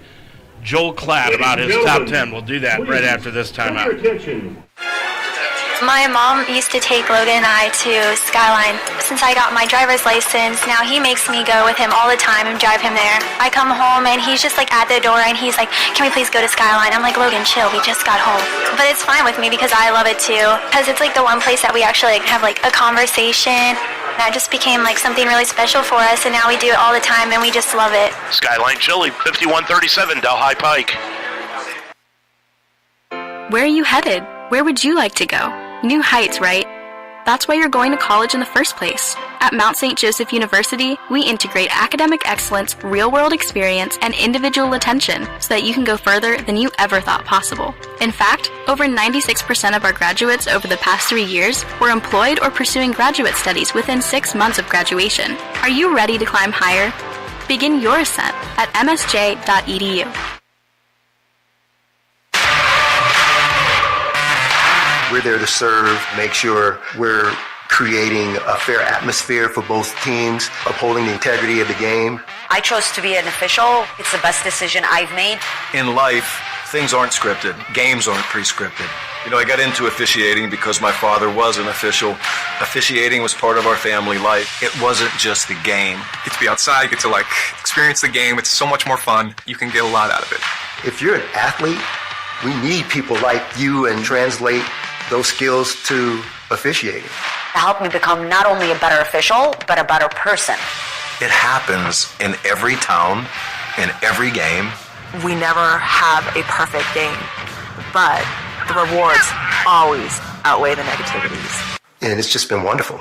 Joel Klatt about his top 10. We'll do that right after this timeout. My mom used to take Logan and I to Skyline. Since I got my driver's license, now he makes me go with him all the time and drive him there. I come home and he's just like at the door and he's like, can we please go to Skyline? I'm like, Logan, chill, we just got home. But it's fine with me because I love it too. Because it's like the one place that we actually have like a conversation. That just became like something really special for us, and now we do it all the time and we just love it. Skyline Chili, 5137 Delhi Pike. Where are you headed? Where would you like to go? New heights, right? That's why you're going to college in the first place. At Mount St. Joseph University, we integrate academic excellence, real-world experience, and individual attention so that you can go further than you ever thought possible. In fact, over 96% of our graduates over the past 3 years were employed or pursuing graduate studies within 6 months of graduation. Are you ready to climb higher? Begin your ascent at msj.edu. We're there to serve, make sure we're creating a fair atmosphere for both teams, upholding the integrity of the game. I chose to be an official. It's the best decision I've made. In life, things aren't scripted. Games aren't pre-scripted. You know, I got into officiating because my father was an official. Officiating was part of our family life. It wasn't just the game. You get to be outside, you get to experience the game. It's so much more fun. You can get a lot out of it. If you're an athlete, we need people like you and translate those skills to officiating. To help me become not only a better official, but a better person. It happens in every town, in every game. We never have a perfect game, but the rewards always outweigh the negativities. And it's just been wonderful.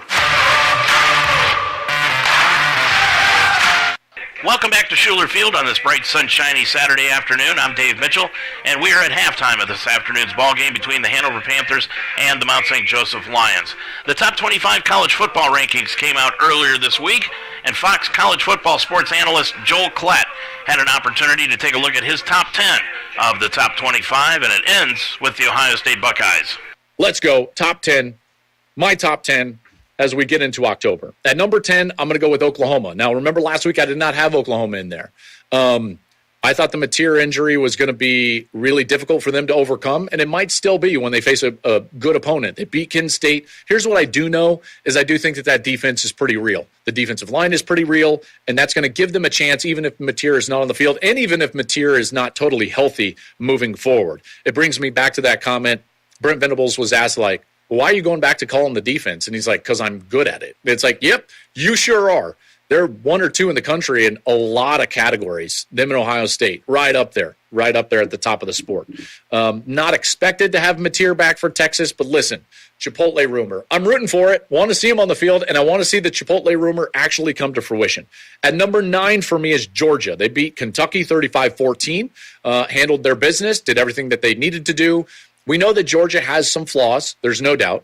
Welcome back to Schuler Field on this bright, sunshiny Saturday afternoon. I'm Dave Mitchell, and we are at halftime of this afternoon's ball game between the Hanover Panthers and the Mount St. Joseph Lions. The top 25 college football rankings came out earlier this week, and Fox College football sports analyst Joel Klett had an opportunity to take a look at his top 10 of the top 25, and it ends with the Ohio State Buckeyes. Let's go. Top 10. My top 10. As we get into October. At number 10, I'm going to go with Oklahoma. Now, remember last week I did not have Oklahoma in there. I thought the Mateer injury was going to be really difficult for them to overcome, and it might still be when they face a good opponent. They beat Kent State. Here's what I do know is I do think that defense is pretty real. The defensive line is pretty real, and that's going to give them a chance even if Mateer is not on the field and even if Mateer is not totally healthy moving forward. It brings me back to that comment. Brent Venables was asked, why are you going back to calling the defense? And he's like, because I'm good at it. It's like, yep, you sure are. They're 1 or 2 in the country in a lot of categories. Them and Ohio State, right up there at the top of the sport. Not expected to have Mateer back for Texas, but listen, Chipotle rumor. I'm rooting for it, want to see him on the field, and I want to see the Chipotle rumor actually come to fruition. At number 9 for me is Georgia. They beat Kentucky 35-14, handled their business, did everything that they needed to do. We know that Georgia has some flaws. There's no doubt.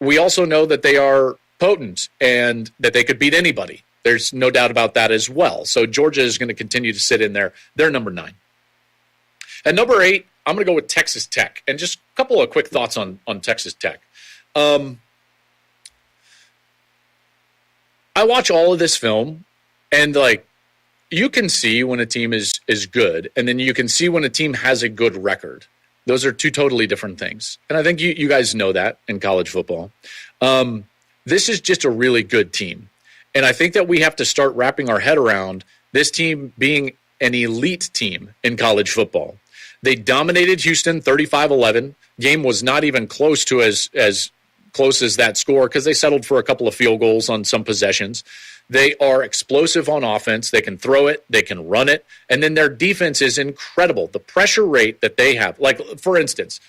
We also know that they are potent and that they could beat anybody. There's no doubt about that as well. So Georgia is going to continue to sit in there. They're number 9. At number 8, I'm going to go with Texas Tech. And just a couple of quick thoughts on Texas Tech. I watch all of this film, and you can see when a team is good, and then you can see when a team has a good record. Those are 2 totally different things. And I think you guys know that in college football. This is just a really good team. And I think that we have to start wrapping our head around this team being an elite team in college football. They dominated Houston 35-11. Game was not even close to as close as that score because they settled for a couple of field goals on some possessions. They are explosive on offense. They can throw it. They can run it. And then their defense is incredible. The pressure rate that they have, for instance,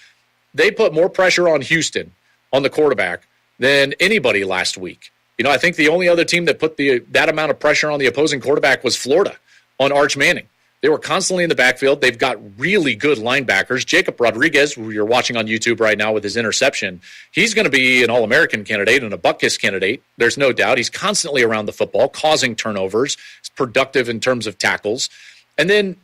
they put more pressure on Houston on the quarterback than anybody last week. I think the only other team that put that amount of pressure on the opposing quarterback was Florida on Arch Manning. They were constantly in the backfield. They've got really good linebackers. Jacob Rodriguez, who you're watching on YouTube right now with his interception, he's going to be an All-American candidate and a Butkus candidate. There's no doubt. He's constantly around the football, causing turnovers. He's productive in terms of tackles. And then,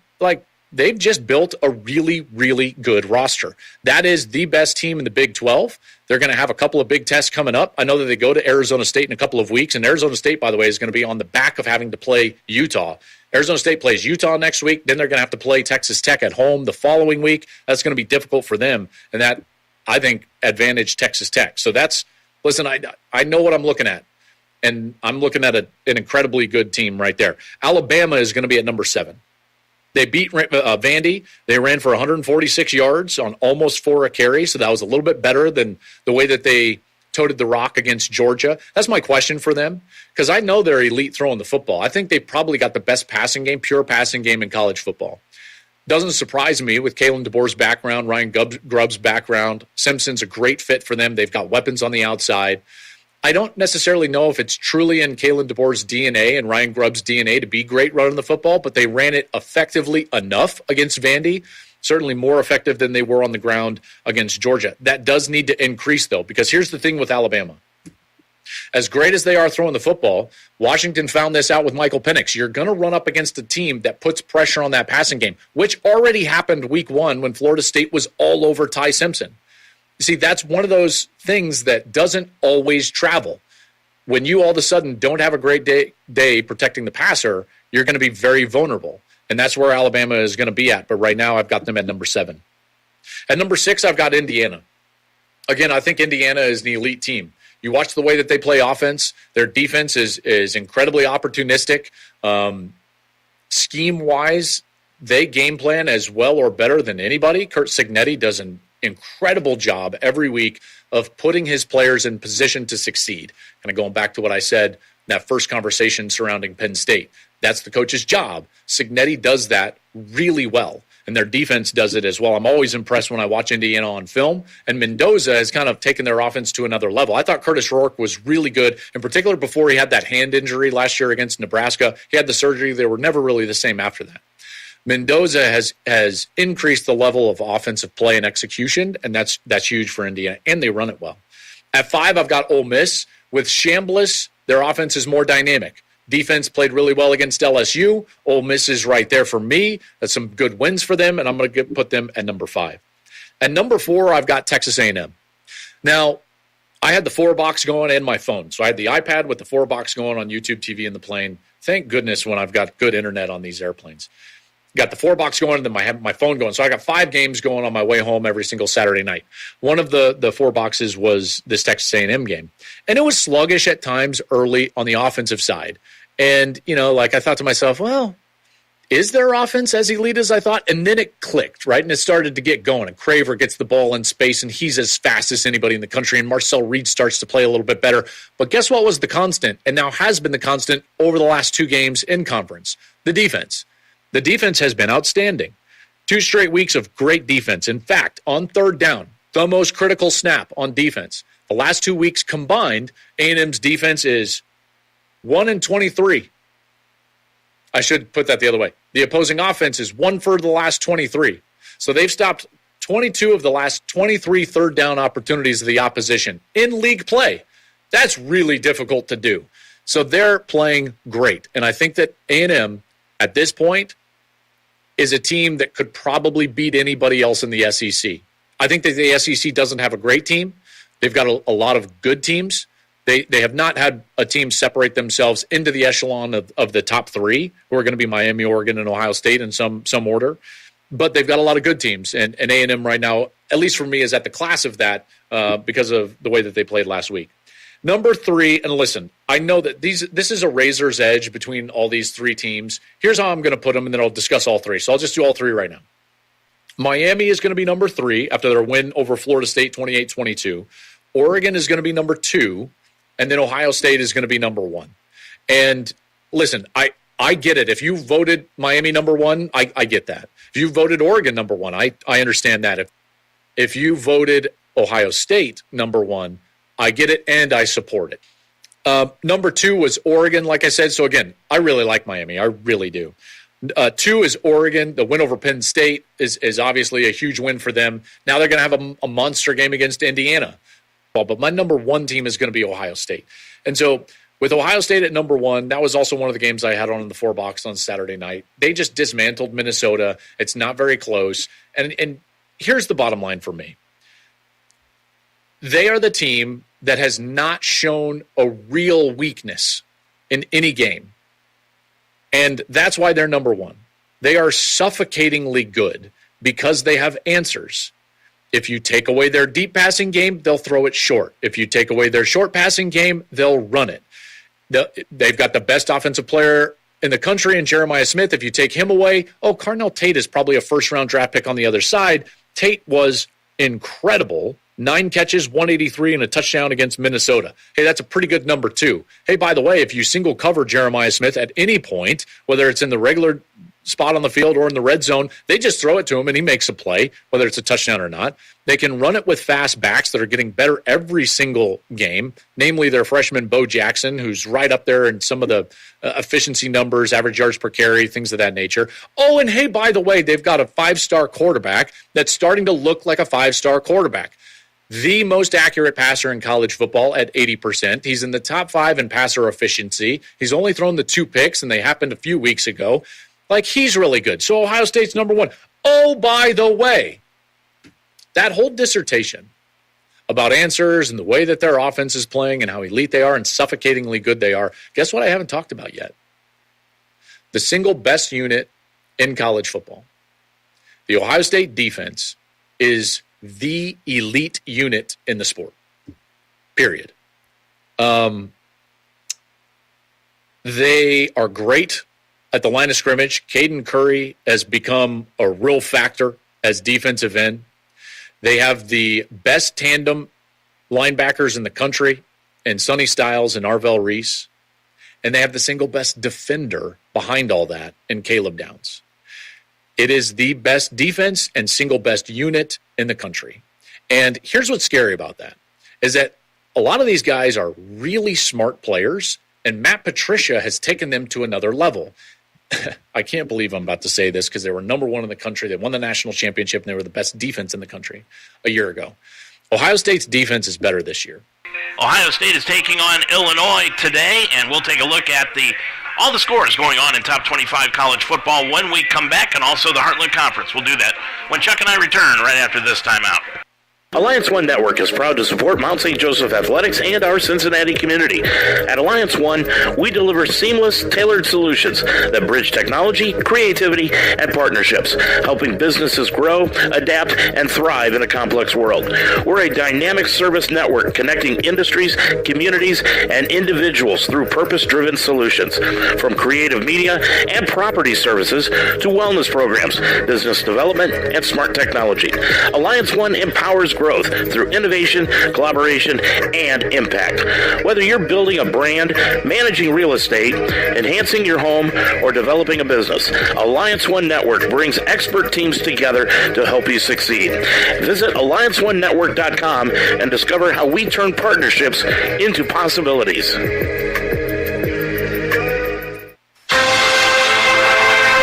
they've just built a really, really good roster. That is the best team in the Big 12. They're going to have a couple of big tests coming up. I know that they go to Arizona State in a couple of weeks, and Arizona State, by the way, is going to be on the back of having to play Utah. Arizona State plays Utah next week. Then they're going to have to play Texas Tech at home the following week. That's going to be difficult for them, and that, I think, advantage Texas Tech. So listen, I know what I'm looking at, and I'm looking at an incredibly good team right there. Alabama is going to be at number 7. They beat Vandy. They ran for 146 yards on almost 4 a carry, so that was a little bit better than the way that they toted the rock against Georgia. That's my question for them, because I know they're elite throwing the football. I think they probably got the best passing game, pure passing game in college football. Doesn't surprise me with Kalen DeBoer's background, Ryan Grubb's background. Simpson's a great fit for them. They've got weapons on the outside. I don't necessarily know if it's truly in Kalen DeBoer's DNA and Ryan Grubb's DNA to be great running the football, but they ran it effectively enough against Vandy, certainly more effective than they were on the ground against Georgia. That does need to increase, though, because here's the thing with Alabama. As great as they are throwing the football, Washington found this out with Michael Penix. You're going to run up against a team that puts pressure on that passing game, which already happened week 1 when Florida State was all over Ty Simpson. See, that's one of those things that doesn't always travel. When you all of a sudden don't have a great day protecting the passer, you're going to be very vulnerable. And that's where Alabama is going to be at. But right now, I've got them at number 7. At number 6, I've got Indiana. Again, I think Indiana is an elite team. You watch the way that they play offense. Their defense is incredibly opportunistic. Scheme-wise, they game plan as well or better than anybody. Curt Cignetti does an incredible job every week of putting his players in position to succeed. Kind of going back to what I said in that first conversation surrounding Penn State. That's the coach's job. Cignetti does that really well, and their defense does it as well. I'm always impressed when I watch Indiana on film, and Mendoza has kind of taken their offense to another level. I thought Curtis Rourke was really good, in particular before he had that hand injury last year against Nebraska. He had the surgery. They were never really the same after that. Mendoza has increased the level of offensive play and execution, and that's huge for Indiana, and they run it well. At 5, I've got Ole Miss. With Chambliss, their offense is more dynamic. Defense played really well against LSU. Ole Miss is right there for me. That's some good wins for them, and I'm going to put them at number 5. At number 4, I've got Texas A&M. Now, I had the 4-box going and my phone. So I had the iPad with the 4-box going on YouTube TV in the plane. Thank goodness when I've got good internet on these airplanes. Got the 4-box going and then I have my phone going. So I got 5 games going on my way home every single Saturday night. One of the 4 boxes was this Texas A&M game. And it was sluggish at times early on the offensive side. And, I thought to myself, well, is their offense as elite as I thought? And then it clicked, right? And it started to get going. And Craver gets the ball in space, and he's as fast as anybody in the country. And Marcel Reed starts to play a little bit better. But guess what was the constant, and now has been the constant over the last 2 games in conference? The defense. The defense has been outstanding. 2 straight weeks of great defense. In fact, on 3rd down, the most critical snap on defense. The last 2 weeks combined, A&M's defense is 1-23. I should put that the other way. The opposing offense is 1 for the last 23. So they've stopped 22 of the last 23 3rd down opportunities of the opposition in league play. That's really difficult to do. So they're playing great. And I think that A&M, at this point, is a team that could probably beat anybody else in the SEC. I think that the SEC doesn't have a great team. They've got a lot of good teams. They have not had a team separate themselves into the echelon of the top 3, who are going to be Miami, Oregon, and Ohio State in some order. But they've got a lot of good teams. And A&M right now, at least for me, is at the class of that because of the way that they played last week. Number 3, and listen, I know that this is a razor's edge between all these 3 teams. Here's how I'm going to put them, and then I'll discuss all 3. So I'll just do all 3 right now. Miami is going to be number 3 after their win over Florida State 28-22. Oregon is going to be number 2, and then Ohio State is going to be number 1. And listen, I get it. If you voted Miami number 1, I get that. If you voted Oregon number 1, I understand that. If you voted Ohio State number 1, I get it, and I support it. Number 2 was Oregon, like I said. So, again, I really like Miami. I really do. 2 is Oregon. The win over Penn State is obviously a huge win for them. Now they're going to have a monster game against Indiana. But my number 1 team is going to be Ohio State. And so with Ohio State at number 1, that was also one of the games I had on in the 4-box on Saturday night. They just dismantled Minnesota. It's not very close. And here's the bottom line for me. They are the team that has not shown a real weakness in any game. And that's why they're number 1. They are suffocatingly good because they have answers. If you take away their deep passing game, they'll throw it short. If you take away their short passing game, they'll run it. They've got the best offensive player in the country in Jeremiah Smith. If you take him away, Carnell Tate is probably a first-round draft pick on the other side. Tate was incredible. 9 catches, 183, and a touchdown against Minnesota. Hey, that's a pretty good number, too. Hey, by the way, if you single cover Jeremiah Smith at any point, whether it's in the regular spot on the field or in the red zone, they just throw it to him and he makes a play, whether it's a touchdown or not. They can run it with fast backs that are getting better every single game, namely their freshman Bo Jackson, who's right up there in some of the efficiency numbers, average yards per carry, things of that nature. Oh, and hey, by the way, they've got a 5-star quarterback that's starting to look like a 5-star quarterback. The most accurate passer in college football at 80%. He's in the top 5 in passer efficiency. He's only thrown the 2 picks, and they happened a few weeks ago. He's really good. So Ohio State's number 1. Oh, by the way, that whole dissertation about answers and the way that their offense is playing and how elite they are and suffocatingly good they are. Guess what I haven't talked about yet? The single best unit in college football. The Ohio State defense is the elite unit in the sport. Period. They are great at the line of scrimmage. Caden Curry has become a real factor as defensive end. They have the best tandem linebackers in the country in Sonny Styles and Arvell Reese. And they have the single best defender behind all that in Caleb Downs. It is the best defense and single best unit in the country. And here's what's scary about that, is that a lot of these guys are really smart players, and Matt Patricia has taken them to another level. I can't believe I'm about to say this because they were number one in the country. They won the national championship, and they were the best defense in the country a year ago. Ohio State's defense is better this year. Ohio State is taking on Illinois today, and we'll take a look at all the scores going on in top 25 college football when we come back, and also the Heartland Conference. We'll do that when Chuck and I return right after this timeout. Alliance One Network is proud to support Mount St. Joseph Athletics and our Cincinnati community. At Alliance One, we deliver seamless, tailored solutions that bridge technology, creativity, and partnerships, helping businesses grow, adapt, and thrive in a complex world. We're a dynamic service network connecting industries, communities, and individuals through purpose-driven solutions, from creative media and property services to wellness programs, business development, and smart technology. Alliance One empowers growth through innovation, collaboration, and impact. Whether you're building a brand, managing real estate, enhancing your home, or developing a business, Alliance One Network brings expert teams together to help you succeed. Visit AllianceOneNetwork.com and discover how we turn partnerships into possibilities.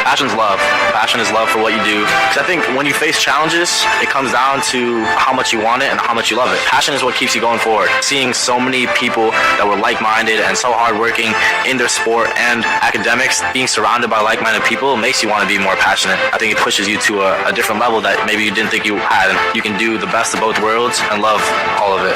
Passion's love. Passion is love for what you do. Because I think when you face challenges, it comes down to how much you want it and how much you love it. Passion is what keeps you going forward. Seeing so many people that were like-minded and so hardworking in their sport and academics, being surrounded by like-minded people makes you want to be more passionate. I think it pushes you to a different level that maybe you didn't think you had. You can do the best of both worlds and love all of it.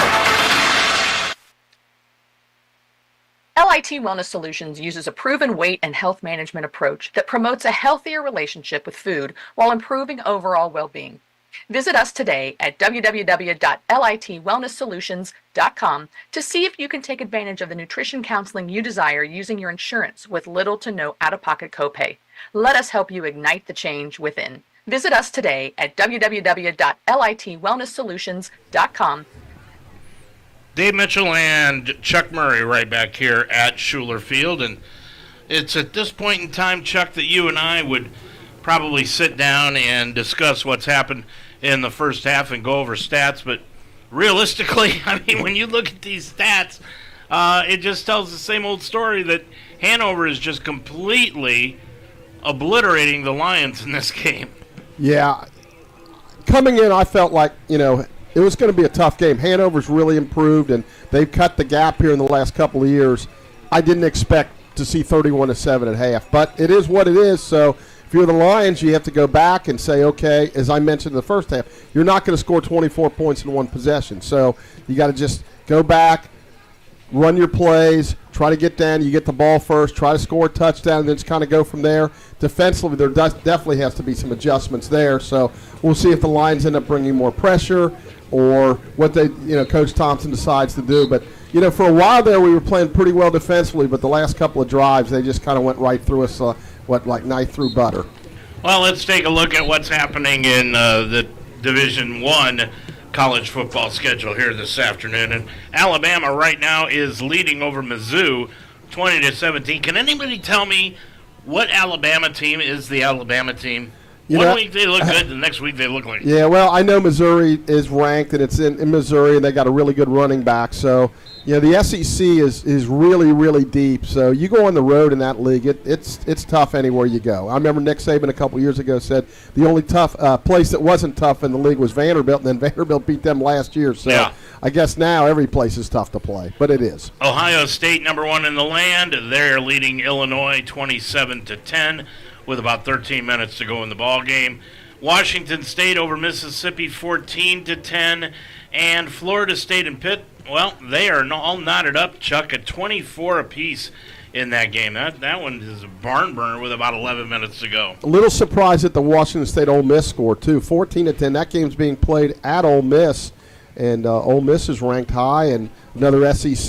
LIT Wellness Solutions uses a proven weight and health management approach that promotes a healthier relationship with food while improving overall well-being. Visit us today at www.litwellnesssolutions.com to see if you can take advantage of the nutrition counseling you desire using your insurance with little to no out-of-pocket copay. Let us help you ignite the change within. Visit us today at www.litwellnesssolutions.com. Dave Mitchell and Chuck Murray right back here at Schuler Field. And it's at this point in time, Chuck, that you and I would probably sit down and discuss what's happened in the first half and go over stats. But realistically, I mean, when you look at these stats, it just tells the same old story that Hanover is just completely obliterating the Lions in this game. Yeah. Coming in, I felt like, it was going to be a tough game. Hanover's really improved, and they've cut the gap here in the last couple of years. I didn't expect to see 31-7 at half, but it is what it is. So if you're the Lions, you have to go back and say, okay, as I mentioned in the first half, you're not going to score 24 points in one possession. So you got to just go back, run your plays, try to get down. You get the ball first, try to score a touchdown, and then just kind of go from there. Defensively, there definitely has to be some adjustments there. So we'll see if the Lions end up bringing more pressure or what Coach Thompson decides to do. But, for a while there we were playing pretty well defensively, but the last couple of drives they just kind of went right through us, like knife through butter. Well, let's take a look at what's happening in the Division I college football schedule here this afternoon. And Alabama right now is leading over Mizzou 20-17. Can anybody tell me what Alabama team is the Alabama team? One week they look good, the next week they look like... Yeah, well, I know Missouri is ranked, and it's in Missouri, and they got a really good running back. So, the SEC is really, really deep. So you go on the road in that league, it's tough anywhere you go. I remember Nick Saban a couple years ago said the only tough place that wasn't tough in the league was Vanderbilt, and then Vanderbilt beat them last year. So yeah. I guess now every place is tough to play, but it is. Ohio State, number one in the land. They're leading Illinois 27-10. with about 13 minutes to go in the ball game. Washington State over Mississippi 14-10, And Florida State and Pitt, well, they are all knotted up, Chuck, at 24 apiece in that game. That one is a barn burner with about 11 minutes to go. A little surprised at the Washington State Ole Miss score, too. 14-10. That game's being played at Ole Miss, and Ole Miss is ranked high, and another SEC,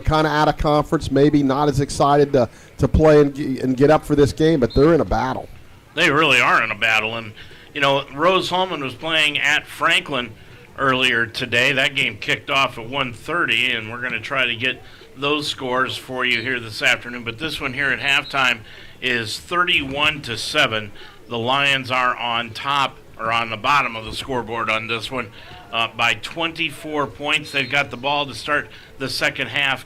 kind of out of conference, maybe not as excited to play and get up for this game, but they're in a battle. They really are in a battle. And, Rose-Hulman was playing at Franklin earlier today. That game kicked off at 1:30, and we're going to try to get those scores for you here this afternoon. But this one here at halftime is 31-7. The Lions are on top, or on the bottom of the scoreboard on this one, by 24 points. They've got the ball to start the second half,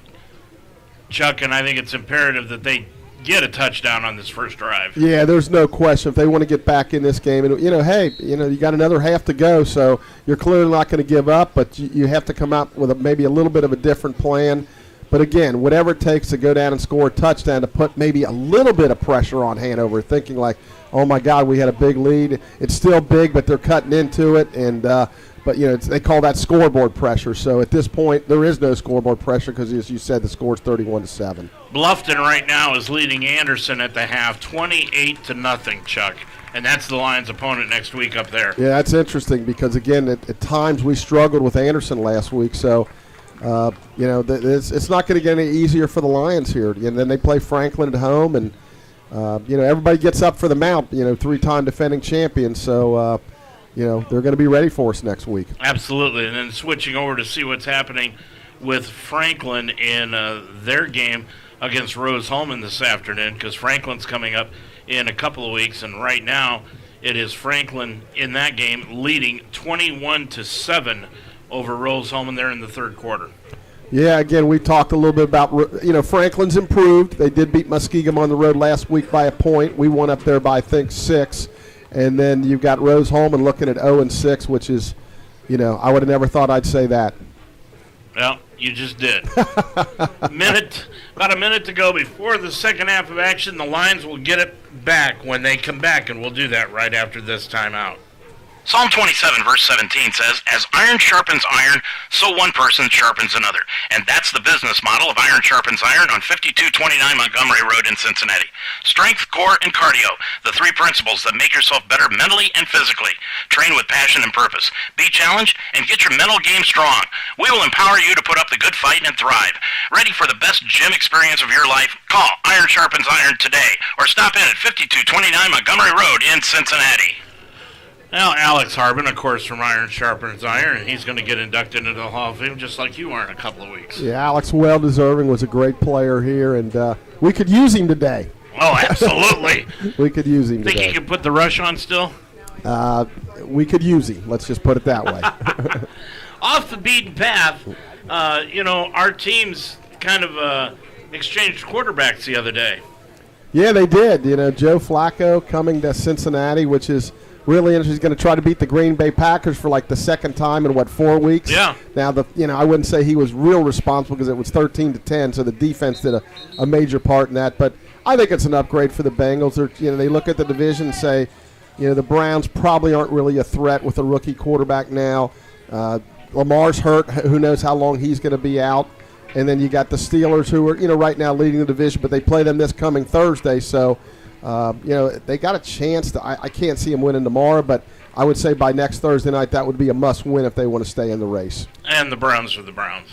Chuck, and I think it's imperative that they get a touchdown on this first drive. Yeah, there's no question. If they want to get back in this game, and you got another half to go, so you're clearly not going to give up, but you have to come out with maybe a little bit of a different plan. But again, whatever it takes to go down and score a touchdown to put maybe a little bit of pressure on Hanover, thinking like, oh my God, we had a big lead. It's still big, but they're cutting into it, and but they call that scoreboard pressure. So at this point, there is no scoreboard pressure because, as you said, the score's 31-7. Bluffton right now is leading Anderson at the half, 28-0, Chuck. And that's the Lions' opponent next week up there. Yeah, that's interesting because, again, at times we struggled with Anderson last week. So, it's not going to get any easier for the Lions here. And then they play Franklin at home, and, everybody gets up for the mount, three-time defending champions. So, they're going to be ready for us next week. Absolutely. And then switching over to see what's happening with Franklin in their game against Rose-Hulman this afternoon, because Franklin's coming up in a couple of weeks, and right now it is Franklin in that game leading 21-7 over Rose-Hulman there in the third quarter. Yeah, again, we talked a little bit about, Franklin's improved. They did beat Muskegum on the road last week by a point. We won up there by, I think, 6. And then you've got Rose-Hulman looking at 0-6, which is, I would have never thought I'd say that. Well, you just did. About a minute to go before the second half of action. The Lions will get it back when they come back, and we'll do that right after this timeout. Psalm 27, verse 17 says, "As iron sharpens iron, so one person sharpens another." And that's the business model of Iron Sharpens Iron on 5229 Montgomery Road in Cincinnati. Strength, core, and cardio, the three principles that make yourself better mentally and physically. Train with passion and purpose. Be challenged and get your mental game strong. We will empower you to put up the good fight and thrive. Ready for the best gym experience of your life? Call Iron Sharpens Iron today or stop in at 5229 Montgomery Road in Cincinnati. Now, Alex Harbin, of course, from Iron Sharpens Iron, and he's going to get inducted into the Hall of Fame just like you are in a couple of weeks. Yeah, Alex, well-deserving, was a great player here, and we could use him today. Oh, absolutely. We could use him today. Think he could put the rush on still? We could use him. Let's just put it that way. Off the beaten path, our teams kind of exchanged quarterbacks the other day. Yeah, they did. Joe Flacco coming to Cincinnati, which is really interesting. He's going to try to beat the Green Bay Packers for like the second time in 4 weeks. Yeah. Now I wouldn't say he was real responsible because it was 13-10, so the defense did a major part in that. But I think it's an upgrade for the Bengals. They look at the division and say, the Browns probably aren't really a threat with a rookie quarterback now. Lamar's hurt. Who knows how long he's going to be out. And then you got the Steelers, who are right now leading the division, but they play them this coming Thursday. So. They got a chance to. I can't see them winning tomorrow, but I would say by next Thursday night that would be a must-win if they want to stay in the race. And the Browns are the Browns.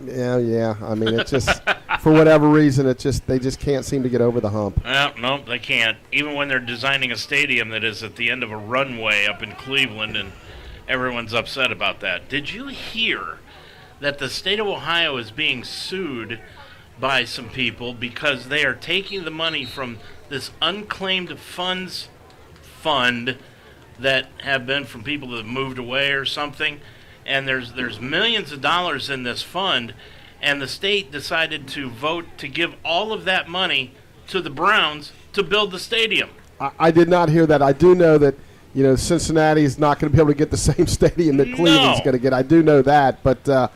Yeah. I mean, it's just for whatever reason, they just can't seem to get over the hump. No, they can't. Even when they're designing a stadium that is at the end of a runway up in Cleveland, and everyone's upset about that. Did you hear that the state of Ohio is being sued by some people because they are taking the money from this unclaimed funds fund that have been from people that have moved away or something, and there's millions of dollars in this fund, and the state decided to vote to give all of that money to the Browns to build the stadium. I did not hear that. I do know that Cincinnati is not going to be able to get the same stadium that Cleveland's going to get. I do know that, but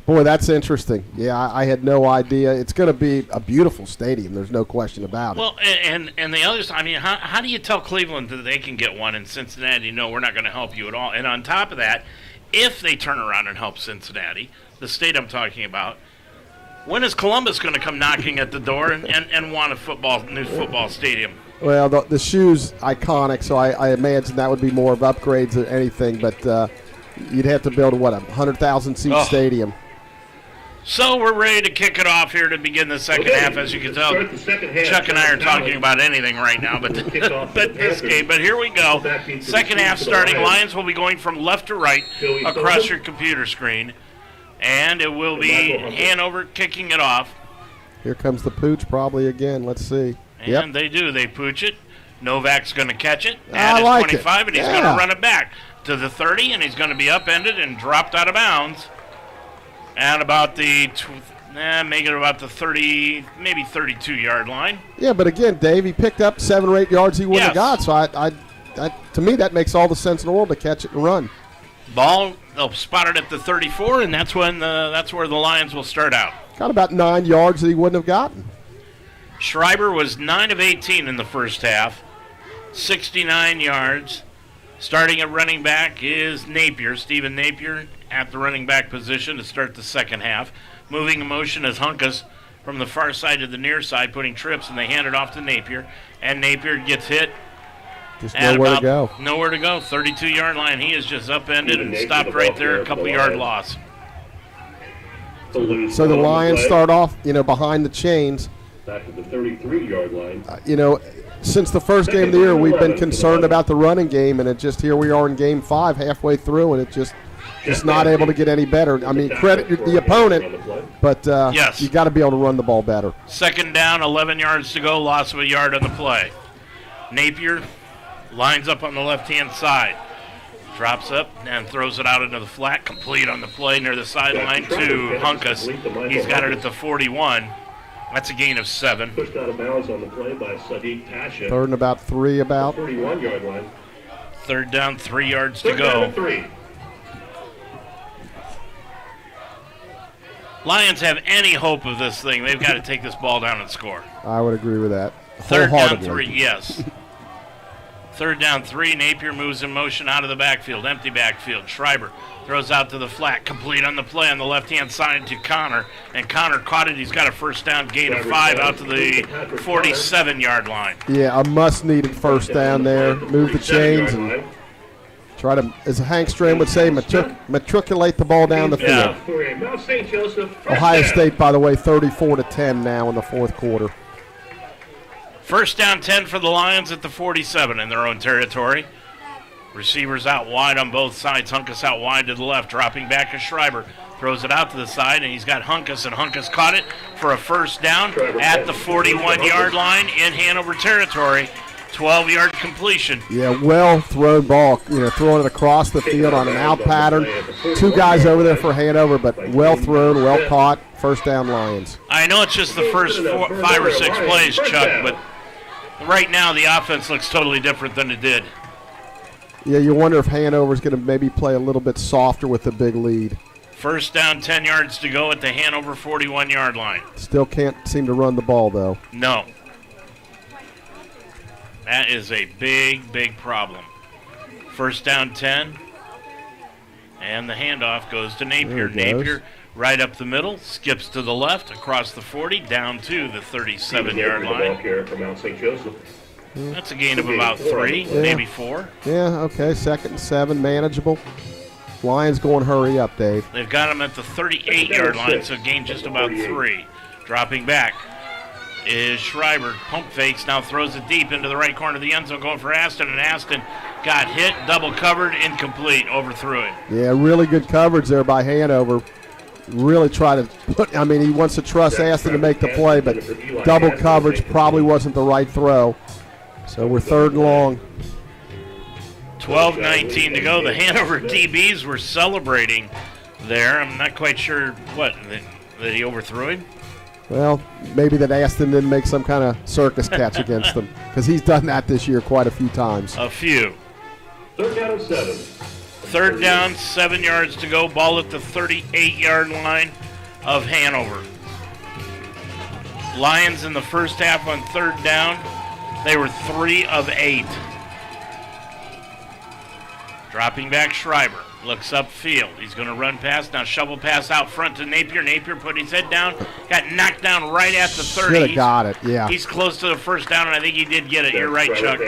boy, that's interesting. Yeah, I had no idea. It's going to be a beautiful stadium. There's no question about it. Well, and the other side, I mean, how do you tell Cleveland that they can get one and Cincinnati, no, we're not going to help you at all? And on top of that, if they turn around and help Cincinnati, the state I'm talking about, when is Columbus going to come knocking at the door and want a new football stadium? Well, the shoe's iconic, so I imagine that would be more of upgrades than anything, but you'd have to build, a 100,000-seat stadium. So we're ready to kick it off here to begin the second half. As you can tell, Chuck and I are talking about anything right now, but this game. But here we go. Second half starting. Lions will be going from left to right across your computer screen, and it will be Hanover kicking it off. Here comes the pooch probably again. Let's see. And they do. They pooch it. Novak's going to catch it at his 25, and he's going to run it back to the 30, and he's going to be upended and dropped out of bounds at about the make it about the 30, maybe 32-yard line. Yeah, but again, Dave, he picked up 7 or 8 yards he wouldn't have got. So I to me, that makes all the sense in the world to catch it and run. Ball, they'll spot it at the 34, and that's where the Lions will start out. Got about 9 yards that he wouldn't have gotten. Schreiber was 9 of 18 in the first half, 69 yards. Starting at running back is Napier, Stephen Napier, at the running back position to start the second half. Moving in motion is Hunkus from the far side to the near side, putting trips, and they hand it off to Napier. And Napier gets hit. Just nowhere to go. Nowhere to go. 32-yard line. He is just upended and stopped right there. A couple-yard loss. So the Lions start off, behind the chains. Back to the 33-yard line. Since the first game of the year, we've been concerned about the running game, and here we are in Game 5, halfway through, and it just not able to get any better. I mean, credit the opponent, but you got to be able to run the ball better. Second down, 11 yards to go, loss of a yard on the play. Napier lines up on the left-hand side, drops up and throws it out into the flat, complete on the play near the sideline to Hunkus. He's got it at the 41. That's a gain of 7. Pushed out of bounds on the play by Sadiq Pasha. Third and about 3 about. 31-yard line. Third down, 3 yards to go. 3. Lions have any hope of this thing, they've got to take this ball down and score. I would agree with that. Third down 3, yes. Third down 3, Napier moves in motion out of the backfield, empty backfield. Schreiber throws out to the flat, complete on the play on the left-hand side to Connor. And Connor caught it. He's got a first down, gain of 5 out to the 47-yard line. Yeah, a must-needed first down there. Move the chains and try to, as Hank Stram would say, matriculate the ball down the field. Ohio State, by the way, 34-10 now in the fourth quarter. First down 10 for the Lions at the 47 in their own territory. Receivers out wide on both sides. Hunkus out wide to the left. Dropping back is Schreiber. Throws it out to the side, and he's got Hunkus, and Hunkus caught it for a first down at the 41-yard line in Hanover territory. 12-yard completion. Yeah, well-thrown ball. Throwing it across the field on an out pattern. 2 guys over there for Hanover, but well-thrown, well-caught. First down Lions. I know it's just the first 5 or 6 plays, Chuck, but right now the offense looks totally different than it did. Yeah, you wonder if Hanover's going to maybe play a little bit softer with the big lead. First down, 10 yards to go at the Hanover 41-yard line. Still can't seem to run the ball, though. No. That is a big, big problem. First down, 10. And the handoff goes to Napier. Napier right up the middle, skips to the left, across the 40, down to the 37-yard line. Here from Mount St. Joseph. That's a gain of about 3, maybe 4. Yeah, okay, 2nd and 7, manageable. Lions going hurry up, Dave. They've got him at the 38-yard line, so gain just about 3. Dropping back is Schreiber. Pump fakes, now throws it deep into the right corner of the end zone, going for Aston, and Aston got hit, double covered, incomplete, overthrew it. Yeah, really good coverage there by Hanover. Really try to he wants to trust Aston to make the play, but double coverage probably wasn't the right throw. So we're 3rd and long. 12:19 to go. The Hanover DBs were celebrating there. I'm not quite sure that he overthrew him. Well, maybe that Aston didn't make some kind of circus catch against them, because he's done that this year quite a few times. A few. 3rd down and 7. 3rd down, 7 yards to go. Ball at the 38-yard line of Hanover. Lions in the first half on 3rd down. They were 3 of 8. Dropping back Schreiber. Looks upfield. He's going to run past. Now shovel pass out front to Napier. Napier put his head down. Got knocked down right at the 30. Should have got it, yeah. He's close to the first down, and I think he did get it. You're right, Chuck.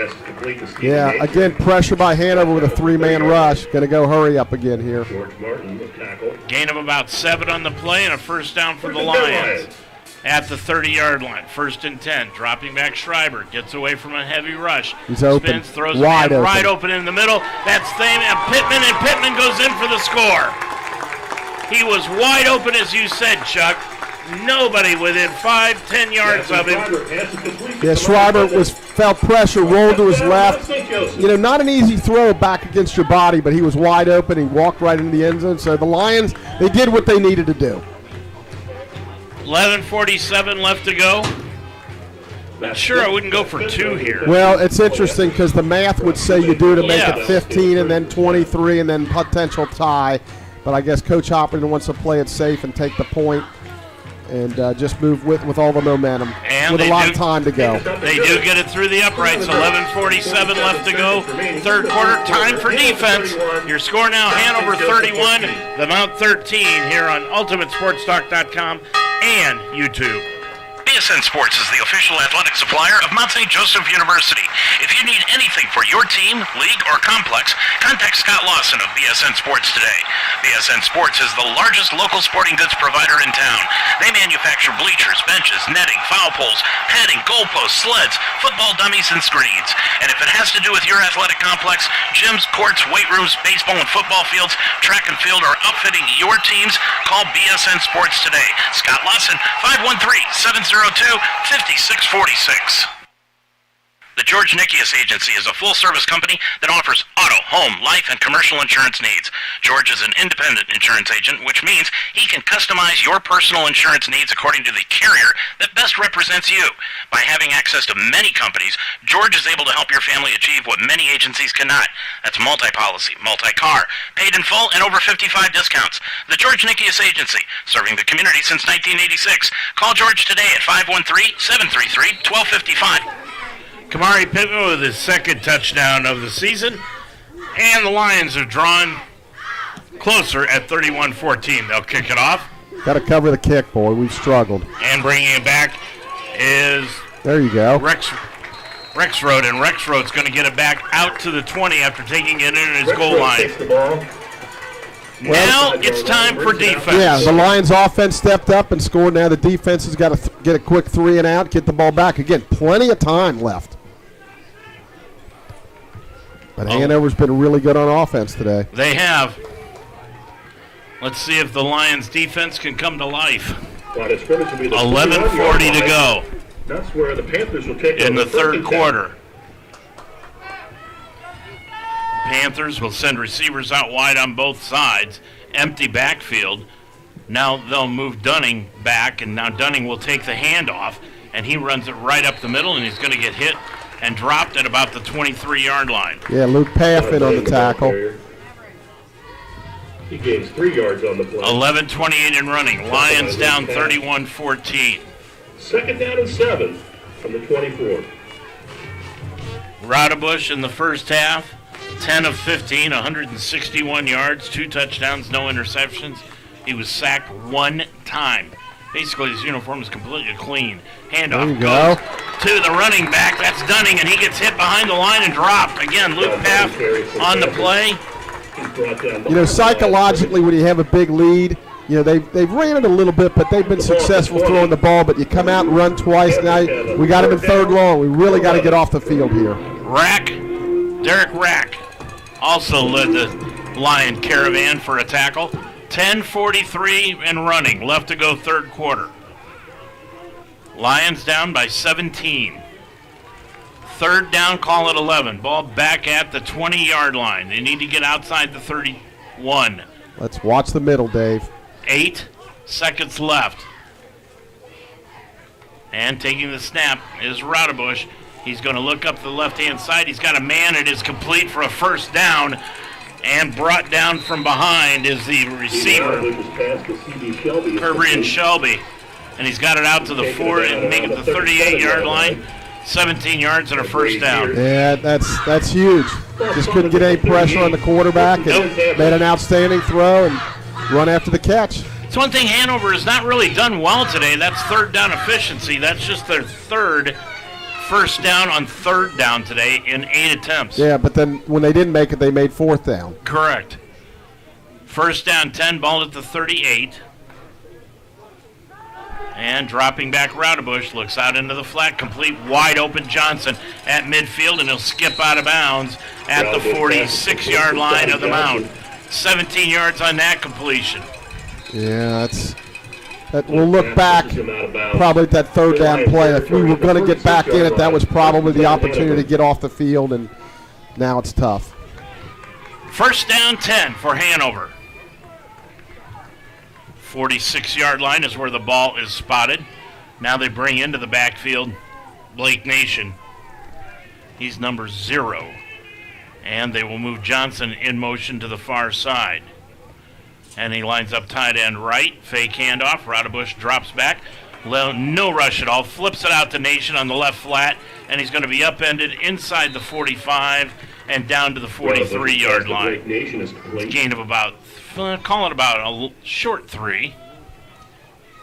Yeah, again, pressure by Hanover with a three-man rush. Going to go hurry up again here. Gain of about 7 on the play and a first down for the Lions. At the 30-yard line, 1st and 10. Dropping back Schreiber. Gets away from a heavy rush. He's open. Spins, throws wide open. Right open in the middle. That's Thame and Pittman goes in for the score. He was wide open, as you said, Chuck. Nobody within 5-10 yards of him. Yeah, Schreiber felt pressure, rolled to his left. You know, not an easy throw back against your body, but he was wide open. He walked right into the end zone. So the Lions, they did what they needed to do. 11:47 left to go. Not sure I wouldn't go for 2 here. Well, it's interesting because the math would say you do to make it 15 and then 23 and then potential tie. But I guess Coach Hopperton wants to play it safe and take the point and just move with all the momentum and with a lot of time to go. They do get it through the uprights. 11:47 left to go. Third quarter, time for defense. Your score now, Hanover 31, the Mount 13 here on UltimateSportsTalk.com and YouTube. BSN Sports is the official athletic supplier of Mount St. Joseph University. If you need anything for your team, league, or complex, contact Scott Lawson of BSN Sports today. BSN Sports is the largest local sporting goods provider in town. They manufacture bleachers, benches, netting, foul poles, padding, goalposts, sleds, football dummies, and screens. And if it has to do with your athletic complex, gyms, courts, weight rooms, baseball and football fields, track and field, or outfitting your teams, call BSN Sports today. Scott Lawson, 513-702-5646. The George Nikias Agency is a full-service company that offers auto, home, life, and commercial insurance needs. George is an independent insurance agent, which means he can customize your personal insurance needs according to the carrier that best represents you. By having access to many companies, George is able to help your family achieve what many agencies cannot. That's multi-policy, multi-car, paid in full, and over 55 discounts. The George Nikias Agency, serving the community since 1986. Call George today at 513-733-1255. Kamari Pittman with his second touchdown of the season. And the Lions have drawn closer at 31-14. They'll kick it off. Got to cover the kick, boy. We've struggled. And bringing it back is... There you go. Rexroad, and Rexroad's going to get it back out to the 20 after taking it in his goal line. Now it's time for defense. Yeah, the Lions offense stepped up and scored. Now the defense has got to get a quick 3 and out, get the ball back. Again, plenty of time left. But Hanover's been really good on offense today. They have. Let's see if the Lions defense can come to life. 11:40 to go. That's where the Panthers will take in the third quarter. Panthers will send receivers out wide on both sides. Empty backfield. Now they'll move Dunning back, and now Dunning will take the handoff, and he runs it right up the middle, and he's going to get hit and dropped at about the 23-yard line. Yeah, Luke Paffin on the tackle. He gains 3 yards on the play. 11:28 in running. Lions down 31-14. Second down and 7 from the 24. Rodebush in the first half, 10 of 15, 161 yards, 2 touchdowns, no interceptions. He was sacked 1 time. Basically, his uniform is completely clean. Handoff goes to the running back. That's Dunning, and he gets hit behind the line and dropped. Again, Luke Paff on the play. You know, psychologically, when you have a big lead, you know, they've ran it a little bit, but they've been successful throwing the ball. But you come out and run twice. Now we got him in third long. We really got to get off the field here. Derek Rack also led the Lion caravan for a tackle. 10:43 and running. Left to go third quarter. Lions down by 17. Third down, call it 11. Ball back at the 20-yard line. They need to get outside the 31. Let's watch the middle, Dave. 8 seconds left. And taking the snap is Rodebush. He's going to look up the left-hand side. He's got a man. It is complete for a first down. And brought down from behind is the receiver, Kirby and Shelby. And he's got it out to the 4 and make it the 38-yard line. 17 yards and a first down. Yeah, that's huge. Just couldn't get any pressure on the quarterback and made an outstanding throw and run after the catch. It's one thing Hanover has not really done well today. That's third down efficiency. That's just their third first down on third down today in 8 attempts. Yeah, but then when they didn't make it, they made fourth down. Correct. First down 10, ball at the 38. And dropping back, Roudebush looks out into the flat, complete wide open Johnson at midfield, and he'll skip out of bounds at the 46-yard line of the mound. 17 yards on that completion. Yeah, we'll look back probably at that third down play. If we were going to get back in it, that was probably the opportunity to get off the field, and now it's tough. First down 10 for Hanover. 46-yard line is where the ball is spotted. Now they bring into the backfield Blake Nation. He's number 0. And they will move Johnson in motion to the far side. And he lines up tight end right. Fake handoff. Roudebush drops back. No rush at all. Flips it out to Nation on the left flat. And he's going to be upended inside the 45 and down to the 43-yard line. Gain of about, call it about a short 3.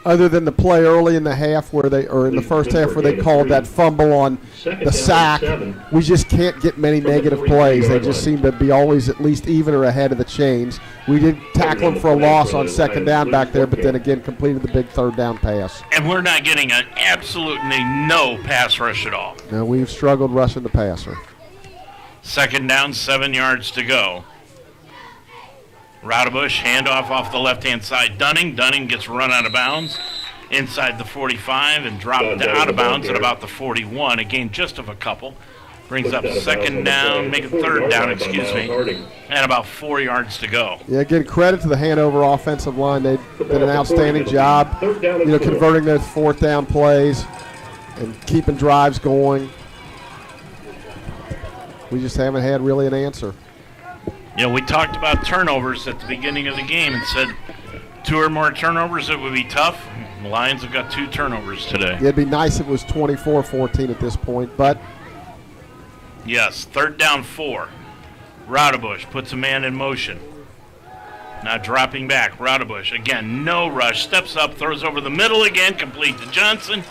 Other than the play early in the half or in the first half where they called that fumble on the sack, we just can't get many negative plays. They just seem to be always at least even or ahead of the chains. We did tackle him for a loss on second down back there, but then again completed the big third down pass. And we're not getting an absolutely no pass rush at all. No, we've struggled rushing the passer. Second down, 7 yards to go. Roudebush, handoff off the left-hand side. Dunning gets run out of bounds inside the 45 and dropped out of bounds at about the 41. A gain just of a couple. Brings up second down, make it third down, and about 4 yards to go. Yeah, again, credit to the Hanover offensive line. They did an outstanding job, converting those fourth down plays and keeping drives going. We just haven't had really an answer. We talked about turnovers at the beginning of the game and said 2 or more turnovers, it would be tough. The Lions have got 2 turnovers today. It'd be nice if it was 24-14 at this point, but... Yes, third down 4. Roudebush puts a man in motion. Now dropping back, Roudebush, again, no rush, steps up, throws over the middle again, complete to Johnson.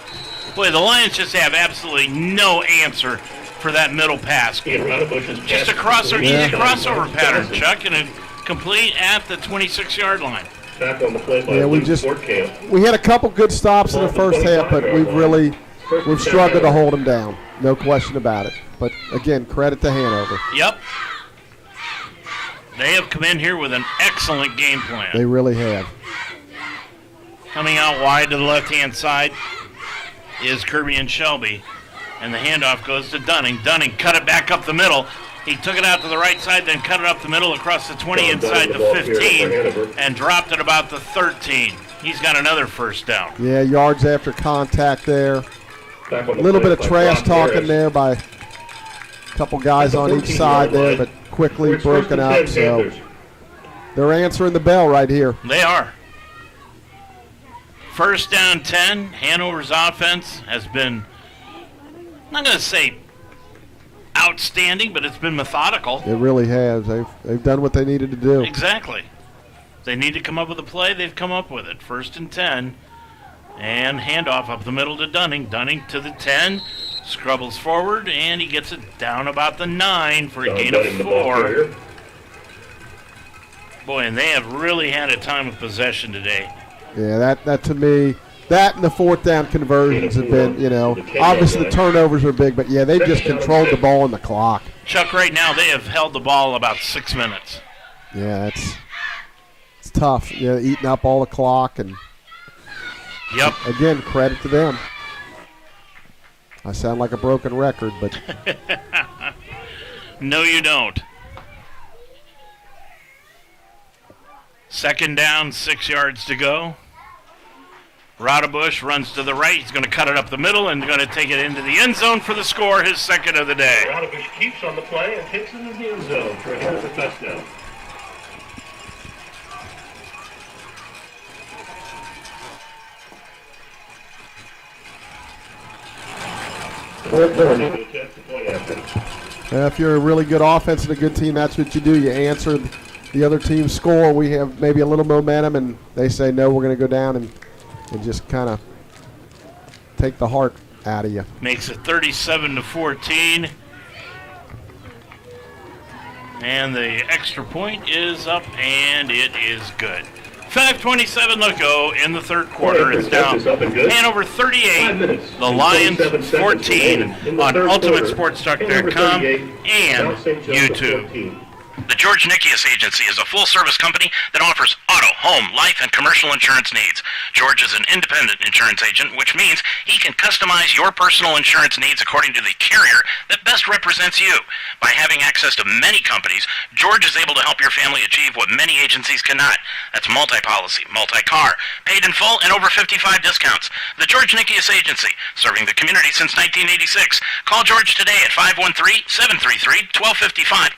Boy, the Lions just have absolutely no answer for that middle pass. Just a crossover, easy crossover pattern, Chuck, and a complete at the 26-yard line. We had a couple good stops in the first half, but we've struggled to hold them down. No question about it. But again, credit to Hanover. Yep. They have come in here with an excellent game plan. They really have. Coming out wide to the left-hand side is Kirby and Shelby. And the handoff goes to Dunning. Dunning cut it back up the middle. He took it out to the right side, then cut it up the middle across the 20 inside the 15 and dropped it about the 13. He's got another first down. Yeah, yards after contact there. A little bit of trash talking there by a couple guys on each side there, but quickly broken up. So they're answering the bell right here. They are. First down 10. Hanover's offense has been, I'm not going to say outstanding, but it's been methodical. It really has. They've done what they needed to do. Exactly. They need to come up with a play. They've come up with it. First and 10. And handoff up the middle to Dunning. Dunning to the 10. Scrubbles forward, and he gets it down about the 9 for a gain of 4. Boy, and they have really had a time of possession today. Yeah, that to me, that and the fourth down conversions have been, obviously the turnovers are big, but yeah, they've just controlled the ball and the clock. Chuck, right now they have held the ball about 6 minutes. Yeah, it's tough, eating up all the clock. And yep. Again, credit to them. I sound like a broken record, but no, you don't. Second down, 6 yards to go. Roudebush runs to the right. He's going to cut it up the middle and going to take it into the end zone for the score, his second of the day. Roudebush keeps on the play and takes it into the end zone for a Hanover touchdown. If you're a really good offense and a good team, that's what you do. You answer the other team's score. We have maybe a little momentum, and they say, no, we're going to go down and just kind of take the heart out of you. Makes it 37-14. And the extra point is up, and it is good. 5:27 to go in the third quarter. It's down Hanover 38, the Lions 14 on UltimateSportsTalk.com and YouTube. The George Nikias Agency is a full-service company that offers auto, home, life, and commercial insurance needs. George is an independent insurance agent, which means he can customize your personal insurance needs according to the carrier that best represents you. By having access to many companies, George is able to help your family achieve what many agencies cannot. That's multi-policy, multi-car, paid in full, and over 55 discounts. The George Nikias Agency, serving the community since 1986. Call George today at 513-733-1255.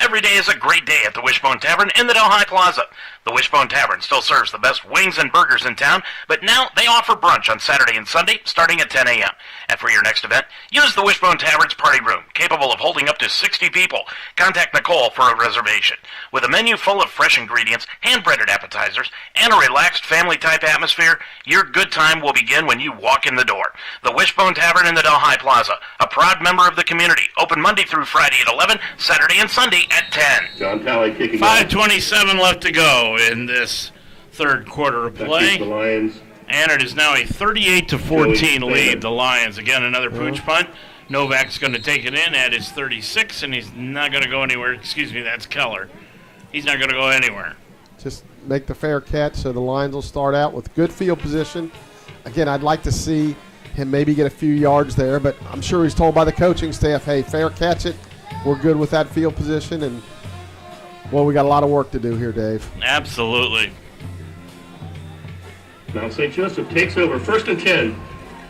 Every day is a great day at the Wishbone Tavern in the Delhi Plaza. The Wishbone Tavern still serves the best wings and burgers in town, but now they offer brunch on Saturday and Sunday starting at 10 a.m. And for your next event, use the Wishbone Tavern's party room, capable of holding up to 60 people. Contact Nicole for a reservation. With a menu full of fresh ingredients, hand-breaded appetizers, and a relaxed family-type atmosphere, your good time will begin when you walk in the door. The Wishbone Tavern in the Delhi Plaza, a proud member of the community, open Monday through Friday at 11, Saturday and Sunday at 10. John Talley kicking 5:27 left to go in this third quarter of play. The Lions. And it is now a 38-14 lead. The Lions, again, another pooch punt. Novak's going to take it in at his 36, and he's not going to go anywhere. Excuse me, that's Keller. He's not going to go anywhere. Just make the fair catch, so the Lions will start out with good field position. Again, I'd like to see him maybe get a few yards there, but I'm sure he's told by the coaching staff, hey, fair catch it. We're good with that field position, and, well, we got a lot of work to do here, Dave. Absolutely. Mount St. Joseph takes over, 1st and 10.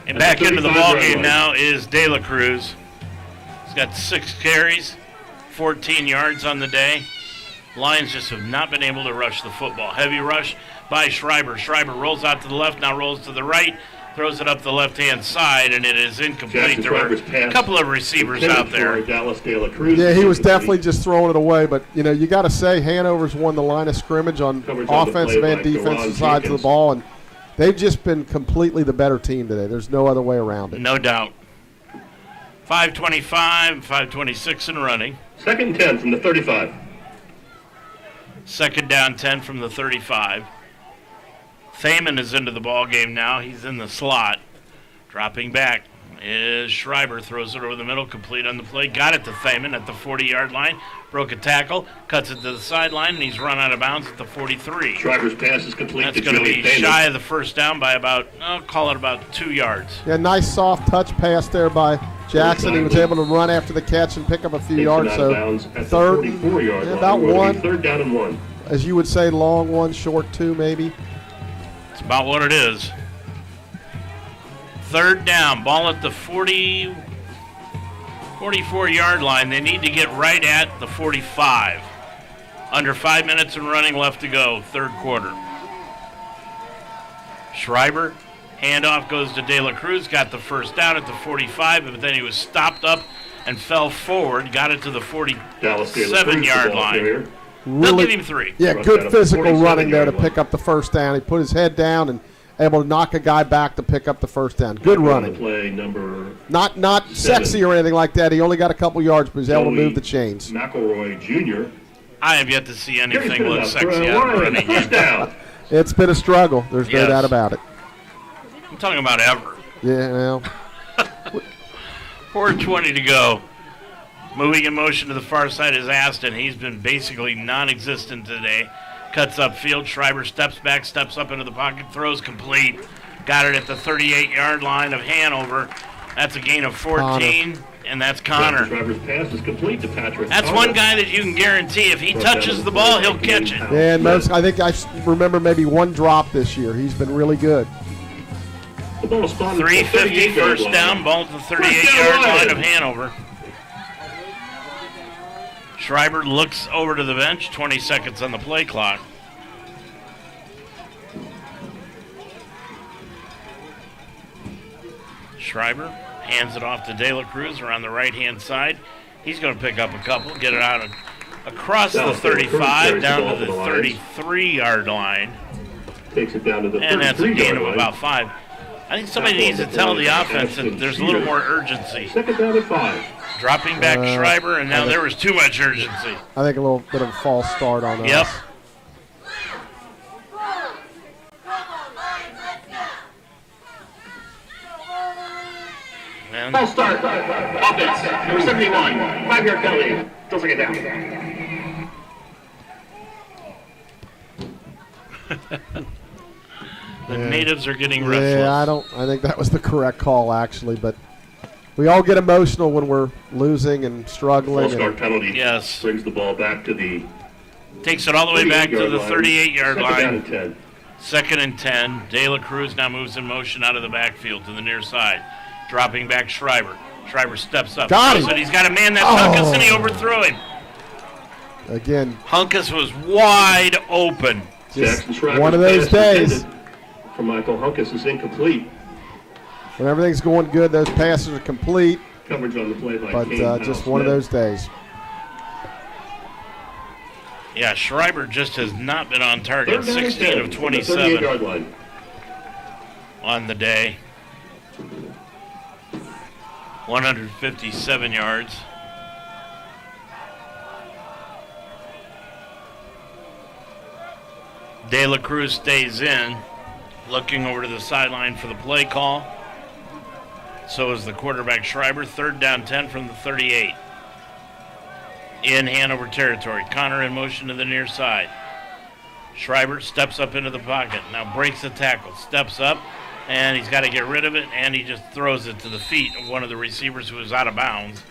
And back into the ball game now is De La Cruz. He's got 6 carries, 14 yards on the day. Lions just have not been able to rush the football. Heavy rush by Schreiber. Schreiber rolls out to the left, now rolls to the right, throws it up the left-hand side, and it is incomplete. There were a couple of receivers out there. Yeah, he was definitely just throwing it away, but, you know, you got to say Hanover's won the line of scrimmage on offensive and defensive sides of the ball, and they've just been completely the better team today. There's no other way around it. No doubt. 5:25, 5:26 and running. 2nd and 10 from the 35. Second down 10 from the 35. Thaman is into the ball game now. He's in the slot. Dropping back is Schreiber. Throws it over the middle, complete on the play. Got it to Thaman at the 40-yard line. Broke a tackle, cuts it to the sideline, and he's run out of bounds at the 43. Schreiber's pass is complete. That's going to be shy of the first down by about, I'll call it about 2 yards. Yeah, nice soft touch pass there by Jackson. He was able to run after the catch and pick up a few yards. So third, about 1. 3rd down and 1. As you would say, long 1, short 2 maybe. It's about what it is. 3rd down, ball at the 44-yard line. They need to get right at the 45. Under 5 minutes and running left to go, third quarter. Schreiber, handoff goes to De La Cruz, got the first down at the 45, but then he was stopped up and fell forward, got it to the 47-yard line. They'll give him 3. Yeah, good physical running there to pick up the first down. He put his head down and able to knock a guy back to pick up the first down. Good running. Play number not sexy or anything like that. He only got a couple yards, but he's able to move the chains. McElroy Jr. I have yet to see anything look sexy out of running. It's been a struggle. There's no doubt about it. I'm talking about ever. Yeah, well. 4:20 to go. Moving in motion to the far side is Aston. He's been basically non-existent today. Cuts upfield. Schreiber steps back, steps up into the pocket, throws complete. Got it at the 38-yard line of Hanover. That's a gain of 14, and that's Connor. Schreiber's pass is complete to Patrick. That's one guy that you can guarantee if he touches the ball, he'll catch it. Yeah, and I think I remember maybe one drop this year. He's been really good. 350 first down, ball to the 38-yard line of Hanover. Schreiber looks over to the bench, 20 seconds on the play clock. Schreiber, Hands it off to De La Cruz around the right-hand side. He's going to pick up a couple, get it out across the 35, down to the 33-yard line. Takes it down to the and that's a gain of line. about 5. I think somebody needs to tell the offense that there's a little more urgency. Second down and 5. Dropping back Schreiber, and now there was too much urgency. I think a little bit of a false start on Yep. us. And False start. Offense. Number 71. 5-yard penalty. Doesn't get down. The natives are getting restless. Yeah, I think that was the correct call, actually, but we all get emotional when we're losing and struggling. False start penalty. Yes. Brings the ball back to the Takes it all the way back to the 38-yard Second down line. and 10. Second and 10. De La Cruz now moves in motion out of the backfield to the near side. Dropping back Schreiber. Schreiber steps up. Got him. Throws it. He's got a man that's Hunkus, and he overthrew him. Again, Hunkus was wide open. just Jackson Schreiber's one of those pass days. intended for Michael Hunkus is incomplete. When everything's going good, those passes are complete, Coverage on the play by but Kane just Powell one of Smith. those days. Yeah, Schreiber just has not been on target. Third down and 16 10 of from the 27 38-yard line. on the day. 157 yards. De La Cruz stays in, looking over to the sideline for the play call. So is the quarterback Schreiber. Third down 10 from the 38. In Hanover territory. Connor in motion to the near side. Schreiber steps up into the pocket. Now breaks the tackle. Steps up, and he's got to get rid of it, and he just throws it to the feet of one of the receivers who is out of bounds.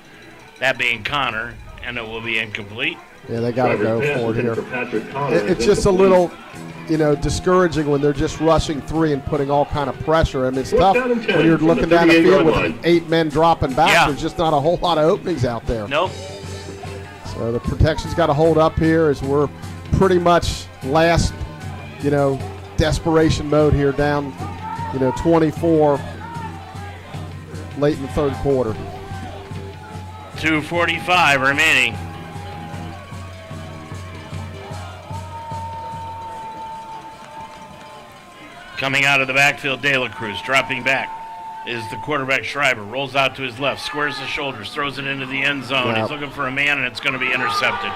That being Connor, and it will be incomplete. Yeah, they got to go Schreiber's pass for it intended here. for Patrick Connor It's is just a incomplete. little, discouraging when they're just rushing three and putting all kind of pressure. I mean, it's tough down and 10 when you're from the looking down the field 38-yard with line. 8 men dropping back. Yeah. There's just not a whole lot of openings out there. Nope. So the protection's got to hold up here as we're pretty much last, desperation mode here down, 24 late in the third quarter. 2:45 remaining. Coming out of the backfield, De La Cruz dropping back is the quarterback Schreiber. Rolls out to his left, squares the shoulders, throws it into the end zone. Yep. He's looking for a man, and it's going to be intercepted.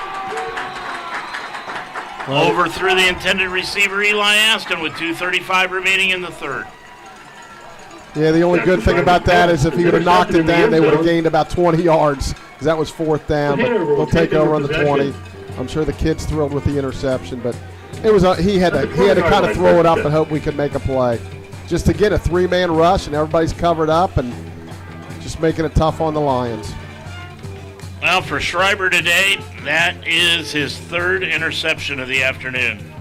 Over through the intended receiver, Eli Aston, with 2:35 remaining in the third. Yeah, the only good thing about that is if he would have knocked it down, they would have gained about 20 yards because that was fourth down. But they'll take over on the 20. I'm sure the kid's thrilled with the interception, but it was he had to kind of throw it up and hope we could make a play. Just to get a three-man rush and everybody's covered up and just making it tough on the Lions. Well, for Schreiber today, that is his third interception of the afternoon.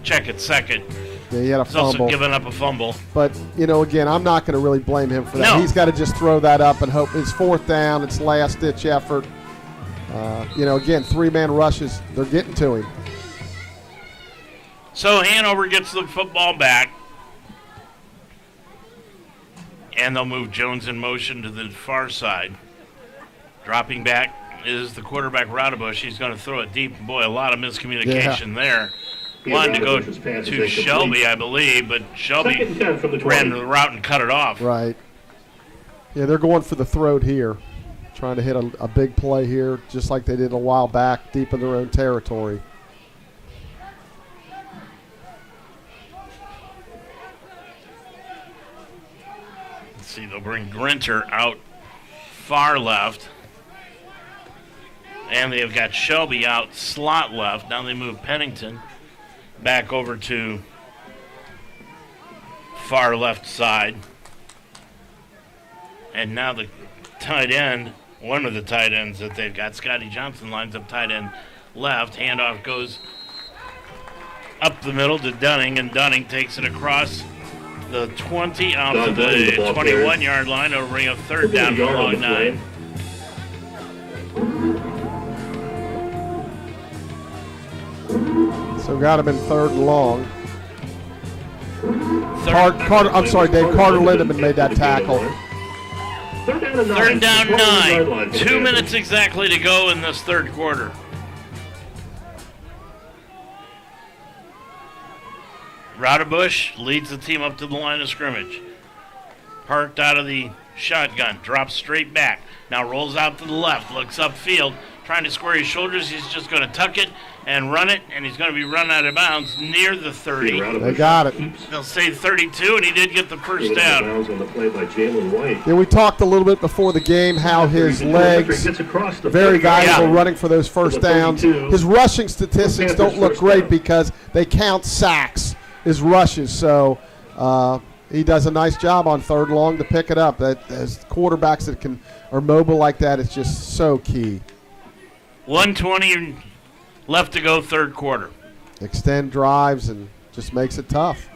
Check it, second. Yeah, he had a He's also fumble. given up a fumble. But, again, I'm not going to really blame him for that. No. He's got to just throw that up and hope. It's fourth down. It's last-ditch effort. Again, three-man rushes, they're getting to him. So Hanover gets the football back. And they'll move Jones in motion to the far side. Dropping back is the quarterback Raudebusch. He's going to throw it deep. Boy, a lot of miscommunication there. Wanted to go to Shelby, I believe, but Shelby Second and 10 from the 20. ran the route and cut it off. Right. Yeah, they're going for the throat here, trying to hit a big play here, just like they did a while back, deep in their own territory. Let's see, they'll bring Grinter out far left. And they've got Shelby out slot left. Now they move Pennington back over to far left side. And now the tight end, one of the tight ends that they've got, Scotty Johnson, lines up tight end left. Handoff goes up the middle to Dunning, and Dunning takes it across the 20 out to the 21-yard line. It'll bring a third down for long nine. So got him in third and long. I'm sorry, Dave. Carter Lindemann made that tackle. Third down 9. 2 minutes exactly to go in this third quarter. Raudebush leads the team up to the line of scrimmage. Parked out of the shotgun, drops straight back. Now rolls out to the left, looks upfield, trying to square his shoulders. He's just going to tuck it and run it, and he's going to be run out of bounds near the 30. They got it. They'll say 32, and he did get the first down. Yeah, we talked a little bit before the game how his legs, very valuable running for those first downs. His rushing statistics don't look great because they count sacks, his rushes. So he does a nice job on third and long to pick it up. That as quarterbacks that are mobile like that, it's just so key. 1:20 left to go, third quarter. Extend drives and just makes it tough.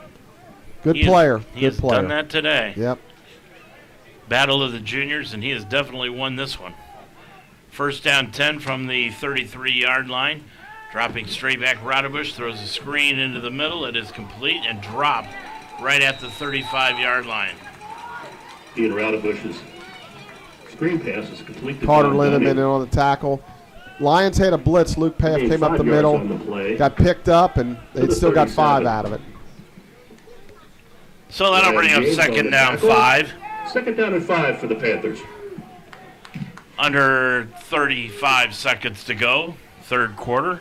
Good player. He has done that today. Yep. Battle of the juniors, and he has definitely won this one. First down 10 from the 33-yard line. Dropping straight back, Raudebush throws a screen into the middle. It is complete and dropped right at the 35-yard line. Ian Raudebush's screen pass is complete. Carter Lindemann in on the tackle. Lions had a blitz. Luke Paff came up the middle, got picked up, and they still got 5 out of it. So that'll bring up second down 5. Second down and 5 for the Panthers. Under 35 seconds to go, third quarter.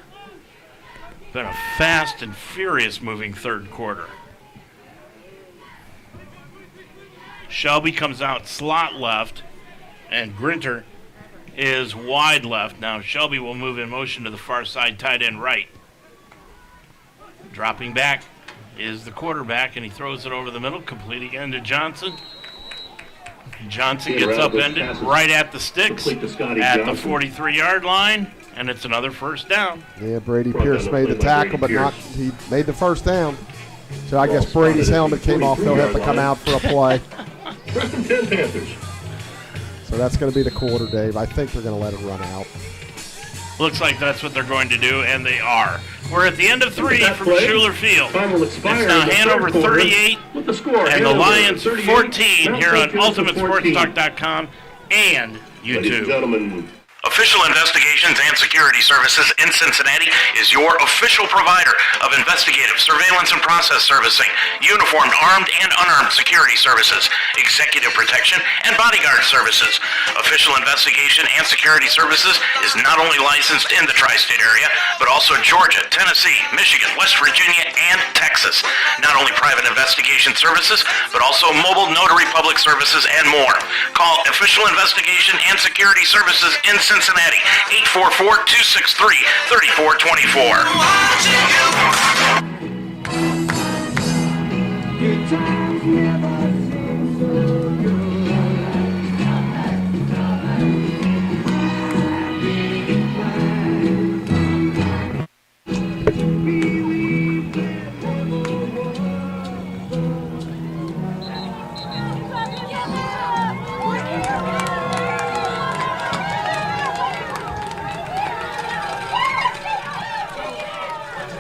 Been a fast and furious moving third quarter. Shelby comes out slot left, and Grinter is wide left. Now Shelby will move in motion to the far side, tight end right. Dropping back is the quarterback, and he throws it over the middle, complete again to Johnson. Johnson gets upended right at the sticks at the 43-yard line, and it's another first down. Yeah, Brady Pierce made the tackle, but he made the first down. So I guess Brady's helmet came off. He'll have to come out for a play. So that's going to be the quarter, Dave. I think they're going to let it run out. Looks like that's what they're going to do, and they are. We're at the end of 3 from Schuler Field. It's now Hanover 38 and the Lions 14 here on UltimateSportsTalk.com and YouTube. Official Investigations and Security Services in Cincinnati is your official provider of investigative, surveillance, and process servicing, uniformed, armed, and unarmed security services, executive protection, and bodyguard services. Official Investigation and Security Services is not only licensed in the tri-state area, but also Georgia, Tennessee, Michigan, West Virginia, and Texas. Not only private investigation services, but also mobile notary public services and more. Call Official Investigation and Security Services in Cincinnati, 844-263-3424.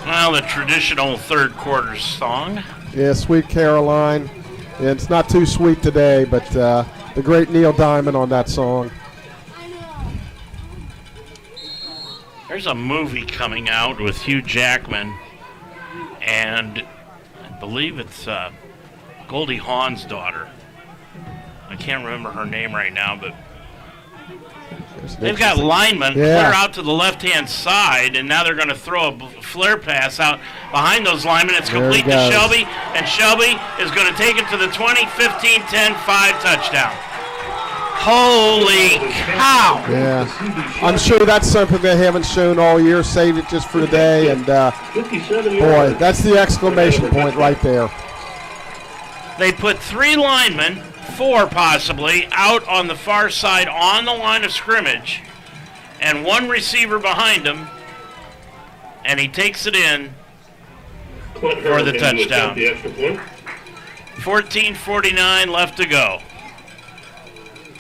Well, the traditional third quarter song. Yeah, Sweet Caroline. Yeah, it's not too sweet today, but the great Neil Diamond on that song. There's a movie coming out with Hugh Jackman, and I believe it's Goldie Hawn's daughter. I can't remember her name right now, but they've got linemen clear out to the left-hand side, and now they're going to throw a flare pass out behind those linemen. It's complete to Shelby, and Shelby is going to take it to the 20, 15, 10, 5 touchdown. Holy cow! Yeah, I'm sure that's something they haven't shown all year. Saved it just for today, and boy, that's the exclamation point right there. They put 3 linemen, 4 possibly, out on the far side on the line of scrimmage, and 1 receiver behind him, and he takes it in for the touchdown. 14:49 left to go.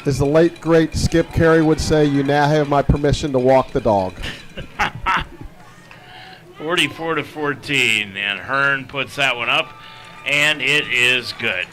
As the late, great Skip Carey would say, you now have my permission to walk the dog. 44-14, and Hearn puts that one up, and it is good.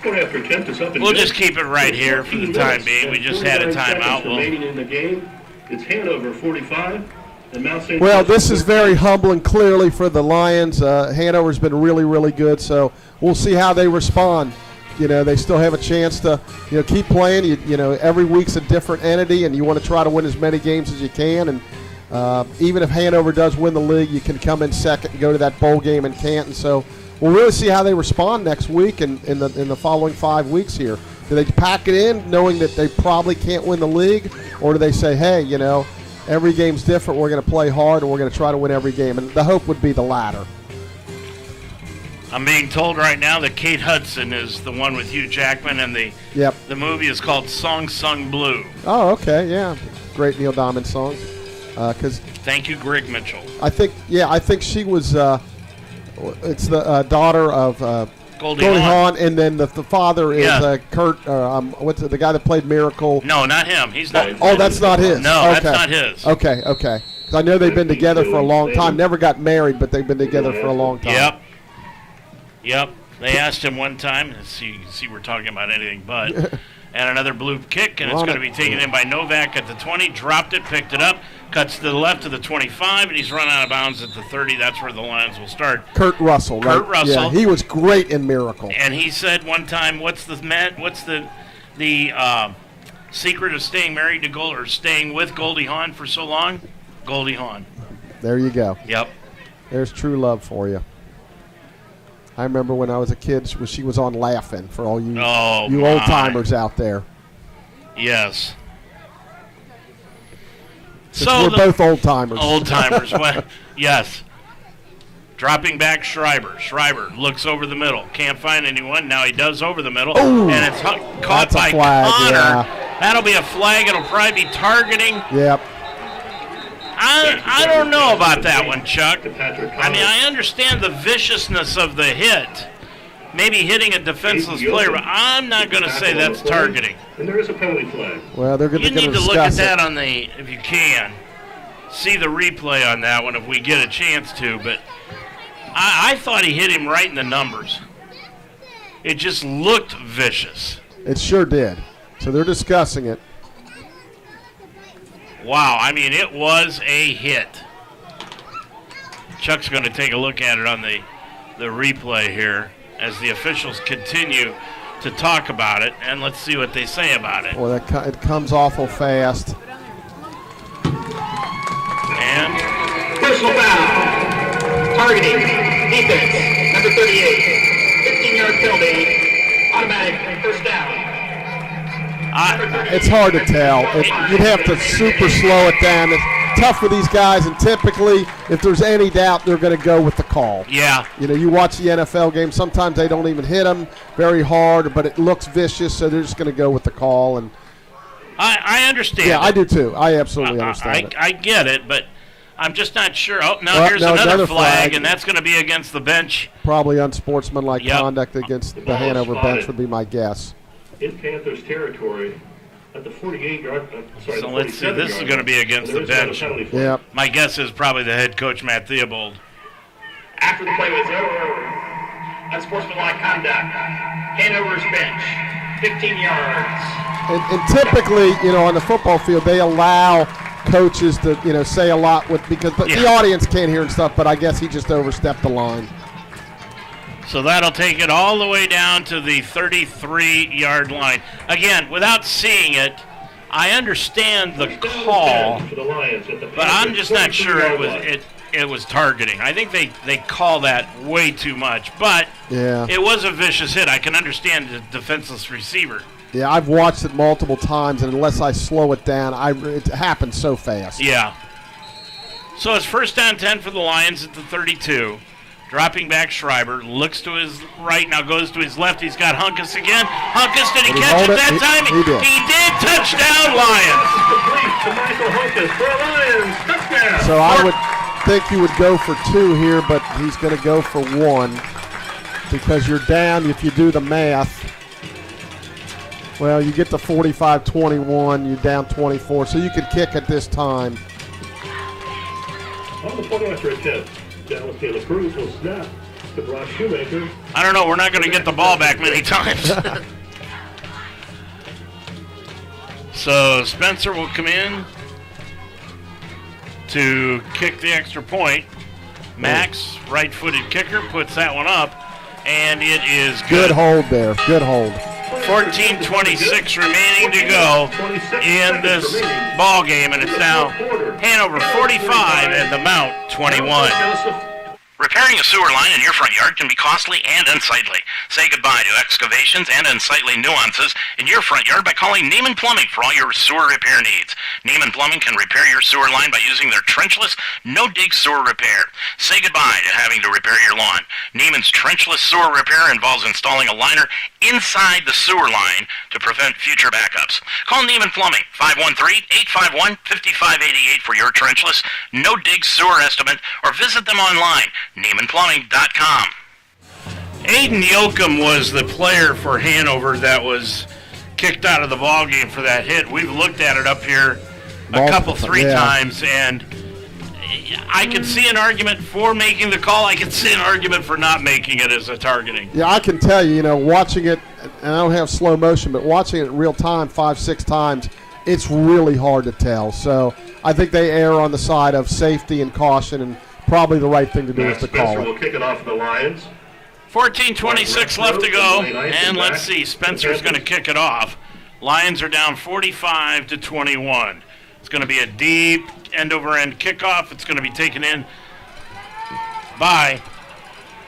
Point after attempt is up and We'll good. just keep it right here for the time being. We just had a 49 seconds timeout. remaining in the game. It's Hanover 45 and Mount St. Well, Joseph this is 14. very humbling, clearly, for the Lions. Hanover's been really, really good, so we'll see how they respond. You know, they still have a chance to, keep playing. You know, every week's a different entity, and you want to try to win as many games as you can. And even if Hanover does win the league, you can come in second and go to that bowl game in Canton. So we'll really see how they respond next week and in the following 5 weeks here. Do they pack it in knowing that they probably can't win the league, or do they say, hey, every game's different, we're going to play hard, and we're going to try to win every game? And the hope would be the latter. I'm being told right now that Kate Hudson is the one with Hugh Jackman, and the movie is called Song Sung Blue. Oh, okay, yeah. Great Neil Diamond song. Thank you, Greg Mitchell. I think she was, it's the daughter of Goldie Hawn, and then the father is Kurt, what's the guy that played Miracle? No, not him. He's not. Oh, that's not his. No, okay. that's not his. Okay. Because I know they've been together for a long time. Never got married, but they've been together for a long time. Yep. They asked him one time, see we're talking about anything but, and another blue kick, and it's going to be taken in by Novak at the 20, dropped it, picked it up, cuts to the left to the 25, and he's run out of bounds at the 30. That's where the Lions will start. Kurt Russell, right? Kurt Russell. Yeah, he was great in Miracle. And he said one time, what's the secret of staying married to Gold, or staying with Goldie Hawn for so long? Goldie Hawn. There you go. Yep. There's true love for you. I remember when I was a kid, she was on Laughing, for all you old-timers out there. Yes. We're both old-timers. Old-timers, yes. Dropping back Schreiber. Schreiber looks over the middle. Can't find anyone. Now he does over the middle. Ooh, and it's caught by flag, Connor. Yeah. That'll be a flag. It'll probably be targeting. Yep. I don't know about that one, Chuck. I mean, I understand the viciousness of the hit. Maybe hitting a defenseless player, but I'm not going to say that's targeting. And there is a penalty flag. Well, they're going to You need to look at that it. on if you can, see the replay on that one if we get a chance to. But I thought he hit him right in the numbers. It just looked vicious. It sure did. So they're discussing it. Wow, I mean, it was a hit. Chuck's going to take a look at it on the replay here as the officials continue to talk about it, and let's see what they say about it. Well, it comes awful fast. And personal foul, targeting, defense, number 38, 15-yard penalty, automatic first down. It's hard to tell. You'd have to super slow it down. It's tough for these guys, and typically, if there's any doubt, they're going to go with the call. Yeah. You watch the NFL game, sometimes they don't even hit them very hard, but it looks vicious, so they're just going to go with the call. And I understand. Yeah, I do too. I absolutely understand it. I get it, but I'm just not sure. Oh, here's another flag, and that's going to be against the bench. Probably unsportsmanlike conduct against the Hanover bench would be my guess. In Panthers territory at the 48-yard. So let's see. This is going to be against the bench. Yep. My guess is probably the head coach, Matt Theobald. After the play was over, unsportsmanlike conduct, Hanover's bench, 15 yards. And typically, on the football field, they allow coaches to, say a lot because the audience can't hear and stuff, but I guess he just overstepped the line. So that'll take it all the way down to the 33-yard line. Again, without seeing it, I understand the call, but I'm just not sure it was targeting. I think they call that way too much, but it was a vicious hit. I can understand the defenseless receiver. Yeah, I've watched it multiple times, and unless I slow it down, it happens so fast. Yeah. So it's first down 10 for the Lions at the 32. Dropping back Schreiber, looks to his right, now goes to his left. He's got Hunkus again. Hunkus, did he catch it that time? He did. He did. Touchdown, Lions. So I would think you would go for 2 here, but he's going to go for 1 because you're down if you do the math. Well, you get the 45-21, you're down 24, so you could kick at this time. On the point after attempt, Dallas Taylor Cruz will snap. I don't know. We're not going to get the ball back many times. So Spencer will come in to kick the extra point. Max, right-footed kicker, puts that one up, and it is good. Good hold there. Good hold. 14:26 remaining to go in this ball game, and it's now Hanover 45 and the Mount 21. Repairing a sewer line in your front yard can be costly and unsightly. Say goodbye to excavations and unsightly nuances in your front yard by calling Neiman Plumbing for all your sewer repair needs. Neiman Plumbing can repair your sewer line by using their trenchless, no-dig sewer repair. Say goodbye to having to repair your lawn. Neiman's trenchless sewer repair involves installing a liner inside the sewer line to prevent future backups. Call Neiman Plumbing, 513-851-5588 for your trenchless, no-dig sewer estimate, or visit them online, NeimanPlumbing.com. Aiden Yoakum was the player for Hanover that was kicked out of the ball game for that hit. We've looked at it up here three times, and I could see an argument for making the call. I could see an argument for not making it as a targeting. Yeah, I can tell you, watching it, and I don't have slow motion, but watching it in real time 5-6 times, it's really hard to tell. So I think they err on the side of safety and caution, and probably the right thing to do is to call it. Will kick it off for the Lions. 14:26 left to go, and let's see. Spencer's going to kick it off. Lions are down 45-21. It's going to be a deep end-over-end kickoff. It's going to be taken in by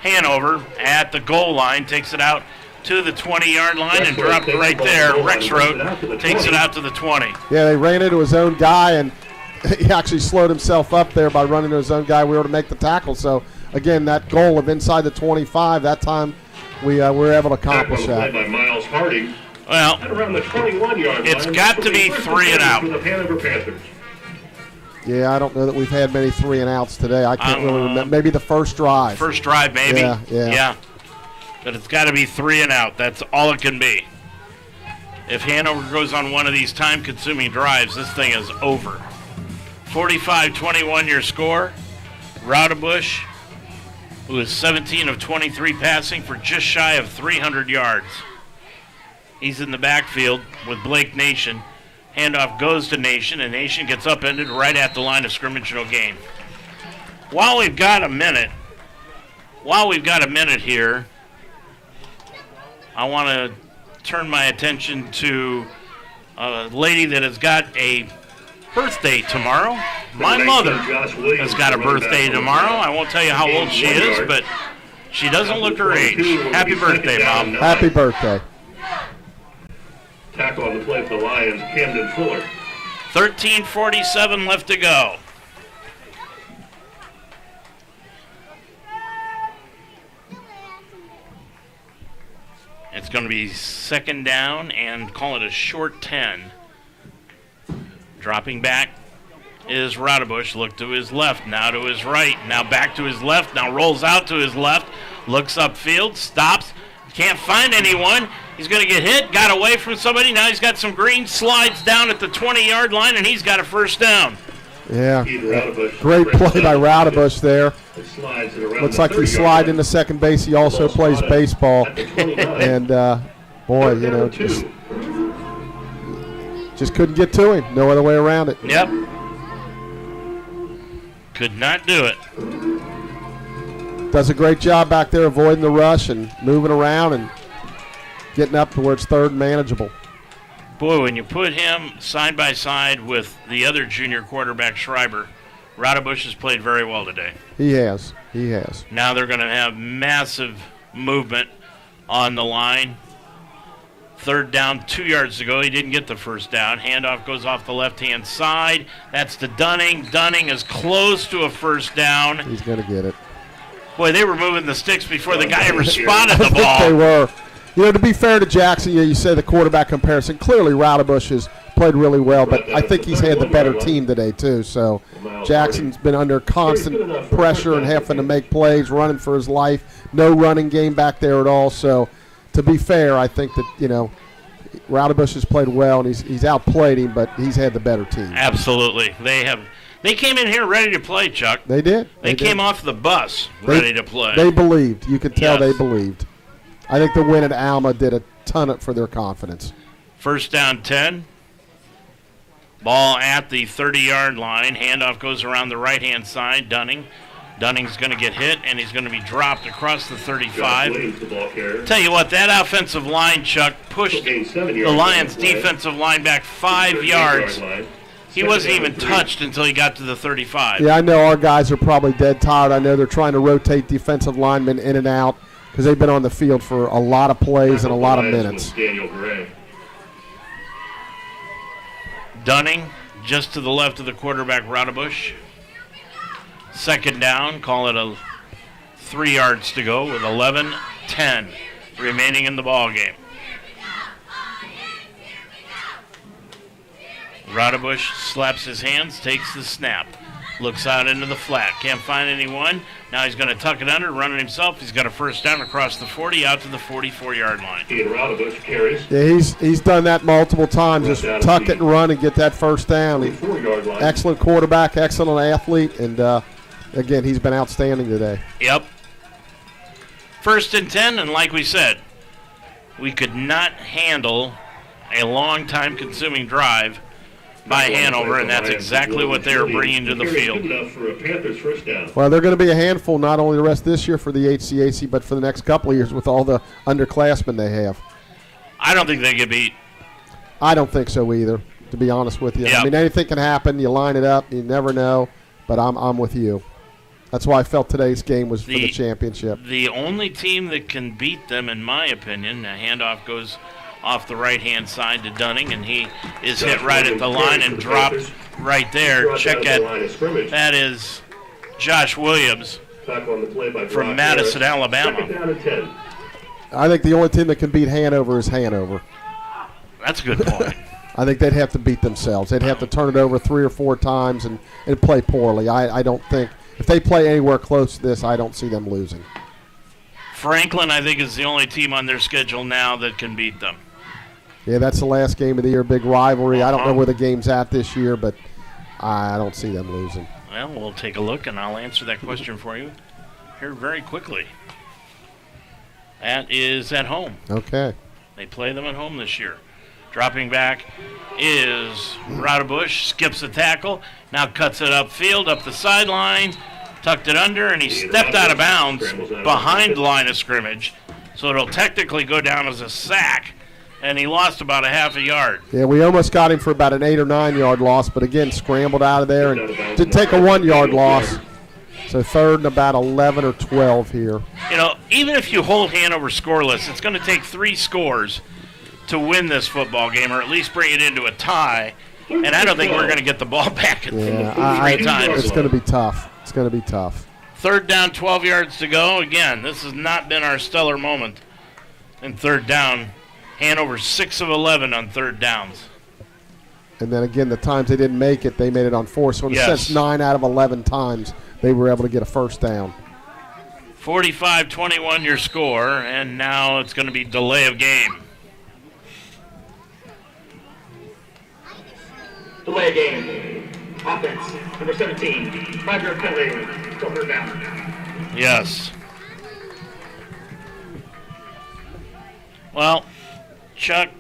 Hanover at the goal line. Takes it out to the 20-yard line and dropped it right there. Rexroth takes it out to the 20. Yeah, they ran into his own guy, and he actually slowed himself up there by running to his own guy. We were able to make the tackle. So, again, that goal of inside the 25, that time we were able to accomplish that. By Miles Harding. Well, around the 21-yard line. It's got to be 3 and out. For the Hanover Panthers. Yeah, I don't know that we've had many 3 and outs today. I can't really remember. Maybe the first drive. First drive, maybe. Yeah. But it's got to be 3 and out. That's all it can be. If Hanover goes on one of these time-consuming drives, this thing is over. 45-21 your score. Raudebusch, who is 17 of 23 passing for just shy of 300 yards. He's in the backfield with Blake Nation. Handoff goes to Nation, and Nation gets upended right at the line of scrimmage, no gain. While we've got a minute here, I want to turn my attention to a lady that has got a birthday tomorrow. My mother has got a birthday tomorrow. I won't tell you how old she is, but she doesn't look her age. Happy birthday, Mom. Happy birthday. Tackle on the play for the Lions, Camden Fuller. 13:47 left to go. It's going to be second down and call it a short 10. Dropping back is Raudebusch. Look to his left, now to his right, now back to his left, now rolls out to his left, looks upfield, stops, can't find anyone. He's going to get hit, got away from somebody. Now he's got some green, slides down at the 20-yard line, and he's got a first down. Yeah, great play by Raudebusch there. Looks like he's sliding into second base. He also plays baseball. And, boy, just couldn't get to him. No other way around it. Yep. Could not do it. Does a great job back there avoiding the rush and moving around and getting up to where it's third and manageable. Boy, when you put him side by side with the other junior quarterback, Schreiber, Raudebusch has played very well today. He has. Now they're going to have massive movement on the line. Third down, 2 yards to go. He didn't get the first down. Handoff goes off the left-hand side. That's to Dunning. Dunning is close to a first down. He's going to get it. Boy, they were moving the sticks before the guy ever spotted the ball. They were. To be fair to Jackson, you say the quarterback comparison. Clearly, Raudebusch has played really well, but I think he's had the better team today, too. So Jackson's been under constant pressure and having to make plays, running for his life. No running game back there at all. So to be fair, I think that, Raudebusch has played well, and he's outplayed him, but he's had the better team. Absolutely. They They came in here ready to play, Chuck. They did. They came off the bus ready to play. They believed. You could tell Yes. they believed. I think the win at Alma did a ton for their confidence. First down 10. Ball at the 30-yard line. Handoff goes around the right-hand side. Dunning's going to get hit, and he's going to be dropped across the 35. Tell you what, that offensive line, Chuck, pushed the Lions' defensive line back 5 yards. He wasn't even touched until he got to the 35. Yeah, I know our guys are probably dead tired. I know they're trying to rotate defensive linemen in and out because they've been on the field for a lot of plays and a lot of minutes. Dunning just to the left of the quarterback, Rodebush. Second down, call it 3 yards to go with 11-10 remaining in the ball game. Rodebush slaps his hands, takes the snap, looks out into the flat, can't find anyone. Now he's going to tuck it under, run it himself. He's got a first down across the 40 out to the 44-yard line. Ian Rodebush carries. Yeah, he's done that multiple times. Just tuck it and run and get that first down. Excellent quarterback, excellent athlete, and again, he's been outstanding today. Yep. First and 10, and like we said, we could not handle a long time consuming drive by Hanover, and that's exactly what they were bringing to the field. Well, they're going to be a handful not only the rest of this year for the HCAC, but for the next couple of years with all the underclassmen they have. I don't think they get beat. I don't think so either, to be honest with you. Yep. I mean, anything can happen. You line it up, you never know, but I'm with you. That's why I felt today's game was for the championship. The only team that can beat them, in my opinion, a handoff goes off the right-hand side to Dunning, and he is hit right at the line and dropped right there. Check at that is Josh Williams from Madison, Alabama. I think the only team that can beat Hanover is Hanover. That's a good point. I think they'd have to beat themselves. They'd have to turn it over 3 or 4 times and play poorly. I don't think if they play anywhere close to this, I don't see them losing. Franklin, I think, is the only team on their schedule now that can beat them. Yeah, that's the last game of the year, big rivalry. I don't know where the game's at this year, but I don't see them losing. Well, we'll take a look, and I'll answer that question for you here very quickly. That is at home. Okay. They play them at home this year. Dropping back is Rodebush, skips a tackle, now cuts it upfield, up the sideline, tucked it under, and he stepped out of bounds behind the line of scrimmage, so it'll technically go down as a sack, and he lost about a half a yard. Yeah, we almost got him for about an 8 or 9 yard loss, but again, scrambled out of there and did take a 1 yard loss. So third and about 11 or 12 here. You know, even if you hold Hanover scoreless, it's going to take 3 scores to win this football game, or at least bring it into a tie. And I don't think we're going to get the ball back in 3 times. It's going to be tough. It's going to be tough. Third down, 12 yards to go. Again, this has not been our stellar moment in third down. Hanover 6 of 11 on third downs. And then again, the times they didn't make it, they made it on 4. So in a sense, 9 out of 11 times they were able to get a first down. 45-21 your score, and now it's going to be delay of game. Delay game. Offense, number 17. 5-yard penalty. Still third down. Yes. Well, Chuck.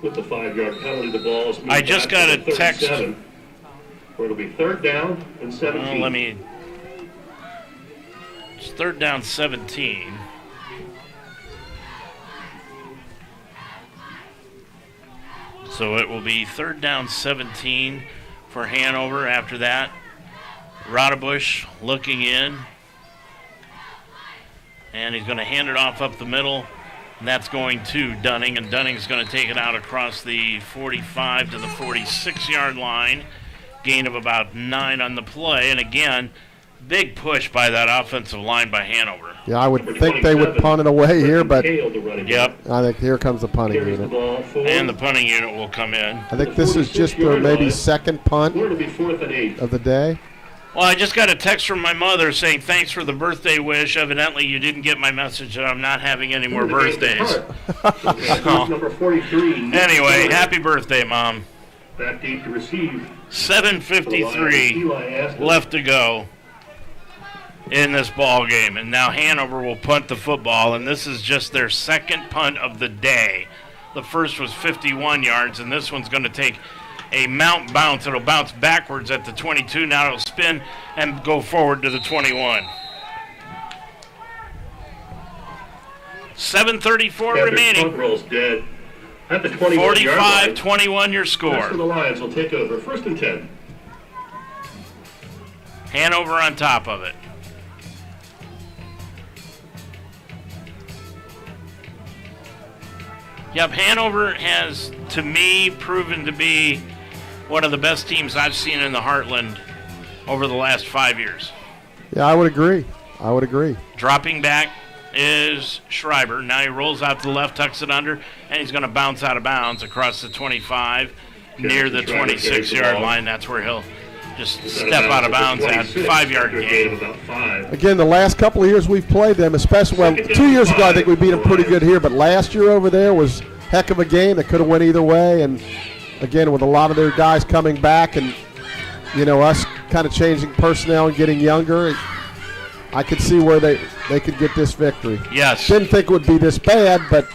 With the 5-yard penalty, the ball is moved I just got a text. Where it'll be third down and 17. It's third down 17. So it will be third down 17 for Hanover after that. Rodebush looking in. And he's going to hand it off up the middle. And that's going to Dunning. And Dunning's going to take it out across the 45 to the 46-yard line. Gain of about 9 on the play. And again, big push by that offensive line by Hanover. Yeah, I would think they would punt it away here, but yep. I think here comes the punting unit. And the punting unit will come in. I think this is just their maybe second punt of the day. Well, I just got a text from my mother saying, thanks for the birthday wish. Evidently, you didn't get my message that I'm not having any more birthdays. Number 43. Anyway, happy birthday, Mom. Back deep to receive. 7:53 left to go in this ball game. And now Hanover will punt the football, and this is just their second punt of the day. The first was 51 yards, and this one's going to take a mount bounce. It'll bounce backwards at the 22. Now it'll spin and go forward to the 21. 7:34 remaining. Punt roll's dead. At the 21-yard 45-21 your score. Rest of the Lions will take over. 1st and 10. Hanover on top of it. Yep, Hanover has, to me, proven to be one of the best teams I've seen in the Heartland over the last 5 years. Yeah, I would agree. Dropping back is Schreiber. Now he rolls out to the left, tucks it under, and he's going to bounce out of bounds across the 25 near the 26-yard line. That's where he'll just step out of bounds at 5-yard gain. Again, the last couple of years we've played them, especially, 2 years ago I think we beat them pretty good here, but last year over there was heck of a game that could have went either way. And again, with a lot of their guys coming back and, us kind of changing personnel and getting younger, I could see where they could get this victory. Yes. Didn't think it would be this bad, but...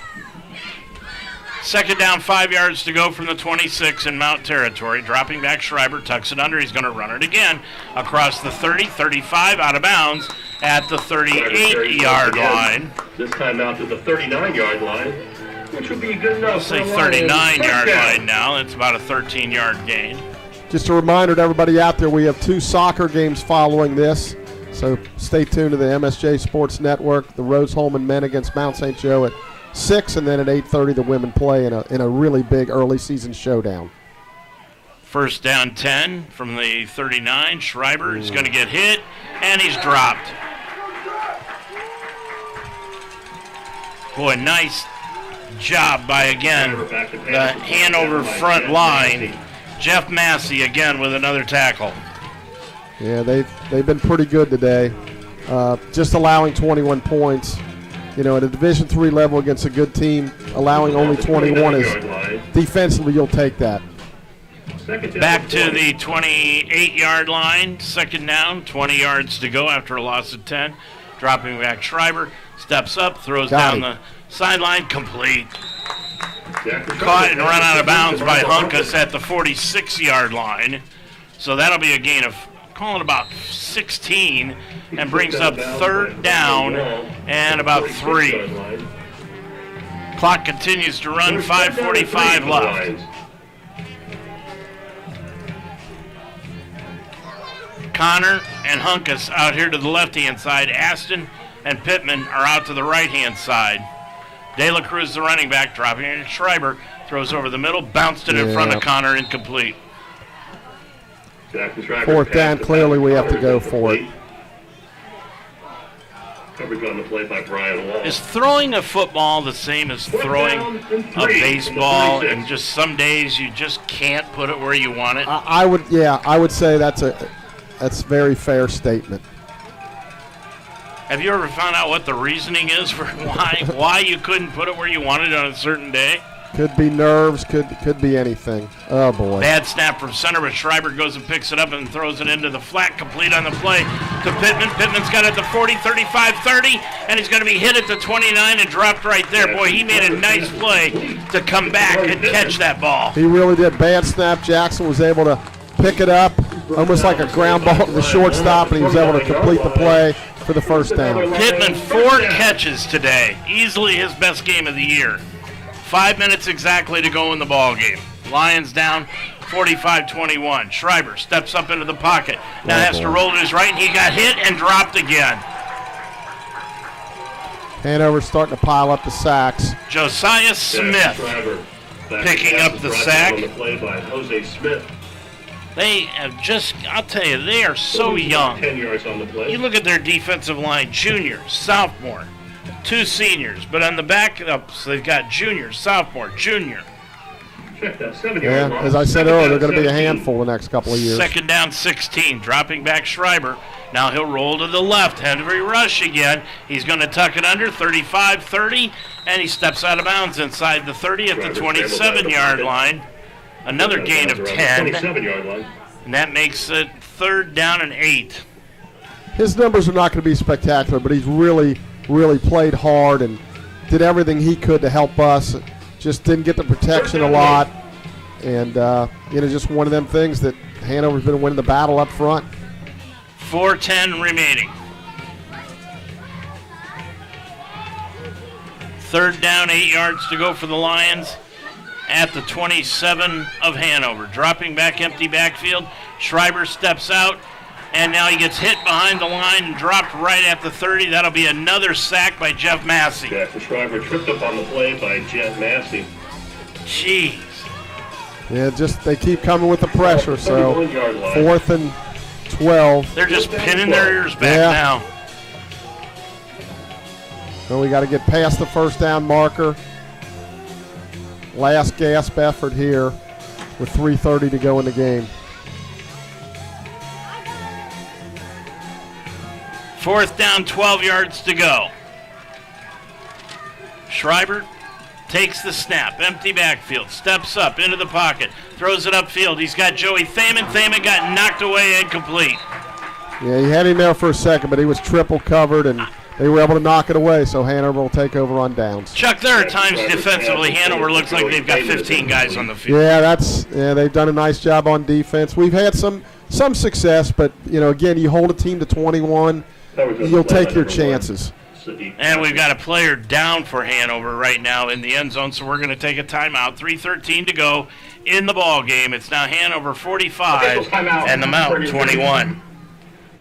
Second down, 5 yards to go from the 26 in Mount territory. Dropping back, Schreiber tucks it under. He's going to run it again across the 30, 35, out of bounds at the 38-yard line. This time out to the 39-yard line, which would be good enough. I'll say 39-yard line now. It's about a 13-yard gain. Just a reminder to everybody out there, we have 2 soccer games following this. So stay tuned to the MSJ Sports Network. The Rose-Hulman men against Mount St. Joe at 6, and then at 8:30 the women play in a really big early season showdown. First down 10 from the 39. Schreiber is going to get hit, and he's dropped. Boy, nice job by, again, the Hanover front line. Jeff Massey again with another tackle. Yeah, they've been pretty good today. Just allowing 21 points. At a Division III level against a good team, allowing only 21 is defensively, you'll take that. Back to the 28-yard line. Second down, 20 yards to go after a loss of 10. Dropping back, Schreiber steps up, throws down the sideline, complete. Caught and run out of bounds by Hunkus at the 46-yard line. So that'll be a gain of, call it about 16, and brings up third down and about 3. Clock continues to run, 5:45 left. Connor and Hunkus out here to the left-hand side. Aston and Pittman are out to the right-hand side. De La Cruz, the running back, dropping it. Schreiber throws over the middle, bounced it in front of Connor, incomplete. Fourth down, clearly we have to go for it. Coverage on the play by Brian Wall. Is throwing a football the same as throwing a baseball, and just some days you just can't put it where you want it? I would say that's a very fair statement. Have you ever found out what the reasoning is for why you couldn't put it where you wanted it on a certain day? Could be nerves, could be anything. Oh, boy. Bad snap from center, but Schreiber goes and picks it up and throws it into the flat, complete on the play to Pittman. Pittman's got it to 40, 35, 30, and he's going to be hit at the 29 and dropped right there. Boy, he made a nice play to come back and catch that ball. He really did. Bad snap. Jackson was able to pick it up, almost like a ground ball to the shortstop, and he was able to complete the play for the first down. Pittman, 4 catches today. Easily his best game of the year. 5 minutes exactly to go in the ball game. Lions down 45-21. Schreiber steps up into the pocket. Now has to roll to his right, and he got hit and dropped again. Hanover's starting to pile up the sacks. Josiah Smith picking up the sack. On the play by Jose Smith. They have just, I'll tell you, they are so young. 10 yards on the play. You look at their defensive line, junior, sophomore, 2 seniors, but on the backups, they've got junior, sophomore, junior. Yeah, as I said earlier, they're going to be a handful the next couple of years. Second down, 16, dropping back Schreiber. Now he'll roll to the left, heavy rush again. He's going to tuck it under, 35-30, and he steps out of bounds inside the 30 at the 27-yard line. Another gain of 10. 27-yard line. And that makes it 3rd down and 8. His numbers are not going to be spectacular, but he's really, really played hard and did everything he could to help us. Just didn't get the protection a lot. And, just one of them things that Hanover's been winning the battle up front. 4:10 remaining. 3rd down, 8 yards to go for the Lions at the 27 of Hanover. Dropping back, empty backfield. Schreiber steps out, and now he gets hit behind the line and dropped right at the 30. That'll be another sack by Jeff Massey. Jack Schreiber tripped up on the play by Jeff Massey. Jeez. Yeah, they keep coming with the pressure, so 4th and 12. They're just pinning their ears back now. So we got to get past the 1st down marker. Last gasp effort here with 3:30 to go in the game. 4th down, 12 yards to go. Schreiber takes the snap, empty backfield, steps up into the pocket, throws it upfield. He's got Joey Thaman. Thaman got knocked away, incomplete. Yeah, he had him there for a second, but he was triple covered, and they were able to knock it away, so Hanover will take over on downs. Chuck, there are times defensively Hanover looks like they've got 15 guys on the field. Yeah, they've done a nice job on defense. We've had some success, but, again, you hold a team to 21, you'll take your chances. And we've got a player down for Hanover right now in the end zone, so we're going to take a timeout. 3:13 to go in the ball game. It's now Hanover 45 and the Mount 21.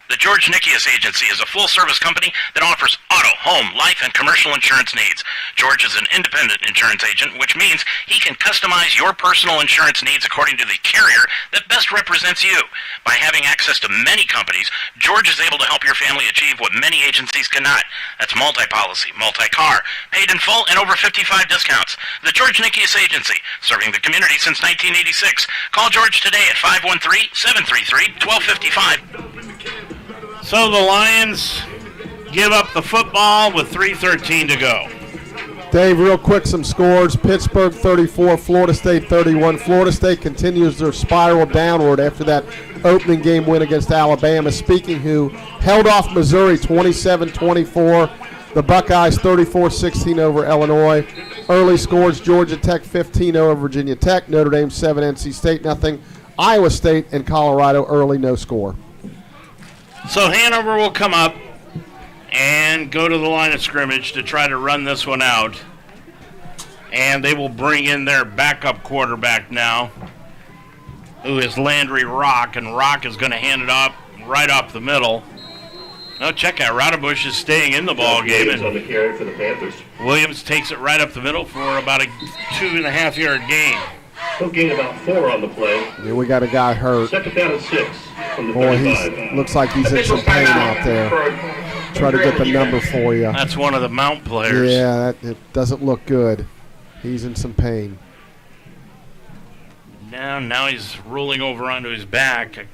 The George Nikias Agency is a full-service company that offers auto, home, life, and commercial insurance needs. George is an independent insurance agent, which means he can customize your personal insurance needs according to the carrier that best represents you. By having access to many companies, George is able to help your family achieve what many agencies cannot. That's multi-policy, multi-car, paid in full, and over 55 discounts. The George Nikias Agency, serving the community since 1986. Call George today at 513-733-1255. So the Lions give up the football with 3:13 to go. Dave, real quick, some scores. Pittsburgh 34, Florida State 31. Florida State continues their spiral downward after that opening game win against Alabama. Speaking who held off Missouri 27-24. The Buckeyes 34-16 over Illinois. Early scores, Georgia Tech 15 over Virginia Tech. Notre Dame 7, NC State nothing. Iowa State and Colorado early, no score. So Hanover will come up and go to the line of scrimmage to try to run this one out. And they will bring in their backup quarterback now, who is Landry Rock, and Rock is going to hand it up right up the middle. Now check out, Rodebush is staying in the ball game, and on the carry for the Panthers. Williams takes it right up the middle for about a 2.5-yard gain. He'll gain about 4 on the play. Yeah, we got a guy hurt. 2nd down and 6 from the Boy, 35. Looks like he's in some pain out there. Try to get the number for you. That's one of the Mount players. Yeah, it doesn't look good. He's in some pain. Now he's rolling over onto his back.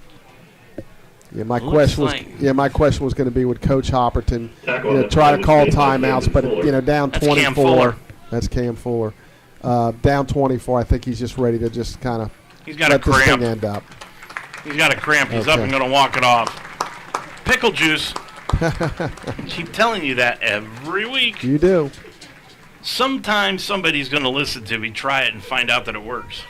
Yeah, my question was going to be, would Coach Hopperton try to call timeouts, but down 24. That's Cam Fuller. Down 24. I think he's just ready to just kind of let this thing end up. He's got a cramp. He's up and going to walk it off. Pickle juice. I keep telling you that every week. You do. Sometimes somebody's going to listen to me, try it, and find out that it works.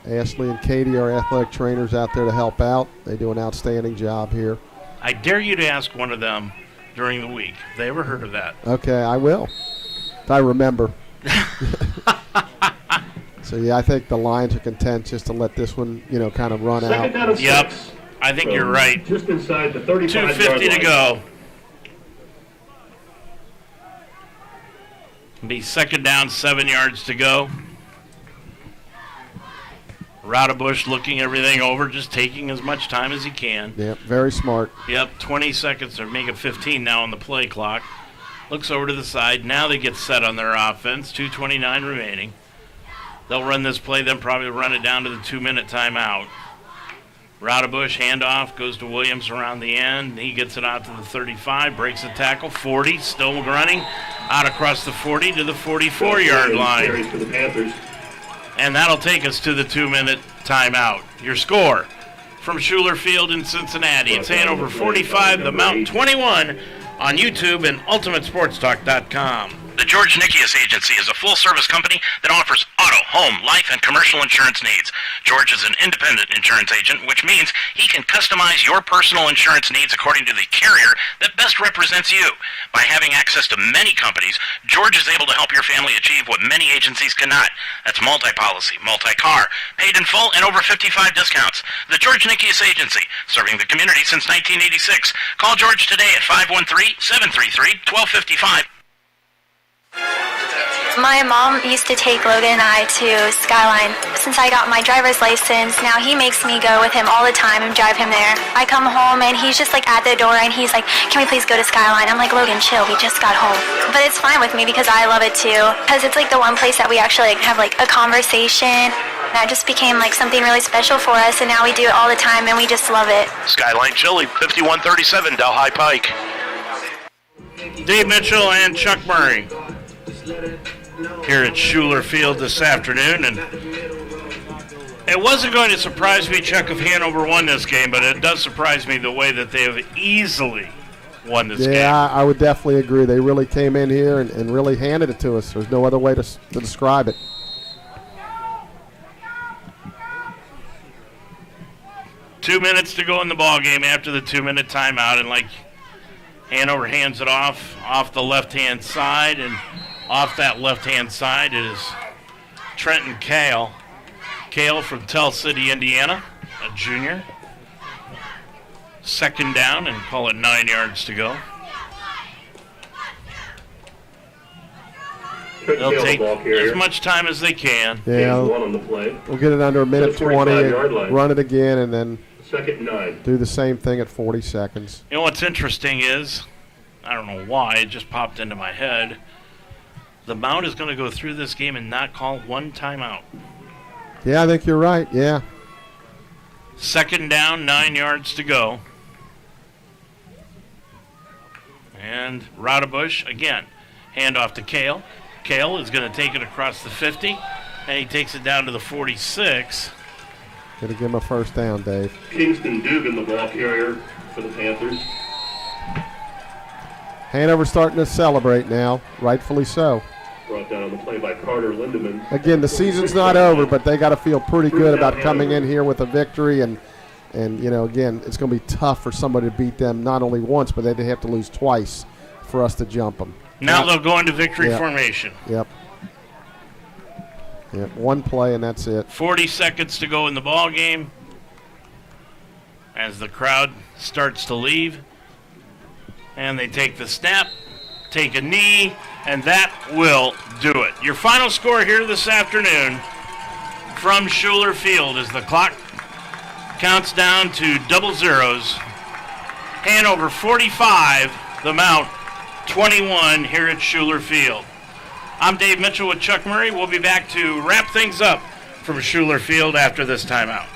Ashley and Katie are athletic trainers out there to help out. They do an outstanding job here. I dare you to ask one of them during the week. Have they ever heard of that? Okay, I will. If I remember. So, I think the Lions are content just to let this one, kind of run out. Yep. I think you're right. Just inside the 35-yard 2:50 to line. go. Be 2nd down, 7 yards to go. Rodebush looking everything over, just taking as much time as he can. Yep, very smart. Yep, 20 seconds, or make it 15 now on the play clock. Looks over to the side. Now they get set on their offense. 2:29 remaining. They'll run this play, then probably run it down to the 2-minute timeout. Rodebush, handoff, goes to Williams around the end. He gets it out to the 35, breaks the tackle. 40, still running. Out across the 40 to the 44-yard line. Carries for the Panthers. And that'll take us to the 2-minute timeout. Your score from Schuler Field in Cincinnati. It's Hanover 45, the Mount 21 on YouTube and UltimateSportsTalk.com. The George Nikias Agency is a full-service company that offers auto, home, life, and commercial insurance needs. George is an independent insurance agent, which means he can customize your personal insurance needs according to the carrier that best represents you. By having access to many companies, George is able to help your family achieve what many agencies cannot. That's multi-policy, multi-car, paid in full, and over 55 discounts. The George Nikias Agency, serving the community since 1986. Call George today at 513-733-1255. My mom used to take Logan and I to Skyline. Since I got my driver's license, now he makes me go with him all the time and drive him there. I come home and he's just like at the door and he's like, can we please go to Skyline? I'm like, Logan, chill, we just got home. But it's fine with me because I love it too. Because it's like the one place that we actually like have like a conversation. That just became like something really special for us, and now we do it all the time and we just love it. Skyline Chili, 5137 Delhi Pike. Dave Mitchell and Chuck Murray here at Schuler Field this afternoon, and it wasn't going to surprise me, Chuck, if Hanover won this game, but it does surprise me the way that they have easily won this game. Yeah, I would definitely agree. They really came in here and really handed it to us. There's no other way to describe it. Two minutes to go in the ball game after the 2-minute timeout, and like Hanover hands it off the left-hand side, and off that left-hand side is Trenton Kale. Kale from Tell City, Indiana, a junior. Second down, and call it 9 yards to go. They'll take as much time as they can. Yeah, we'll get it under a minute 20 and run it again, and then do the same thing at 40 seconds. You know what's interesting is, I don't know why, it just popped into my head. The Mount is going to go through this game and not call one timeout. Yeah, I think you're right, yeah. Second down, 9 yards to go. And Routabush, again, handoff to Kale. Kale is going to take it across the 50, and he takes it down to the 46. Going to give him a first down, Dave. Kingston Dugan, the ball carrier for the Panthers. Hanover starting to celebrate now, rightfully so. Brought down on the play by Carter Lindemann. Again, the season's not over, but they got to feel pretty good about coming in here with a victory. And you know, again, it's going to be tough for somebody to beat them not only once, but they have to lose twice for us to jump them. Now they'll go into victory formation. Yep. One play, and that's it. 40 seconds to go in the ball game as the crowd starts to leave. And they take the snap, take a knee, and that will do it. Your final score here this afternoon from Schuler Field as the clock counts down to double zeros. Hanover 45, the Mount 21 here at Schuler Field. I'm Dave Mitchell with Chuck Murray. We'll be back to wrap things up from Schuler Field after this timeout.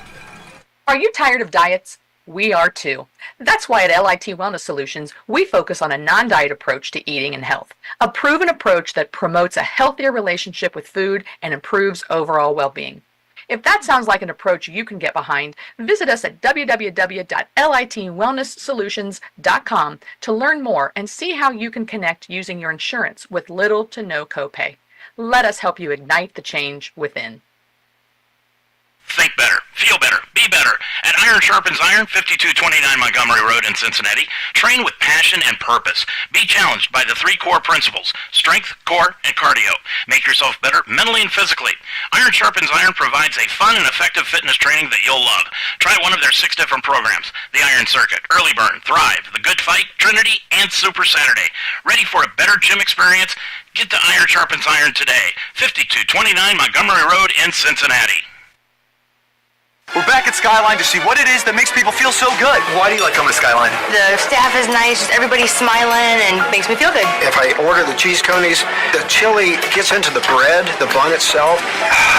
Are you tired of diets? We are too. That's why at LIT Wellness Solutions, we focus on a non-diet approach to eating and health. A proven approach that promotes a healthier relationship with food and improves overall well-being. If that sounds like an approach you can get behind, visit us at www.litwellnesssolutions.com to learn more and see how you can connect using your insurance with little to no copay. Let us help you ignite the change within. Think better, feel better, be better. At Iron Sharpens Iron, 5229 Montgomery Road in Cincinnati, train with passion and purpose. Be challenged by the 3 core principles: strength, core, and cardio. Make yourself better mentally and physically. Iron Sharpens Iron provides a fun and effective fitness training that you'll love. Try one of their 6 different programs: the Iron Circuit, Early Burn, Thrive, the Good Fight, Trinity, and Super Saturday. Ready for a better gym experience? Get to Iron Sharpens Iron today, 5229 Montgomery Road in Cincinnati. We're back at Skyline to see what it is that makes people feel so good. Why do you like coming to Skyline? The staff is nice, just everybody's smiling and makes me feel good. If I order the cheese conies, the chili gets into the bread, the bun itself.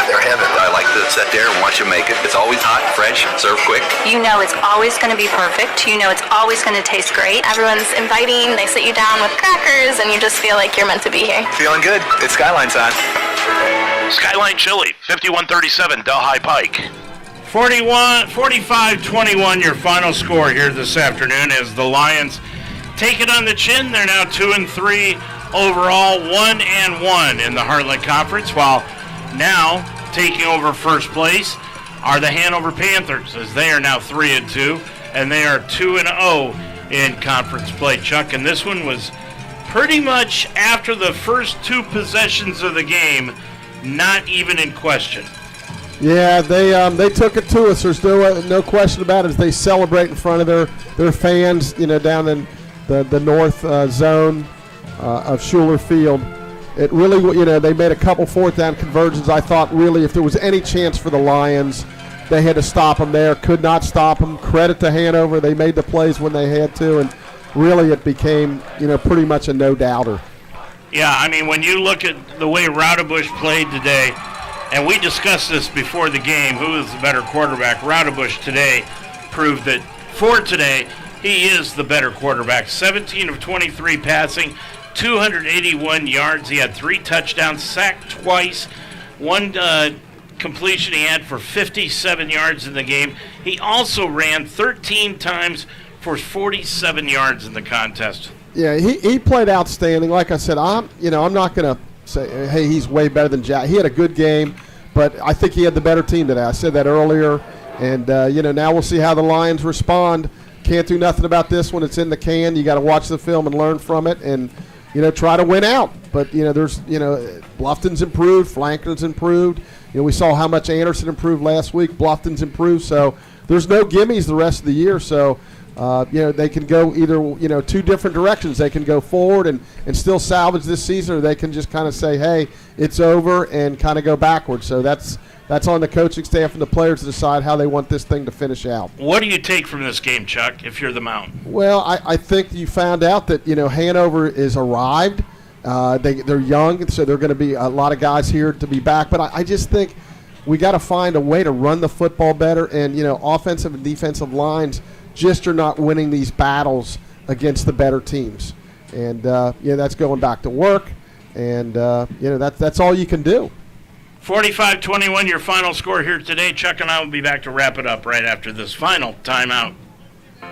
They're heaven. I like to sit there and watch you make it. It's always hot, fresh, served quick. You know it's always going to be perfect. You know it's always going to taste great. Everyone's inviting. They sit you down with crackers, and you just feel like you're meant to be here. Feeling good. It's Skyline time. Skyline Chili, 5137 Delhi Pike. 45-21 your final score here this afternoon as the Lions take it on the chin. They're now 2-3 overall, 1-1 in the Heartland Conference, while now taking over first place are the Hanover Panthers, as they are now 3-2, and they are 2-0 in conference play, Chuck. And this one was pretty much after the first two possessions of the game, not even in question. Yeah, they took it to us. There's no question about it as they celebrate in front of their fans, down in the north zone of Schuler Field. It really, they made a couple fourth down conversions. I thought really if there was any chance for the Lions, they had to stop them there. Could not stop them. Credit to Hanover. They made the plays when they had to, and really it became, pretty much a no-doubter. Yeah, I mean, when you look at the way Raudebusch played today, and we discussed this before the game, who is the better quarterback? Raudebusch today proved that for today, he is the better quarterback. 17 of 23 passing, 281 yards. He had 3 touchdowns, sacked twice, one completion he had for 57 yards in the game. He also ran 13 times for 47 yards in the contest. Yeah, he played outstanding. Like I said, I'm not going to say, hey, he's way better than Jack. He had a good game, but I think he had the better team today. I said that earlier, and now we'll see how the Lions respond. Can't do nothing about this when it's in the can. You got to watch the film and learn from it, and try to win out. But there's Bluffton's improved, Franklin's improved. We saw how much Anderson improved last week. Bluffton's improved, so there's no gimmies the rest of the year. So. They can go either, two different directions. They can go forward and still salvage this season, or they can just kind of say, hey, it's over, and kind of go backwards. So that's on the coaching staff and the players to decide how they want this thing to finish out. What do you take from this game, Chuck, if you're the Mountain? Well, I think you found out that, Hanover is arrived. They're young, so they're going to be a lot of guys here to be back. But I just think we got to find a way to run the football better, and, offensive and defensive lines just are not winning these battles against the better teams. And, that's going back to work. And, that's all you can do. 45-21, your final score here today. Chuck and I will be back to wrap it up right after this final timeout.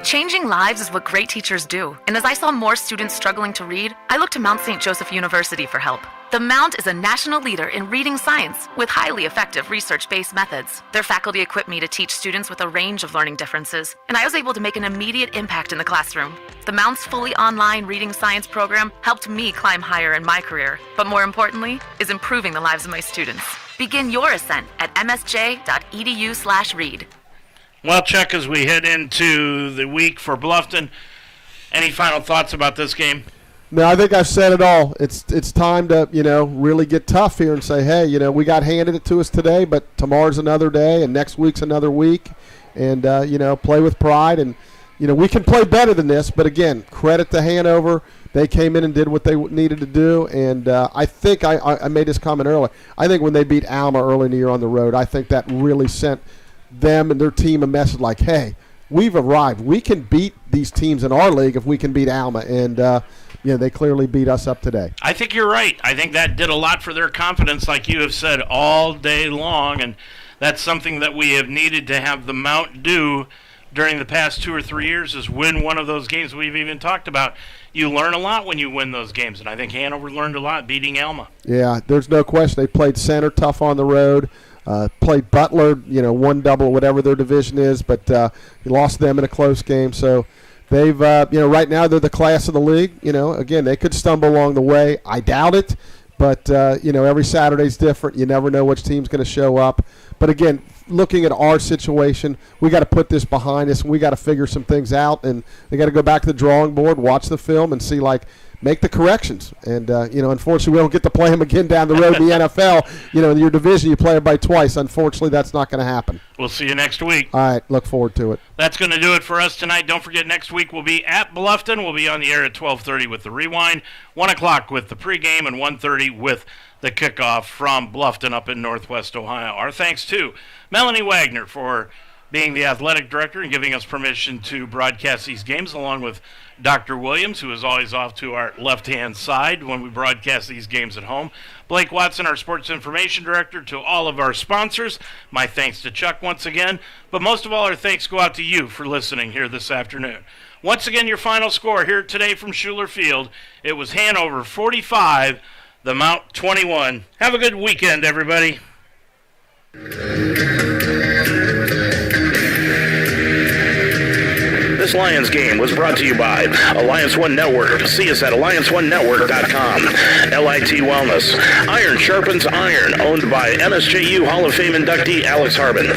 Changing lives is what great teachers do. And as I saw more students struggling to read, I looked to Mount St. Joseph University for help. The Mount is a national leader in reading science with highly effective research-based methods. Their faculty equipped me to teach students with a range of learning differences, and I was able to make an immediate impact in the classroom. The Mount's fully online reading science program helped me climb higher in my career, but more importantly, is improving the lives of my students. Begin your ascent at msj.edu/read. Well, Chuck, as we head into the week for Bluffton, any final thoughts about this game? No, I think I've said it all. It's time to, really get tough here and say, hey, we got handed it to us today, but tomorrow's another day and next week's another week. And, play with pride. And, we can play better than this. But, again, credit to Hanover. They came in and did what they needed to do. And I think I made this comment earlier. I think when they beat Alma early in the year on the road, I think that really sent them and their team a message like, hey, we've arrived. We can beat these teams in our league if we can beat Alma. And, they clearly beat us up today. I think you're right. I think that did a lot for their confidence, like you have said, all day long. And that's something that we have needed to have the Mount do during the past 2 or 3 years, is win one of those games we've even talked about. You learn a lot when you win those games, and I think Hanover learned a lot beating Alma. Yeah, there's no question. They played center tough on the road. Played Butler, one double, whatever their division is, but he lost them in a close game. So they've, right now they're the class of the league. Again, they could stumble along the way. I doubt it, but, every Saturday's different. You never know which team's going to show up. But, again, looking at our situation, we got to put this behind us, and we got to figure some things out. And they got to go back to the drawing board, watch the film, and see, make the corrections. And, unfortunately, we don't get to play them again down the road in the NFL. In your division, you play everybody twice. Unfortunately, that's not going to happen. We'll see you next week. All right, look forward to it. That's going to do it for us tonight. Don't forget, next week we'll be at Bluffton. We'll be on the air at 12:30 with the rewind, 1 o'clock with the pregame, and 1:30 with the kickoff from Bluffton up in Northwest Ohio. Our thanks to Melanie Wagner for being the athletic director and giving us permission to broadcast these games, along with Dr. Williams, who is always off to our left-hand side when we broadcast these games at home. Blake Watson, our sports information director, to all of our sponsors. My thanks to Chuck once again. But most of all, our thanks go out to you for listening here this afternoon. Once again, your final score here today from Schuler Field. It was Hanover 45, the Mount 21. Have a good weekend, everybody. This Lions game was brought to you by Alliance One Network. See us at allianceonenetwork.com. LIT Wellness. Iron sharpens iron. Owned by MSJU Hall of Fame inductee Alex Harbin.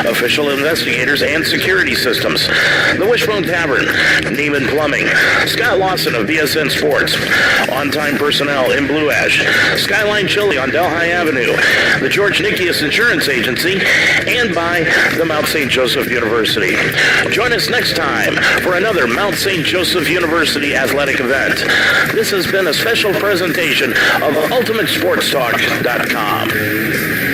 Official investigators and security systems. The Wishbone Tavern. Neiman Plumbing. Scott Lawson of BSN Sports. On-time personnel in Blue Ash. Skyline Chili on Delhi Avenue. The George Nikias Insurance Agency. And by the Mount St. Joseph University. Join us next time for another Mount St. Joseph University athletic event. This has been a special presentation of UltimateSportsTalk.com.